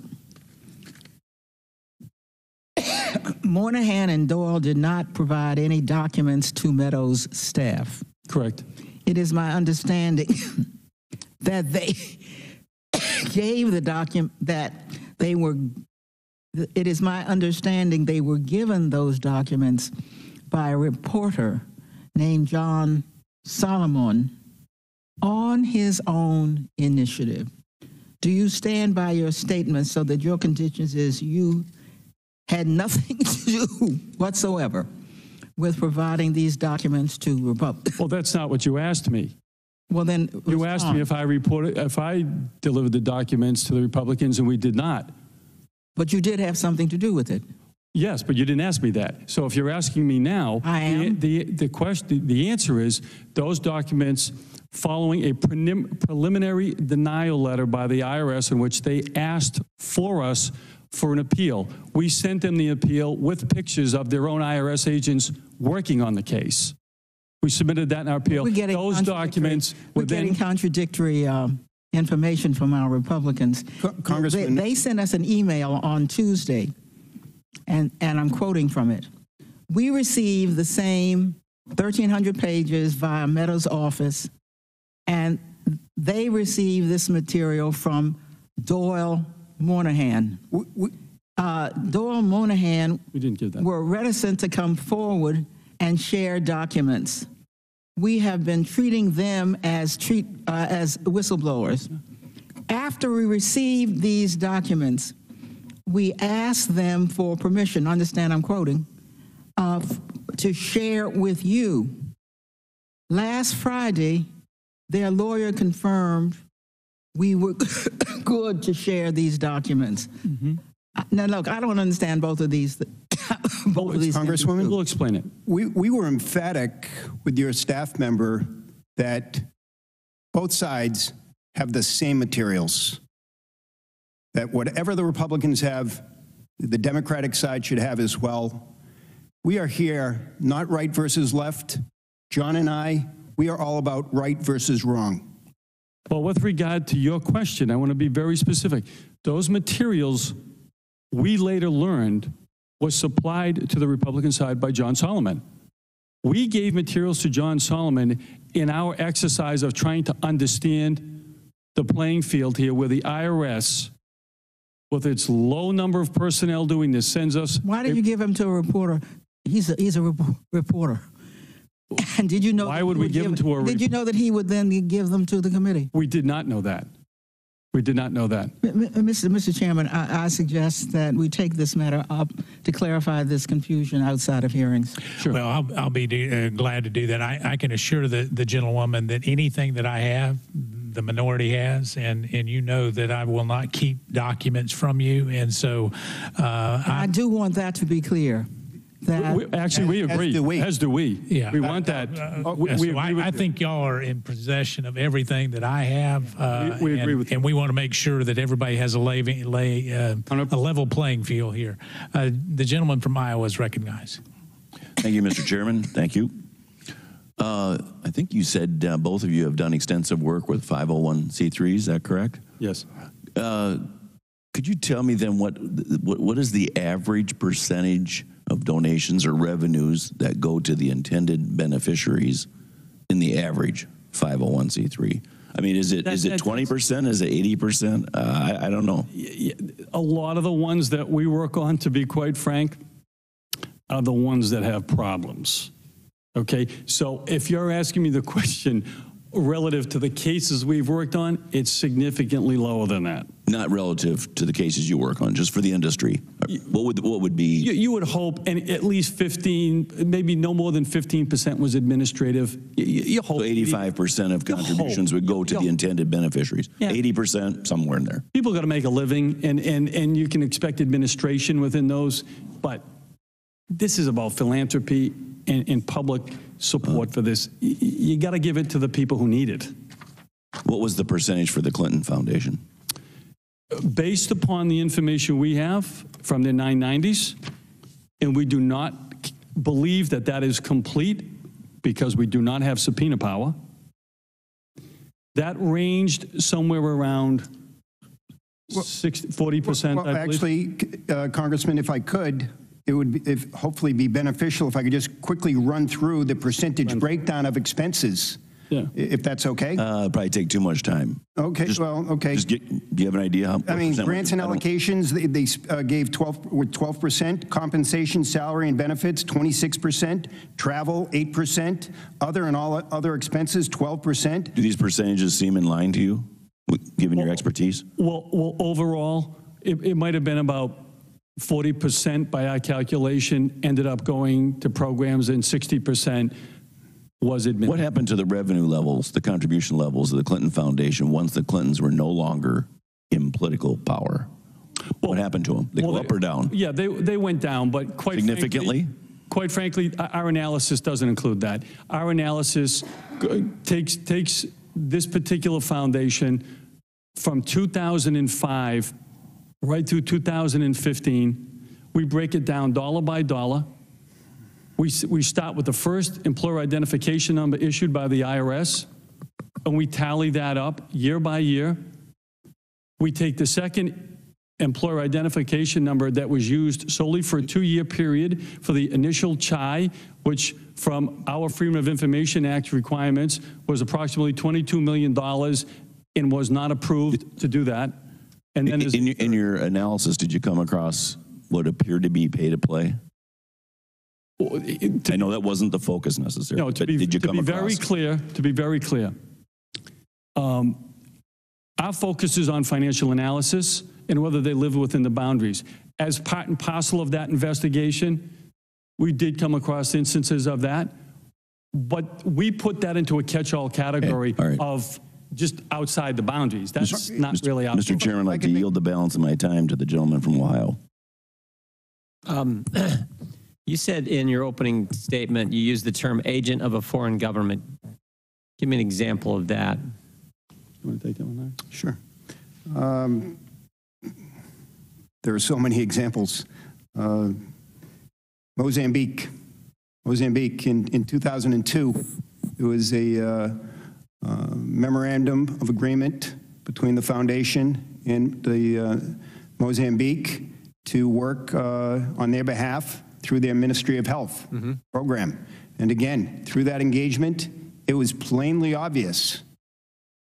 Moynihan and Doyle did not provide any documents to Meadows' staff. Correct. It is my understanding that they gave the document that they were, it is my understanding they were given those documents by a reporter named John Solomon on his own initiative. Do you stand by your statement so that your contention is you had nothing to do whatsoever with providing these documents to Republicans? Well, that's not what you asked me. Well, then you asked me if I delivered the documents to the Republicans, and we did not. But you did have something to do with it. Yes, but you didn't ask me that. So if you're asking me now, I am. The answer is those documents following a preliminary denial letter by the IRS in which they asked for us for an appeal. We sent them the appeal with pictures of their own IRS agents working on the case. We submitted that in our appeal. Those documents we're getting contradictory information from our Republicans. Congressman, they sent us an email on Tuesday, and I'm quoting from it. We received the same 1,300 pages via Meadows' office, and they received this material from Doyle Moynihan. Doyle Moynihan we didn't give that. Were reticent to come forward and share documents. We have been treating them as whistleblowers. After we received these documents, we asked them for permission, understand I'm quoting, to share with you. Last Friday, their lawyer confirmed we were good to share these documents. Mm-hmm. Now, look, I don't understand both of these. Congresswoman, we'll explain it. We were emphatic with your staff member that both sides have the same materials, that whatever the Republicans have, the Democratic side should have as well. We are here, not right versus left. John and I, we are all about right versus wrong. Well, with regard to your question, I want to be very specific. Those materials we later learned was supplied to the Republican side by John Solomon. We gave materials to John Solomon in our exercise of trying to understand the playing field here, where the IRS, with its low number of personnel doing this, sends us. Why did you give him to a reporter? He's a reporter. And did you know? Why would we give him to a? Did you know that he would then give them to the committee? We did not know that. We did not know that. Mr. Chairman, I suggest that we take this matter up to clarify this confusion outside of hearings. Sure. Well, I'll be glad to do that. I can assure the gentlewoman that anything that I have, the minority has, and you know that I will not keep documents from you. And so I do want that to be clear. Actually, we agree. As do we. Yeah. We want that. I think y'all are in possession of everything that I have. We agree with you. And we want to make sure that everybody has a level playing field here. The gentleman from Iowa is recognized. Thank you, Mr. Chairman. Thank you. I think you said both of you have done extensive work with 501c3s. Is that correct? Yes. Could you tell me then what is the average percentage of donations or revenues that go to the intended beneficiaries in the average 501c3? I mean, is it 20%? Is it 80%? I don't know. A lot of the ones that we work on, to be quite frank, are the ones that have problems. Okay, so if you're asking me the question relative to the cases we've worked on, it's significantly lower than that. Not relative to the cases you work on, just for the industry. What would be? You would hope, and at least 15, maybe no more than 15% was administrative. You hope. So 85% of contributions would go to the intended beneficiaries. Yeah. 80% somewhere in there. People got to make a living, and you can expect administration within those, but this is about philanthropy and public support for this. You got to give it to the people who need it. What was the percentage for the Clinton Foundation? Based upon the information we have from the 990s, and we do not believe that that is complete because we do not have subpoena power, that ranged somewhere around 40%, well, I believe. actually, Congressman, if I could, it would hopefully be beneficial if I could just quickly run through the percentage breakdown of expenses, if that's okay. Probably take too much time. Okay, okay. Do you have an idea? How, I mean, grants and allocations, they gave 12%, compensation, salary and benefits, 26%, travel, 8%, other and all other expenses, 12%. Do these percentages seem in line to you, given your expertise? Well, overall, it might have been about 40% by our calculation ended up going to programs, and 60% was admitted. What happened to the revenue levels, the contribution levels of the Clinton Foundation once the Clintons were no longer in political power? What happened to them? They go up or down? Yeah, they went down, but quite significantly. Quite frankly, our analysis doesn't include that. Our analysis takes this particular foundation from 2005 right through 2015. We break it down dollar by dollar. We start with the first employer identification number issued by the IRS, and we tally that up year by year. We take the second employer identification number that was used solely for a 2-year period for the initial CHI, which from our Freedom of Information Act requirements was approximately $22 million and was not approved to do that. And then in your analysis, did you come across what appeared to be pay to play? I know that wasn't the focus necessarily. No, to be very clear, our focus is on financial analysis and whether they live within the boundaries. As part and parcel of that investigation, we did come across instances of that, but we put that into a catch-all category of just outside the boundaries. That's not really out. Mr. Chairman, I'd like to yield the balance of my time to the gentleman from Ohio. You said in your opening statement, you used the term agent of a foreign government. Give me an example of that. You want to take that one, Larry? Sure. There are so many examples. Mozambique in 2002, it was a memorandum of agreement between the foundation and the Mozambique to work on their behalf through their Ministry of Health program. And again, through that engagement, it was plainly obvious,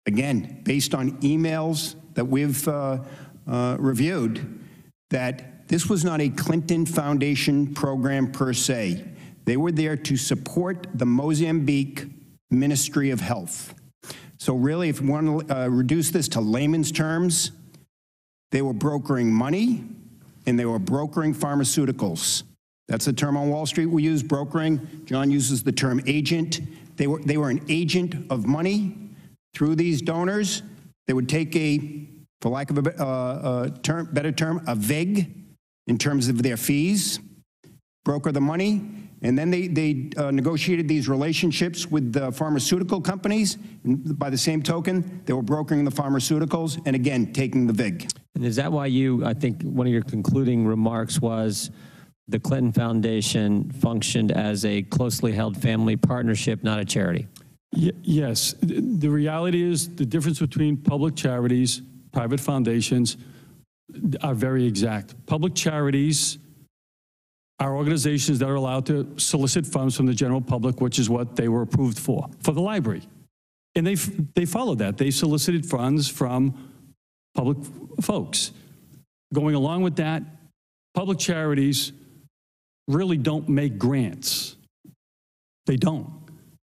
again, based on emails that we've reviewed, that this was not a Clinton Foundation program per se. They were there to support the Mozambique Ministry of Health. So really, if we want to reduce this to layman's terms, they were brokering money and they were brokering pharmaceuticals. That's the term on Wall Street we use, brokering. John uses the term agent. They were an agent of money through these donors. They would take a, for lack of a better term, a vig in terms of their fees, broker the money, and then they negotiated these relationships with the pharmaceutical companies. And by the same token, they were brokering the pharmaceuticals and, again, taking the vig. And is that why you, I think one of your concluding remarks was the Clinton Foundation functioned as a closely held family partnership, not a charity? Yes. The reality is the difference between public charities, private foundations are very exact. Public charities are organizations that are allowed to solicit funds from the general public, which is what they were approved for the library. And they followed that. They solicited funds from public folks. Going along with that, public charities really don't make grants. They don't.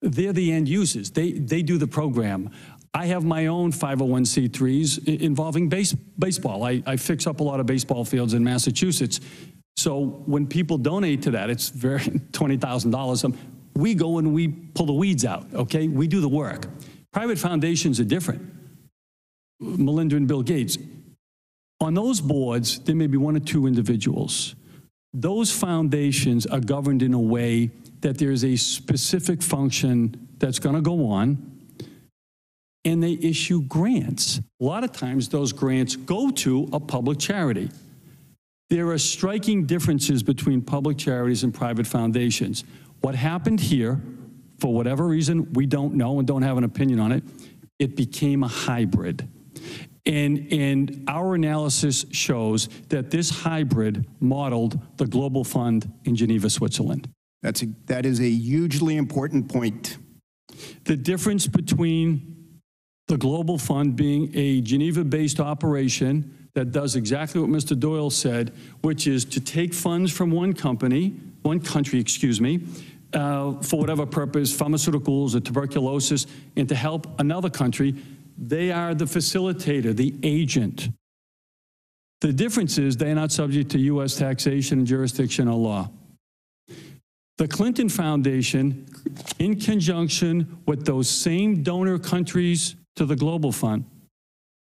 They're the end users. They do the program. I have my own 501c3s involving baseball. I fix up a lot of baseball fields in Massachusetts. So when people donate to that, it's very $20,000. We go and we pull the weeds out, okay? We do the work. Private foundations are different. Melinda and Bill Gates. On those boards, there may be one or two individuals. Those foundations are governed in a way that there's a specific function that's going to go on, and they issue grants. A lot of times those grants go to a public charity. There are striking differences between public charities and private foundations. What happened here, for whatever reason, we don't know and don't have an opinion on it, it became a hybrid. And our analysis shows that this hybrid modeled the Global Fund in Geneva, Switzerland. That is a hugely important point. The difference between the Global Fund being a Geneva-based operation that does exactly what Mr. Doyle said, which is to take funds from one country, for whatever purpose, pharmaceuticals or tuberculosis, and to help another country. They are the facilitator, the agent. The difference is they are not subject to U.S. taxation, jurisdiction, or law. The Clinton Foundation, in conjunction with those same donor countries to the Global Fund,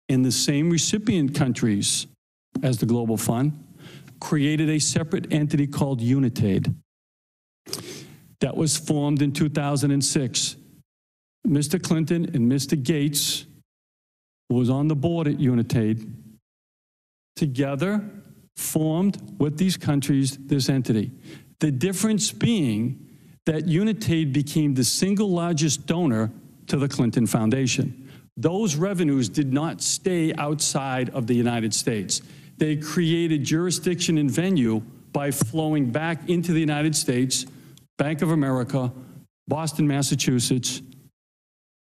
in the same recipient countries as the Global Fund, created a separate entity called Unitaid that was formed in 2006. Mr. Clinton and Mr. Gates, who was on the board at Unitaid, together formed with these countries this entity. The difference being that Unitaid became the single largest donor to the Clinton Foundation. Those revenues did not stay outside of the United States. They created jurisdiction and venue by flowing back into the United States, Bank of America, Boston, Massachusetts.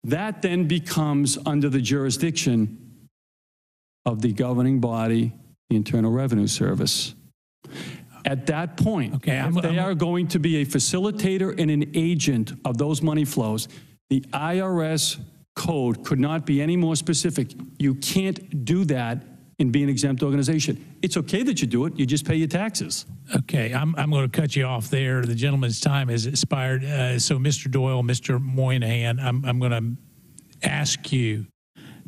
That then becomes under the jurisdiction of the governing body, the Internal Revenue Service. At that point, if they are going to be a facilitator and an agent of those money flows, the IRS code could not be any more specific. You can't do that and be an exempt organization. It's okay that you do it, you just pay your taxes. Okay, I'm going to cut you off there. The gentleman's time has expired. So Mr. Doyle, Mr. Moynihan, I'm going to ask you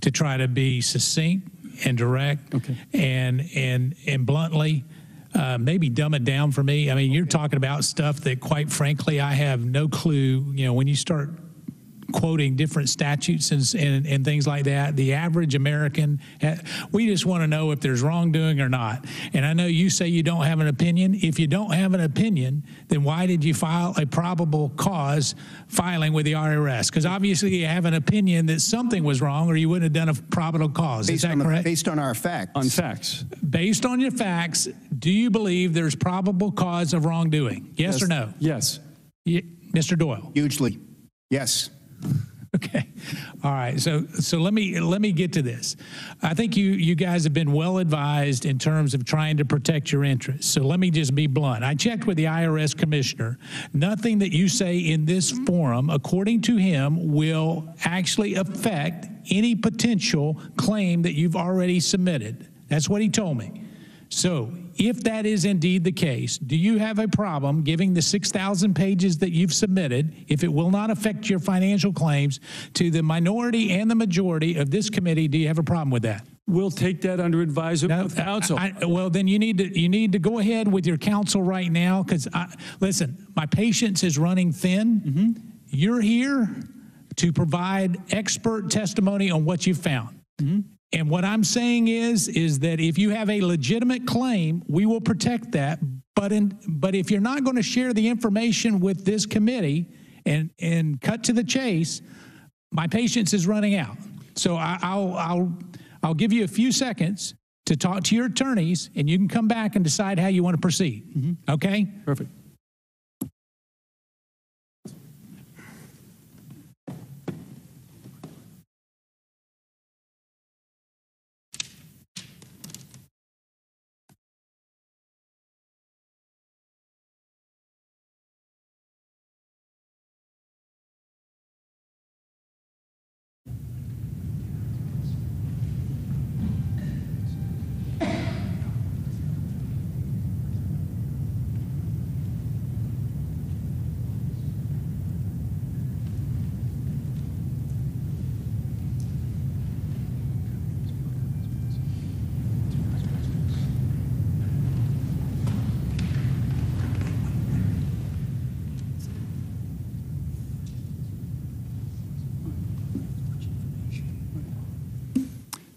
to try to be succinct and direct, and bluntly, maybe dumb it down for me. I mean, you're talking about stuff that, quite frankly, I have no clue. You know, when you start quoting different statutes and things like that, the average American, we just want to know if there's wrongdoing or not. And I know you say you don't have an opinion. If you don't have an opinion, then why did you file a probable cause filing with the IRS? Because obviously you have an opinion that something was wrong, or you wouldn't have done a probable cause. Is that correct? Based on our facts. On facts. Based on your facts, do you believe there's probable cause of wrongdoing? Yes or no? Yes. Mr. Doyle? Hugely. Yes. Okay. All right. So let me get to this. I think you guys have been well advised in terms of trying to protect your interests. So let me just be blunt. I checked with the IRS commissioner. Nothing that you say in this forum, according to him, will actually affect any potential claim that you've already submitted. That's what he told me. So if that is indeed the case, do you have a problem giving the 6,000 pages that you've submitted, if it will not affect your financial claims, to the minority and the majority of this committee? Do you have a problem with that? We'll take that under advisement with counsel. Well, then you need to go ahead with your counsel right now, because listen, my patience is running thin. Mm-hmm. You're here to provide expert testimony on what you've found. Mm-hmm. And what I'm saying is that if you have a legitimate claim, we will protect that. But if you're not going to share the information with this committee and cut to the chase, my patience is running out. So I'll give you a few seconds to talk to your attorneys, and you can come back and decide how you want to proceed. Mm-hmm. Okay? Perfect.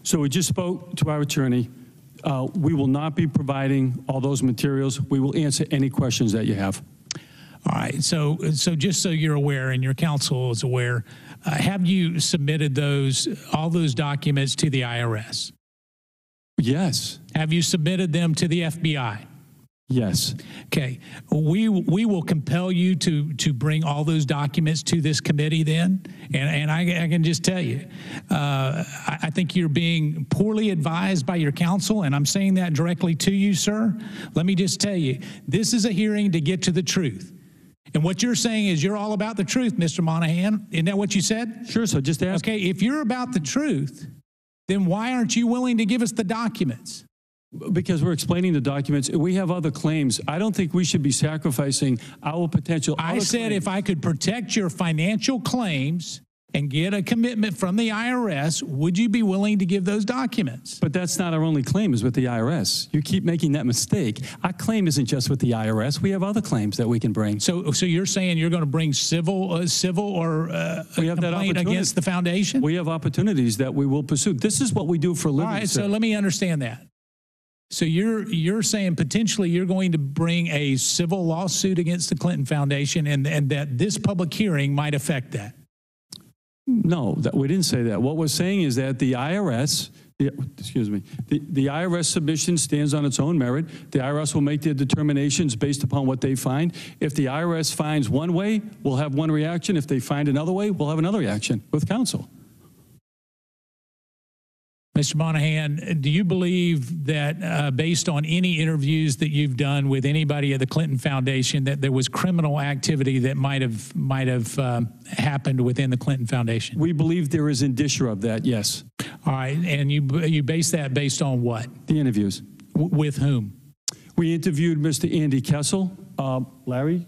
So we just spoke to our attorney. We will not be providing all those materials. We will answer any questions that you have. All right. So just so you're aware and your counsel is aware, have you submitted all those documents to the IRS? Yes. Have you submitted them to the FBI? Yes. Okay. We will compel you to bring all those documents to this committee then. And I can just tell you, I think you're being poorly advised by your counsel, and I'm saying that directly to you, sir. Let me just tell you, this is a hearing to get to the truth. And what you're saying is you're all about the truth, Mr. Monahan. Isn't that what you said? Sure, so just ask. Okay, if you're about the truth, then why aren't you willing to give us the documents? Because we're explaining the documents. We have other claims. I don't think we should be sacrificing our potential. I said if I could protect your financial claims and get a commitment from the IRS, would you be willing to give those documents? But that's not our only claim is with the IRS. You keep making that mistake. Our claim isn't just with the IRS. We have other claims that we can bring. So you're saying you're going to bring civil or we have that complaint against the foundation? We have opportunities that we will pursue. This is what we do for a living. All right, so let me understand that. So you're saying potentially you're going to bring a civil lawsuit against the Clinton Foundation and that this public hearing might affect that? No, we didn't say that. What we're saying is that the IRS, the IRS submission stands on its own merit. The IRS will make their determinations based upon what they find. If the IRS finds one way, we'll have one reaction. If they find another way, we'll have another reaction with counsel. Mr. Monahan, do you believe that based on any interviews that you've done with anybody at the Clinton Foundation that there was criminal activity that might have happened within the Clinton Foundation? We believe there is indicia of that, yes. All right, and you base that based on what? The interviews. With whom? We interviewed Mr. Andy Kessel. Larry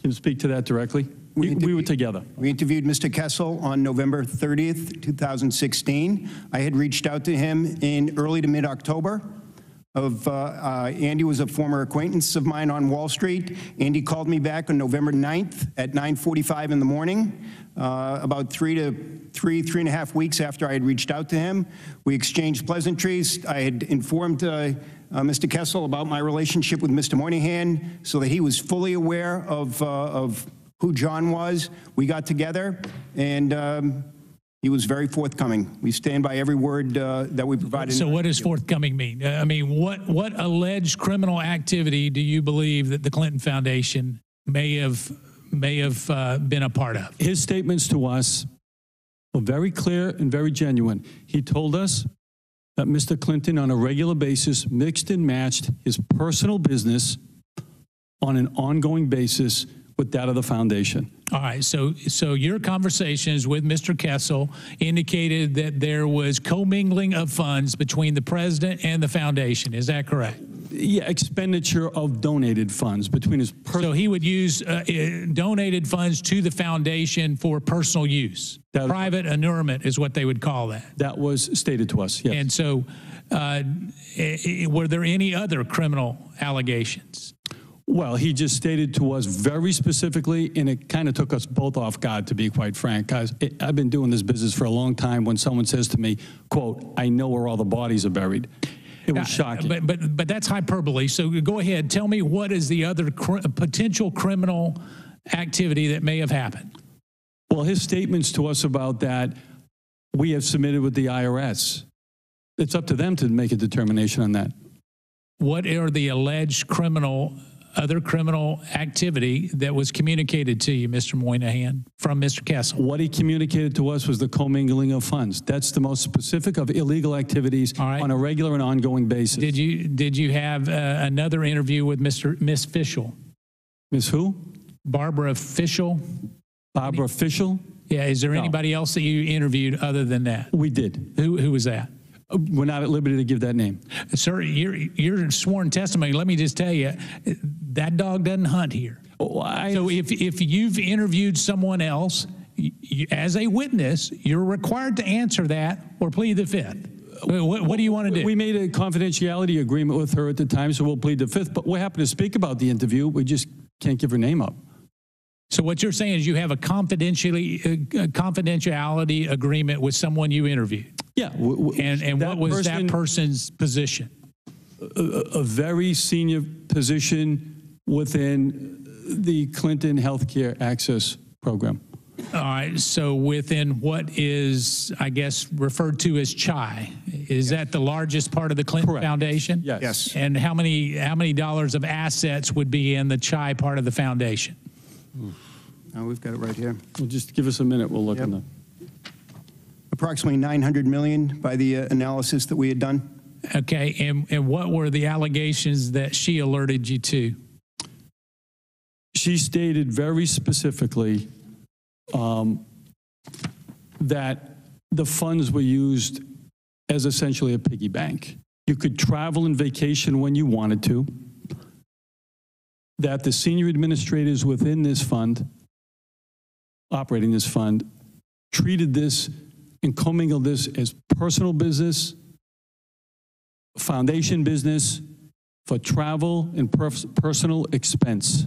can speak to that directly. We were together. We interviewed Mr. Kessel on November 30th, 2016. I had reached out to him in early to mid-October. Andy was a former acquaintance of mine on Wall Street. Andy called me back on November 9th at 9:45 in the morning, about three and a half weeks after I had reached out to him. We exchanged pleasantries. I had informed Mr. Kessel about my relationship with Mr. Moynihan so that he was fully aware of who John was. We got together, and he was very forthcoming. We stand by every word that we provided. So what does forthcoming mean? I mean, what alleged criminal activity do you believe that the Clinton Foundation may have may have been a part of. His statements to us were very clear and very genuine. He told us that Mr. Clinton, on a regular basis, mixed and matched his personal business on an ongoing basis with that of the foundation. All right, so your conversations with Mr. Kessel indicated that there was commingling of funds between the president and the foundation. Is that correct? Yeah, expenditure of donated funds between his So he would use donated funds to the foundation for personal use. Private annulment is what they would call that. That was stated to us, yes. And so were there any other criminal allegations? Well, he just stated to us very specifically, and it kind of took us both off guard, to be quite frank, guys. I've been doing this business for a long time. When someone says to me, quote, "I know where all the bodies are buried," it was shocking. But that's hyperbole. So go ahead. Tell me, what is the other potential criminal activity that may have happened? Well, his statements to us about that, we have submitted with the IRS. It's up to them to make a determination on that. What are the alleged other criminal activity that was communicated to you, Mr. Moynihan, from Mr. Kessel? What he communicated to us was the commingling of funds. That's the most specific of illegal activities on a regular and ongoing basis. Did you have another interview with Miss Fischel? Miss who? Barbara Fischel. Barbara Fischel? Yeah. Is there anybody else that you interviewed other than that? We did. Who was that? We're not at liberty to give that name. Sir, your sworn testimony, let me just tell you, that dog doesn't hunt here. So if you've interviewed someone else, as a witness, you're required to answer that or plead the fifth. What do you want to do? We made a confidentiality agreement with her at the time, so we'll plead the fifth. But we're happy to speak about the interview. We just can't give her name up. So what you're saying is you have a confidentiality agreement with someone you interviewed? Yeah. And what was that person's position? A very senior position within the Clinton Healthcare Access Program. All right. So within what is, I guess, referred to as CHI, is that the largest part of the Clinton Foundation? Yes. And how many dollars of assets would be in the CHI part of the foundation? Oh, we've got it right here. Well, just give us a minute. We'll look in the... Approximately $900 million by the analysis that we had done. Okay, and what were the allegations that she alerted you to? She stated very specifically that the funds were used as essentially a piggy bank. You could travel and vacation when you wanted to, that the senior administrators within this fund, operating this fund, treated this and commingled this as personal business, foundation business, for travel and personal expense.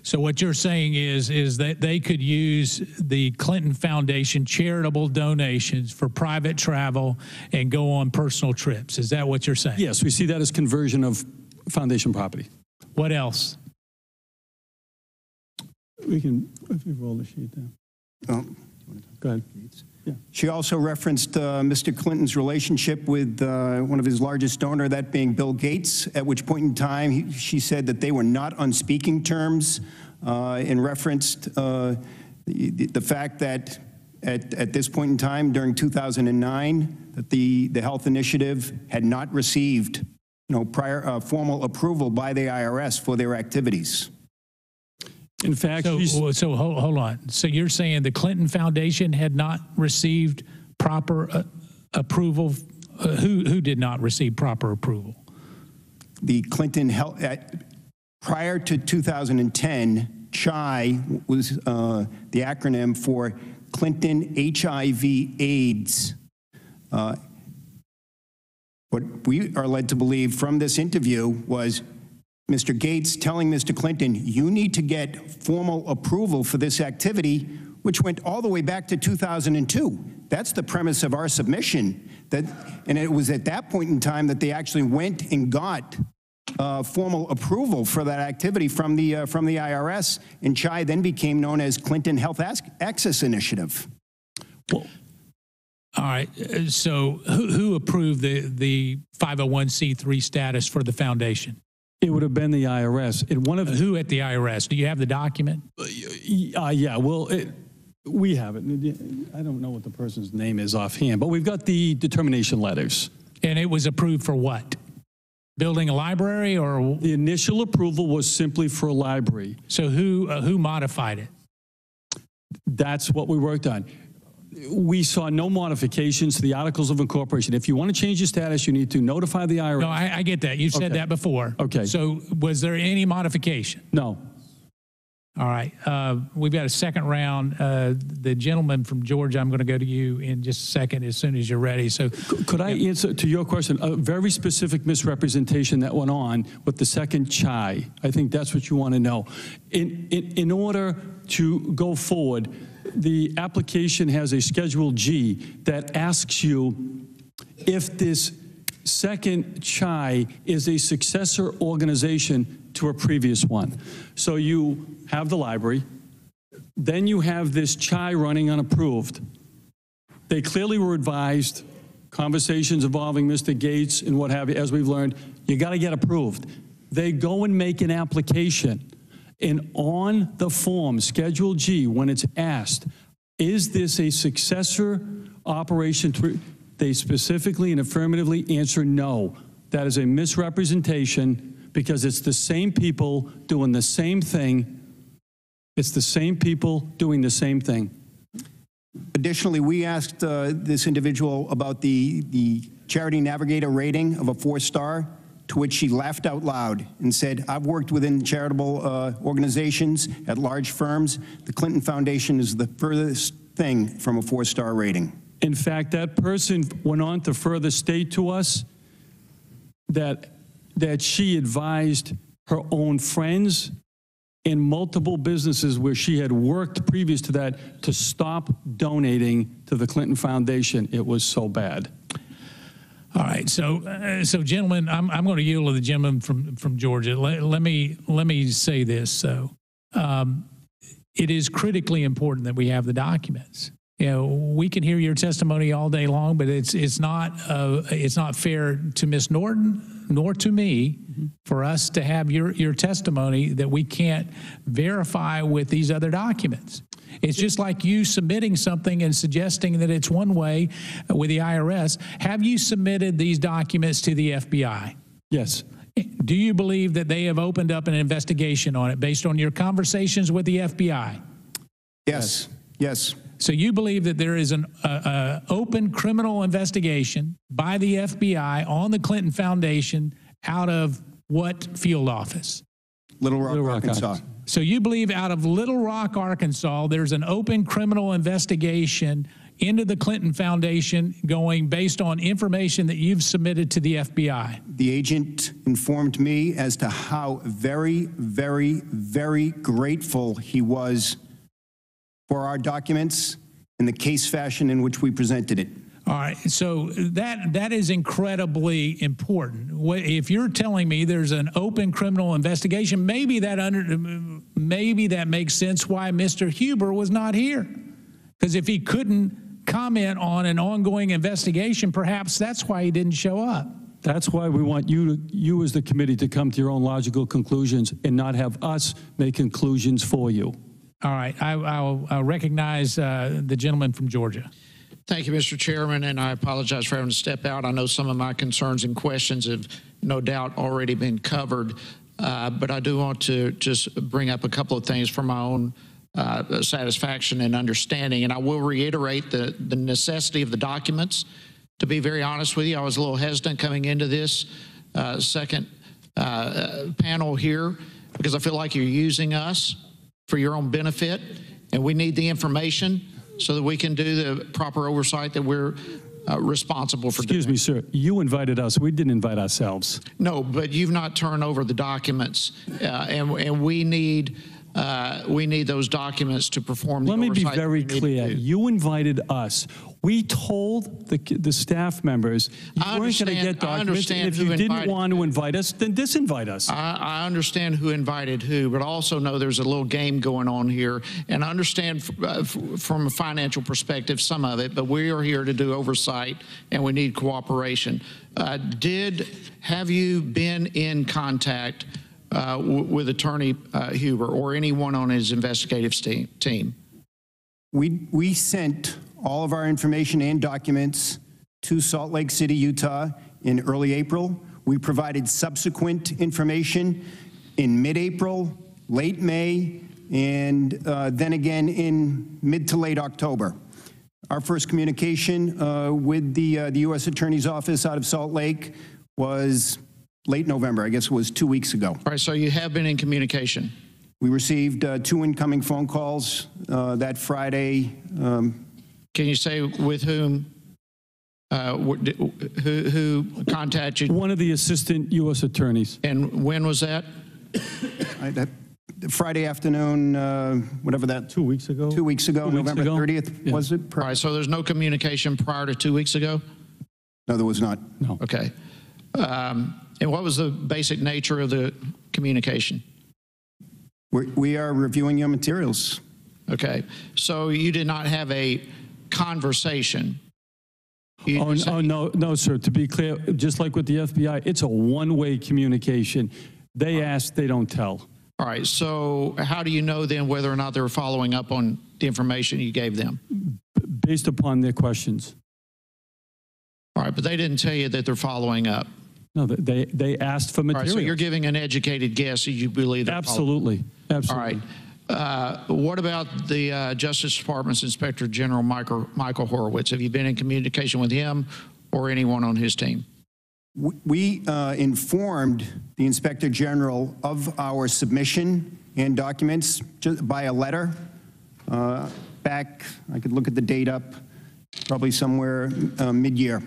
So what you're saying is that they could use the Clinton Foundation charitable donations for private travel and go on personal trips. Is that what you're saying? Yes, we see that as conversion of foundation property. What else? We can, if you roll the sheet down. Oh. Go ahead. Yeah. She also referenced Mr. Clinton's relationship with one of his largest donor, that being Bill Gates, at which point in time she said that they were not on speaking terms, and referenced the fact that at this point in time during 2009 that the health initiative had not received prior formal approval by the IRS for their activities. In fact, so hold on. So you're saying the Clinton Foundation had not received proper approval? Who did not receive proper approval? The Clinton Health, prior to 2010, CHI was the acronym for Clinton HIV/AIDS. What we are led to believe from this interview was Mr. Gates telling Mr. Clinton, you need to get formal approval for this activity, which went all the way back to 2002. That's the premise of our submission. And it was at that point in time that they actually went and got formal approval for that activity from the IRS, and CHI then became known as Clinton Health Access Initiative. Well, all right. So who approved the 501c3 status for the foundation? It would have been the IRS. And one of Who at the IRS? Do you have the document? yeah, well, we have it. I don't know what the person's name is offhand, but we've got the determination letters. And it was approved for what? Building a library, or? The initial approval was simply for a library. So who modified it? That's what we worked on. We saw no modifications to the Articles of Incorporation. If you want to change your status, you need to notify the IRS. No, I get that. You said that before. Okay. So was there any modification? No. All right. We've got a second round. The gentleman from Georgia, I'm going to go to you in just a second as soon as you're ready. So, could I answer to your question? A very specific misrepresentation that went on with the second chai. I think that's what you want to know. In order to go forward, the application has a Schedule G that asks you if this second chai is a successor organization to a previous one. So you have the library, then you have this chai running unapproved. They clearly were advised, conversations involving Mr. Gates and what have you, as we've learned, you got to get approved. They go and make an application, and on the form, Schedule G, when it's asked, is this a successor operation to, they specifically and affirmatively answer no. That is a misrepresentation because it's the same people doing the same thing. It's the same people doing the same thing. Additionally, we asked this individual about the Charity Navigator rating of a 4-star, to which she laughed out loud and said, I've worked within charitable organizations at large firms. The Clinton Foundation is the furthest thing from a 4-star rating. In fact, that person went on to further state to us that she advised her own friends in multiple businesses where she had worked previous to that to stop donating to the Clinton Foundation. It was so bad. All right, so gentlemen, I'm going to yield to the gentleman from Georgia. Let me say this. So, it is critically important that we have the documents. You know, we can hear your testimony all day long, but it's not fair to Ms. Norton nor to me for us to have your testimony that we can't verify with these other documents. It's just like you submitting something and suggesting that it's one way with the IRS. Have you submitted these documents to the FBI? Yes. Do you believe that they have opened up an investigation on it based on your conversations with the FBI? Yes. Yes. So you believe that there is an open criminal investigation by the FBI on the Clinton Foundation out of what field office? Little Rock, Arkansas. So you believe out of Little Rock, Arkansas, there's an open criminal investigation into the Clinton Foundation going based on information that you've submitted to the FBI? The agent informed me as to how very, very, very grateful he was for our documents and the case fashion in which we presented it. All right, so that is incredibly important. If you're telling me there's an open criminal investigation, maybe that makes sense why Mr. Huber was not here. Because if he couldn't comment on an ongoing investigation, perhaps that's why he didn't show up. That's why we want you as the committee to come to your own logical conclusions and not have us make conclusions for you. All right, I'll recognize the gentleman from Georgia. Thank you, Mr. Chairman, and I apologize for having to step out. I know some of my concerns and questions have no doubt already been covered, but I do want to just bring up a couple of things for my own satisfaction and understanding, and I will reiterate the necessity of the documents. To be very honest with you, I was a little hesitant coming into this second panel here because I feel like you're using us for your own benefit, and we need the information so that we can do the proper oversight that we're responsible for doing. Excuse me, sir. You invited us. We didn't invite ourselves. No, but you've not turned over the documents, and we need we need those documents to perform the Let me be oversight very that we need clear. to do. You invited us. We told the staff members you weren't going to get documents, and if you didn't want to invite us, then disinvite us. I understand who invited who, but I also know there's a little game going on here, and I understand from a financial perspective some of it, but we are here to do oversight, and we need cooperation. Have you been in contact with Attorney Huber or anyone on his investigative team? We sent all of our information and documents to Salt Lake City, Utah in early April. We provided subsequent information in mid-April, late May, and then again in mid to late October. Our first communication with the U.S. Attorney's Office out of Salt Lake was late November. I guess it was 2 weeks ago. All right, so you have been in communication. We received 2 incoming phone calls that Friday. Can you say with whom? Who contacted you? One of the assistant U.S. attorneys. And when was that? Friday afternoon, whatever that. 2 weeks ago. 2 weeks ago, November 30th, yeah. was it? All right, so there's no communication prior to 2 weeks ago? No, there was not. No. Okay. And what was the basic nature of the communication? We are reviewing your materials. Okay. So you did not have a conversation. No, sir. To be clear, just like with the FBI, it's a one-way communication. They ask, they don't tell. All right. So how do you know then whether or not they were following up on the information you gave them? Based upon their questions. All right. But they didn't tell you that they're following up. No, they asked for material. All right, so you're giving an educated guess that you believe they're Absolutely. Absolutely. All right. What about the Justice Department's Inspector General Michael Horowitz? Have you been in communication with him or anyone on his team? We informed the Inspector General of our submission and documents just by a letter back, I could look at the date up, probably somewhere mid-year.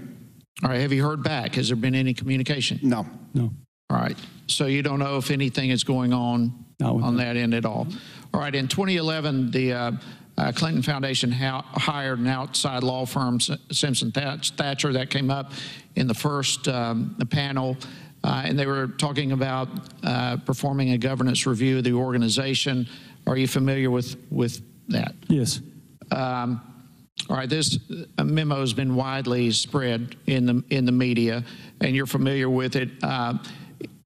All right. Have you heard back? Has there been any communication? No. No. All right. So you don't know if anything is going on that end at all. All right. In 2011, the Clinton Foundation hired an outside law firm, Simpson Thatcher. That came up in the first panel, and they were talking about performing a governance review of the organization. Are you familiar with that? Yes. All right, this memo has been widely spread in the media, and you're familiar with it.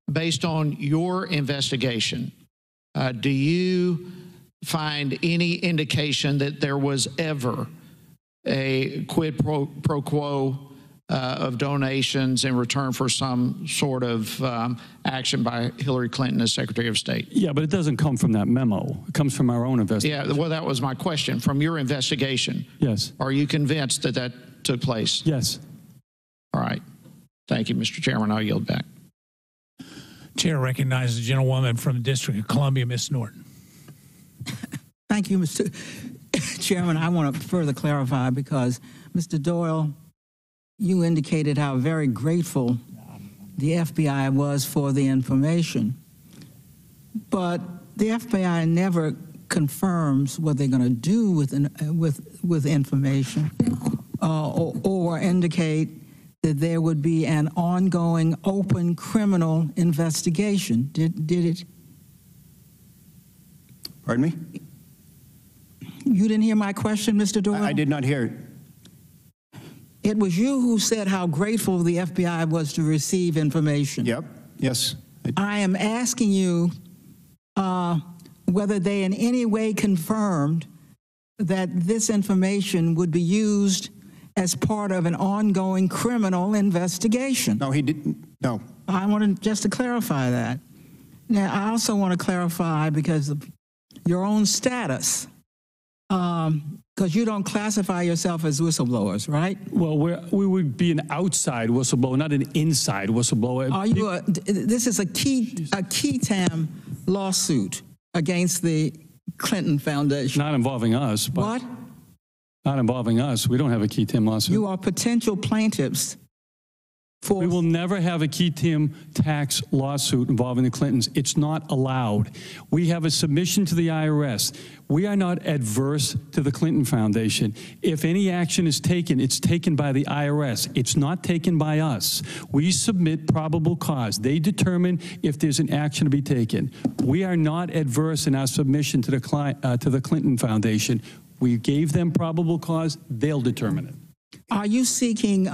Based on your investigation, do you find any indication that there was ever a quid pro quo of donations in return for some sort of action by Hillary Clinton as Secretary of State? Yeah, but it doesn't come from that memo. It comes from our own investigation. Yeah, well, that was my question. From your investigation, yes, are you convinced that that took place? Yes. All right. Thank you, Mr. Chairman. I'll yield back. Chair recognizes the gentlewoman from the District of Columbia, Ms. Norton. Thank you, Mr. Chairman. I want to further clarify because, Mr. Doyle, you indicated how very grateful the FBI was for the information. But the FBI never confirms what they're going to do with information or indicate that there would be an ongoing open criminal investigation. Did it? Pardon me? You didn't hear my question, Mr. Doyle? I did not hear it. It was you who said how grateful the FBI was to receive information. Yep. Yes. I am asking you whether they in any way confirmed that this information would be used as part of an ongoing criminal investigation. No, he didn't. No. I wanted just to clarify that. Now, I also want to clarify because of your own status, because you don't classify yourself as whistleblowers, right? Well, we would be an outside whistleblower, not an inside whistleblower. Are you? This is a key tam lawsuit against the Clinton Foundation. Not involving us. But what? Not involving us. We don't have a key tam lawsuit. You are potential plaintiffs We will never have a Keating tax lawsuit involving the Clintons. It's not allowed. We have a submission to the IRS. We are not adverse to the Clinton Foundation. If any action is taken, it's taken by the IRS. It's not taken by us. We submit probable cause. They determine if there's an action to be taken. We are not adverse in our submission to the Clinton Foundation. We gave them probable cause. They'll determine it. Are you seeking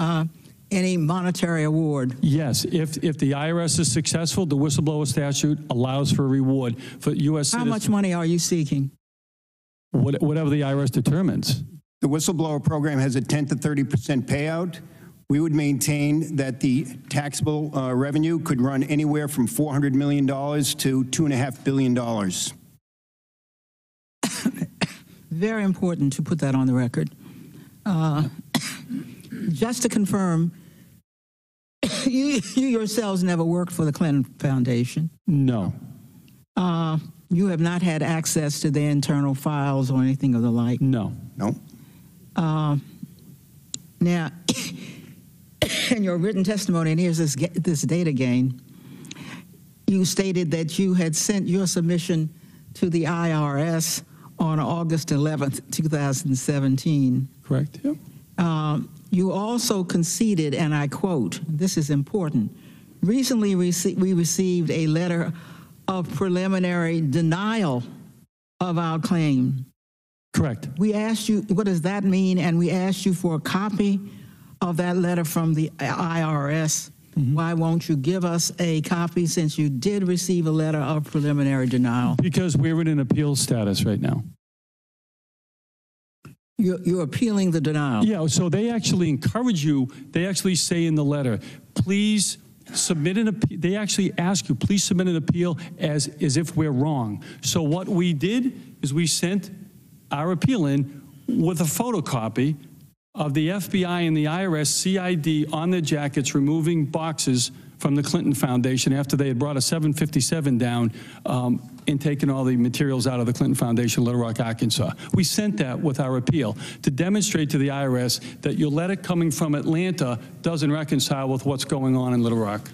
any monetary award? Yes. If the IRS is successful, the whistleblower statute allows for a reward for U.S. citizens. How much money are you seeking? Whatever the IRS determines. The whistleblower program has a 10 to 30% payout. We would maintain that the taxable revenue could run anywhere from $400 million to $2.5 billion. Very important to put that on the record. Just to confirm, you yourselves never worked for the Clinton Foundation? No. You have not had access to their internal files or anything of the like? No. No. Now, in your written testimony, and here's this date again, you stated that you had sent your submission to the IRS on August 11th, 2017. Correct, yep. You also conceded, and I quote, this is important, recently we received a letter of preliminary denial of our claim. Correct. We asked you, what does that mean? And we asked you for a copy of that letter from the IRS. Mm-hmm. Why won't you give us a copy since you did receive a letter of preliminary denial? Because we're in an appeal status right now. You're appealing the denial. Yeah, so they actually encourage you, they actually say in the letter, please submit an appeal. They actually ask you, please submit an appeal as if we're wrong. So what we did is we sent our appeal in with a photocopy of the FBI and the IRS CID on their jackets removing boxes from the Clinton Foundation after they had brought a 757 down and taken all the materials out of the Clinton Foundation, Little Rock, Arkansas. We sent that with our appeal to demonstrate to the IRS that your letter coming from Atlanta doesn't reconcile with what's going on in Little Rock.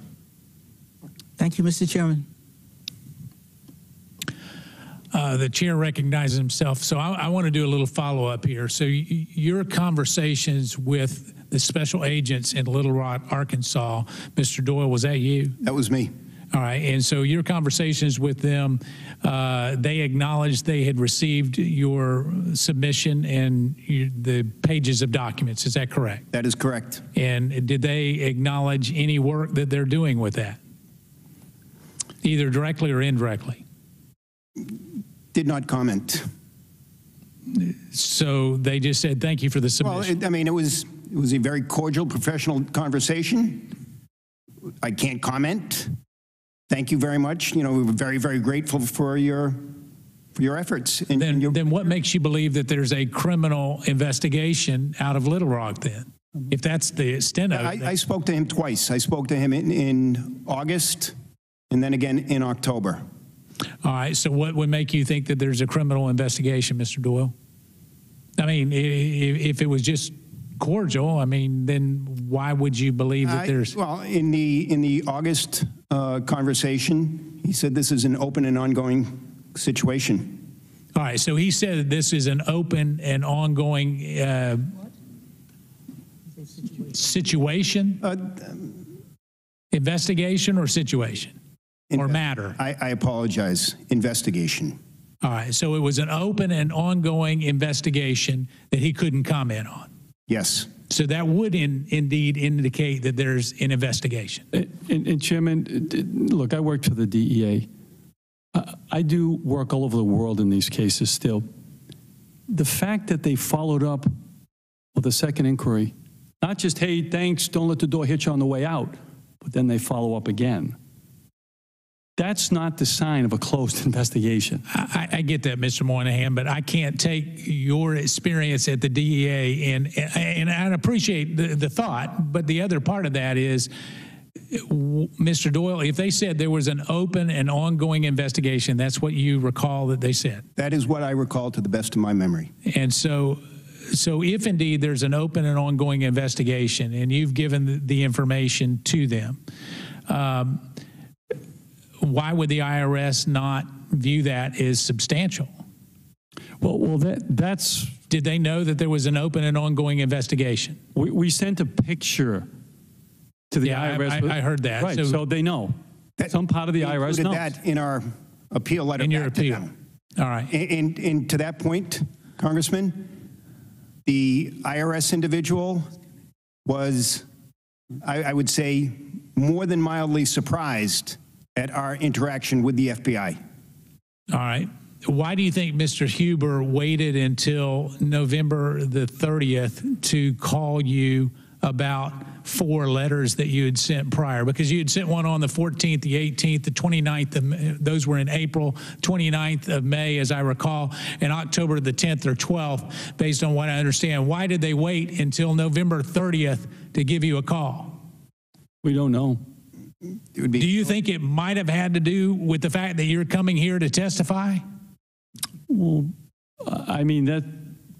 Thank you, Mr. Chairman. The chair recognizes himself, so I want to do a little follow-up here. So your conversations with the special agents in Little Rock, Arkansas, Mr. Doyle, was that you? That was me. All right, and so your conversations with them, they acknowledged they had received your submission and the pages of documents. Is that correct? That is correct. And did they acknowledge any work that they're doing with that, either directly or indirectly? Did not comment. So they just said thank you for the submission. Well, I mean, it was a very cordial, professional conversation. I can't comment. Thank you very much. You know, we were very, very grateful for your efforts. And then what makes you believe that there's a criminal investigation out of Little Rock then? If that's the extent of it. I spoke to him twice. I spoke to him in August and then again in October. All right, so what would make you think that there's a criminal investigation, Mr. Doyle? I mean, if it was just cordial, I mean, then why would you believe that there's... Well, in the August conversation, he said this is an open and ongoing situation. All right, so he said that this is an open and ongoing situation? Investigation or situation? Or matter? I apologize. Investigation. All right. So it was an open and ongoing investigation that he couldn't comment on. Yes. So that would indeed indicate that there's an investigation. And Chairman, look, I worked for the DEA. I do work all over the world in these cases still. The fact that they followed up with a second inquiry, not just, hey, thanks, don't let the door hit you on the way out, but then they follow up again. That's not the sign of a closed investigation. I get that, Mr. Moynihan, but I can't take your experience at the DEA and I appreciate the thought, but the other part of that is, Mr. Doyle, if they said there was an open and ongoing investigation, that's what you recall that they said? That is what I recall to the best of my memory. And so So if indeed there's an open and ongoing investigation and you've given the information to them, why would the IRS not view that as substantial? Well, that's... Did they know that there was an open and ongoing investigation? We sent a picture to the IRS. I heard that. Right, so they know. Some part of the IRS knows. That in our appeal letter. In your appeal. All right. And to that point, Congressman, the IRS individual was, I would say, more than mildly surprised at our interaction with the FBI. All right. Why do you think Mr. Huber waited until November the 30th to call you about 4 letters that you had sent prior? Because you had sent one on the 14th, the 18th, the 29th. Those were in April, 29th of May, as I recall, and October the 10th or 12th, based on what I understand. Why did they wait until November 30th to give you a call? We don't know. Do you think it might have had to do with the fact that you're coming here to testify? Well, I mean,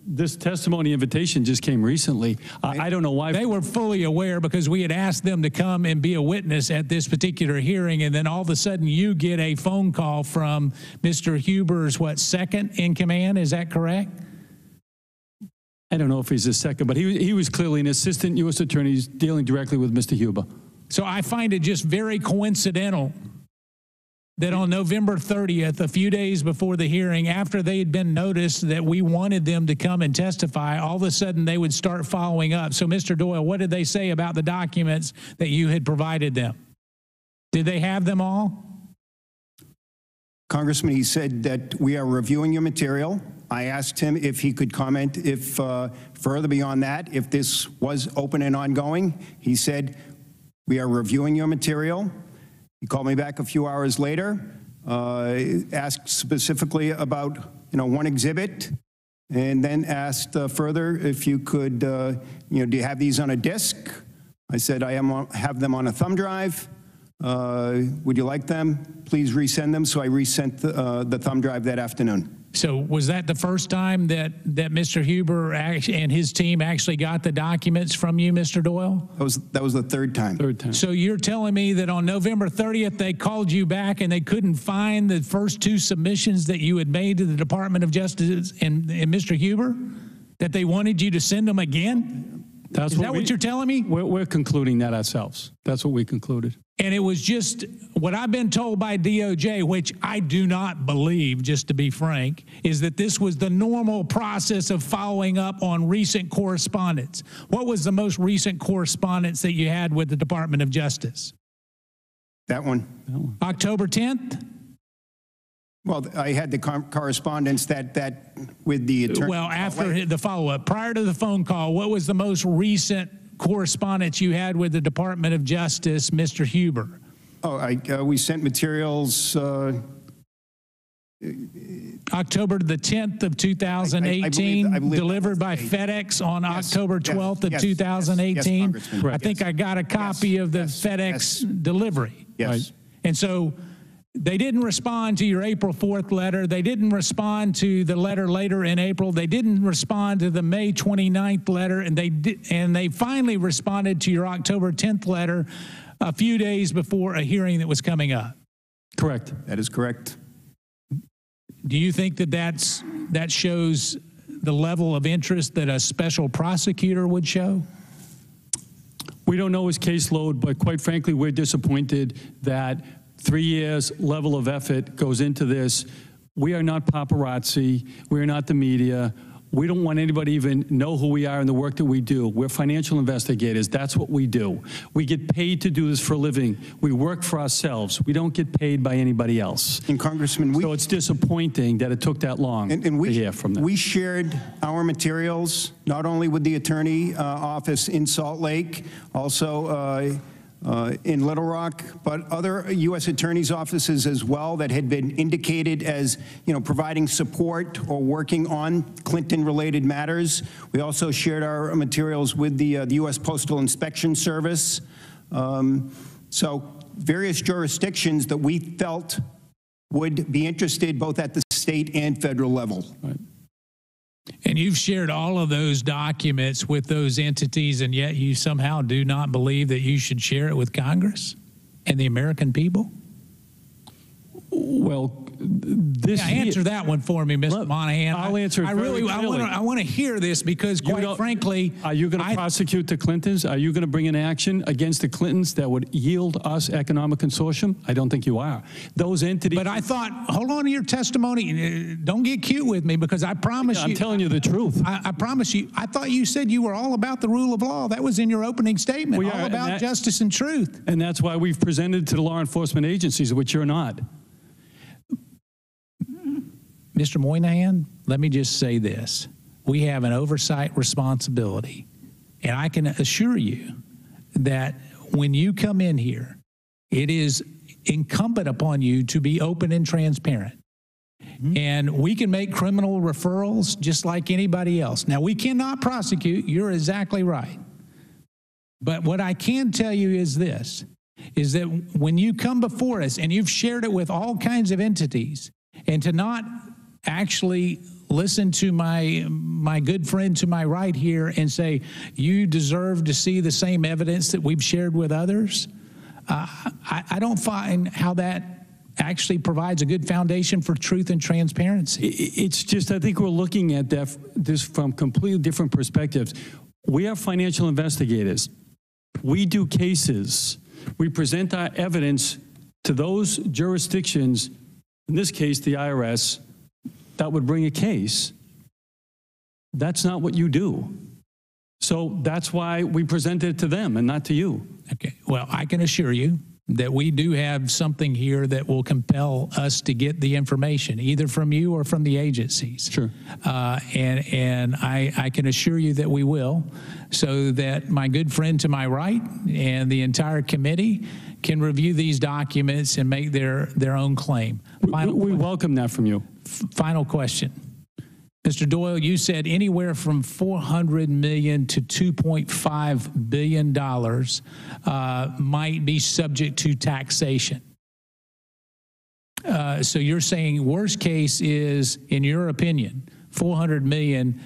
this testimony invitation just came recently. I don't know why. They were fully aware because we had asked them to come and be a witness at this particular hearing, and then all of a sudden you get a phone call from Mr. Huber's, second in command? Is that correct? I don't know if he's a second, but he was clearly an assistant U.S. attorney dealing directly with Mr. Huber. So I find it just very coincidental that on November 30th, a few days before the hearing, after they had been noticed that we wanted them to come and testify, all of a sudden they would start following up. So, Mr. Doyle, what did they say about the documents that you had provided them? Did they have them all? Congressman, he said that we are reviewing your material. I asked him if he could comment if further beyond that, if this was open and ongoing. He said, we are reviewing your material. He called me back a few hours later, asked specifically about, one exhibit, and then asked further if you could, do you have these on a disk? I said, I have them on a thumb drive. Would you like them? Please resend them. So I resent the thumb drive that afternoon. So was that the first time that Mr. Huber and his team actually got the documents from you, Mr. Doyle? That was the third time. So you're telling me that on November 30th, they called you back and they couldn't find the first 2 submissions that you had made to the Department of Justice and Mr. Huber? That they wanted you to send them again? Is that what you're telling me? We're concluding that ourselves. That's what we concluded. And it was just what I've been told by DOJ, which I do not believe, just to be frank, is that this was the normal process of following up on recent correspondence. What was the most recent correspondence that you had with the Department of Justice? That one. October 10th? Well, I had the correspondence that with the attorney. Well, after the follow-up, prior to the phone call, what was the most recent correspondence you had with the Department of Justice, Mr. Huber? Oh, we sent materials. October the 10th of 2018, I believe delivered by FedEx on October 12th of 2018. Yes, I think I got a copy of the FedEx delivery. Yes. Right? And so they didn't respond to your April 4th letter. They didn't respond to the letter later in April. They didn't respond to the May 29th letter, and they finally responded to your October 10th letter a few days before a hearing that was coming up. Correct. That is correct. Do you think that shows the level of interest that a special prosecutor would show? We don't know his caseload, but quite frankly, we're disappointed that 3 years level of effort goes into this. We are not paparazzi. We are not the media. We don't want anybody even know who we are and the work that we do. We're financial investigators. That's what we do. We get paid to do this for a living. We work for ourselves. We don't get paid by anybody else. And Congressman, so it's disappointing that it took that long to hear from them. We shared our materials not only with the attorney office in Salt Lake, also in Little Rock, but other U.S. attorneys' offices as well that had been indicated as, providing support or working on Clinton-related matters. We also shared our materials with the U.S. Postal Inspection Service. So various jurisdictions that we felt would be interested both at the state and federal level. Right. And you've shared all of those documents with those entities, and yet you somehow do not believe that you should share it with Congress and the American people? Well, answer that one for me, Mr. Monahan. I'll answer it very clearly. I want to hear this because, quite frankly, are you going to prosecute the Clintons? Are you going to bring an action against the Clintons that would yield us economic consortium? I don't think you are. Those entities. But I thought, hold on to your testimony. Don't get cute with me, because I promise you. I'm telling you the truth. I promise you. I thought you said you were all about the rule of law. That was in your opening statement. All about justice and truth. And that's why we've presented to the law enforcement agencies, which you're not. Mr. Moynihan, let me just say this. We have an oversight responsibility, and I can assure you that when you come in here, it is incumbent upon you to be open and transparent. And we can make criminal referrals just like anybody else. Now, we cannot prosecute. You're exactly right. But what I can tell you is this, is that when you come before us and you've shared it with all kinds of entities, and to not actually listen to my good friend to my right here and say, you deserve to see the same evidence that we've shared with others, I don't find how that actually provides a good foundation for truth and transparency. It's just, I think we're looking at this from completely different perspectives. We are financial investigators. We do cases. We present our evidence to those jurisdictions, in this case, the IRS, that would bring a case. That's not what you do. So that's why we present it to them and not to you. Okay. Well, I can assure you that we do have something here that will compel us to get the information, either from you or from the agencies. Sure. And I can assure you that we will, so that my good friend to my right and the entire committee can review these documents and make their own claim. We welcome that from you. Final question. Mr. Doyle, you said anywhere from $400 million to $2.5 billion might be subject to taxation. So you're saying worst case is, in your opinion, $400 million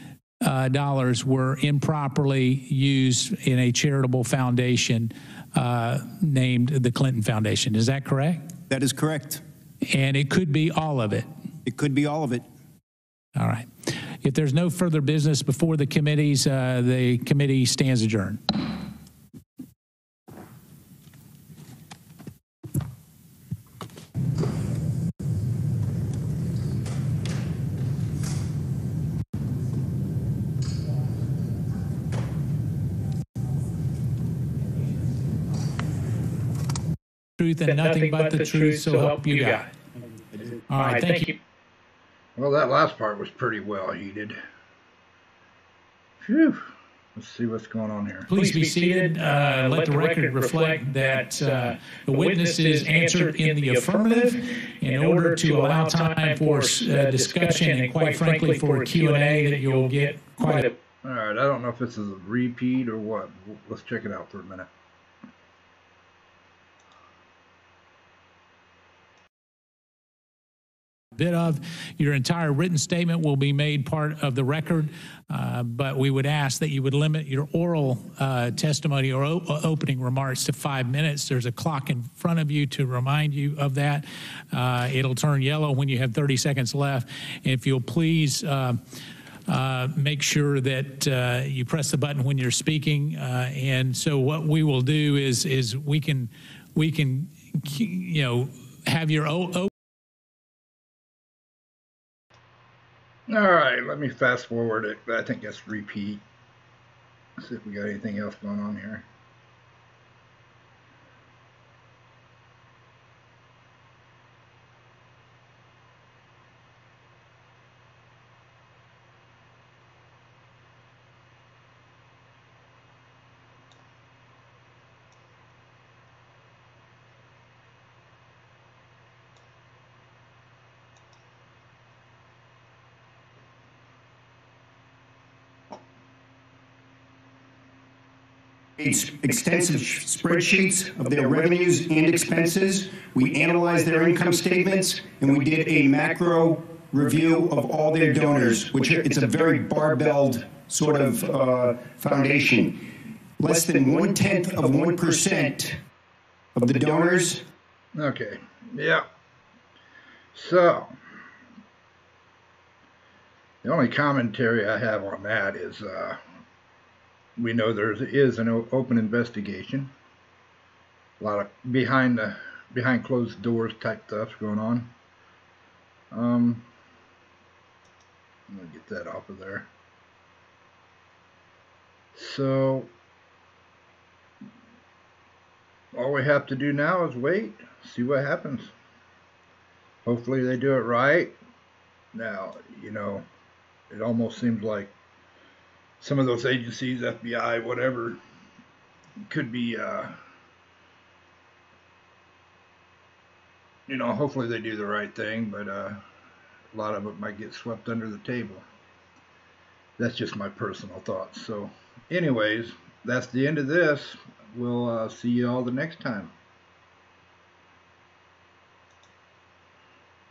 were improperly used in a charitable foundation named the Clinton Foundation. Is that correct? That is correct. And it could be all of it. It could be all of it. All right. If there's no further business before the committees, the committee stands adjourned. Truth and nothing but the truth, so help you God. All right, thank you. Well, that last part was pretty well heated. Phew. Let's see what's going on here. Please be seated. Let the record reflect that the witnesses answered in the affirmative in order to allow time for discussion and, quite frankly, for Q&A that you'll get quite a... All right, I don't know if this is a repeat or what. Let's check it out for a minute. Bit of your entire written statement will be made part of the record, but we would ask that you would limit your oral testimony or opening remarks to 5 minutes. There's a clock in front of you to remind you of that. It'll turn yellow when you have 30 seconds left. If you'll please make sure that you press the button when you're speaking. And so what we will do is we can have your open. All right, let me fast forward it. I think that's repeat. See if we got anything else going on here. Extensive spreadsheets of their revenues and expenses. We analyzed their income statements, and we did a macro review of all their donors, which it's a very barbelled sort of foundation. Less than 1/10 of 1% of the donors. Okay, yeah. So, the only commentary I have on that is we know there is an open investigation. A lot of behind closed doors type stuff going on. I'm gonna get that off of there. So all we have to do now is wait, see what happens. Hopefully they do it right. Now, you know, it almost seems like some of those agencies, FBI, whatever, could be, you know, hopefully they do the right thing, but a lot of it might get swept under the table. That's just my personal thoughts. So anyways, that's the end of this. We'll see you all the next time.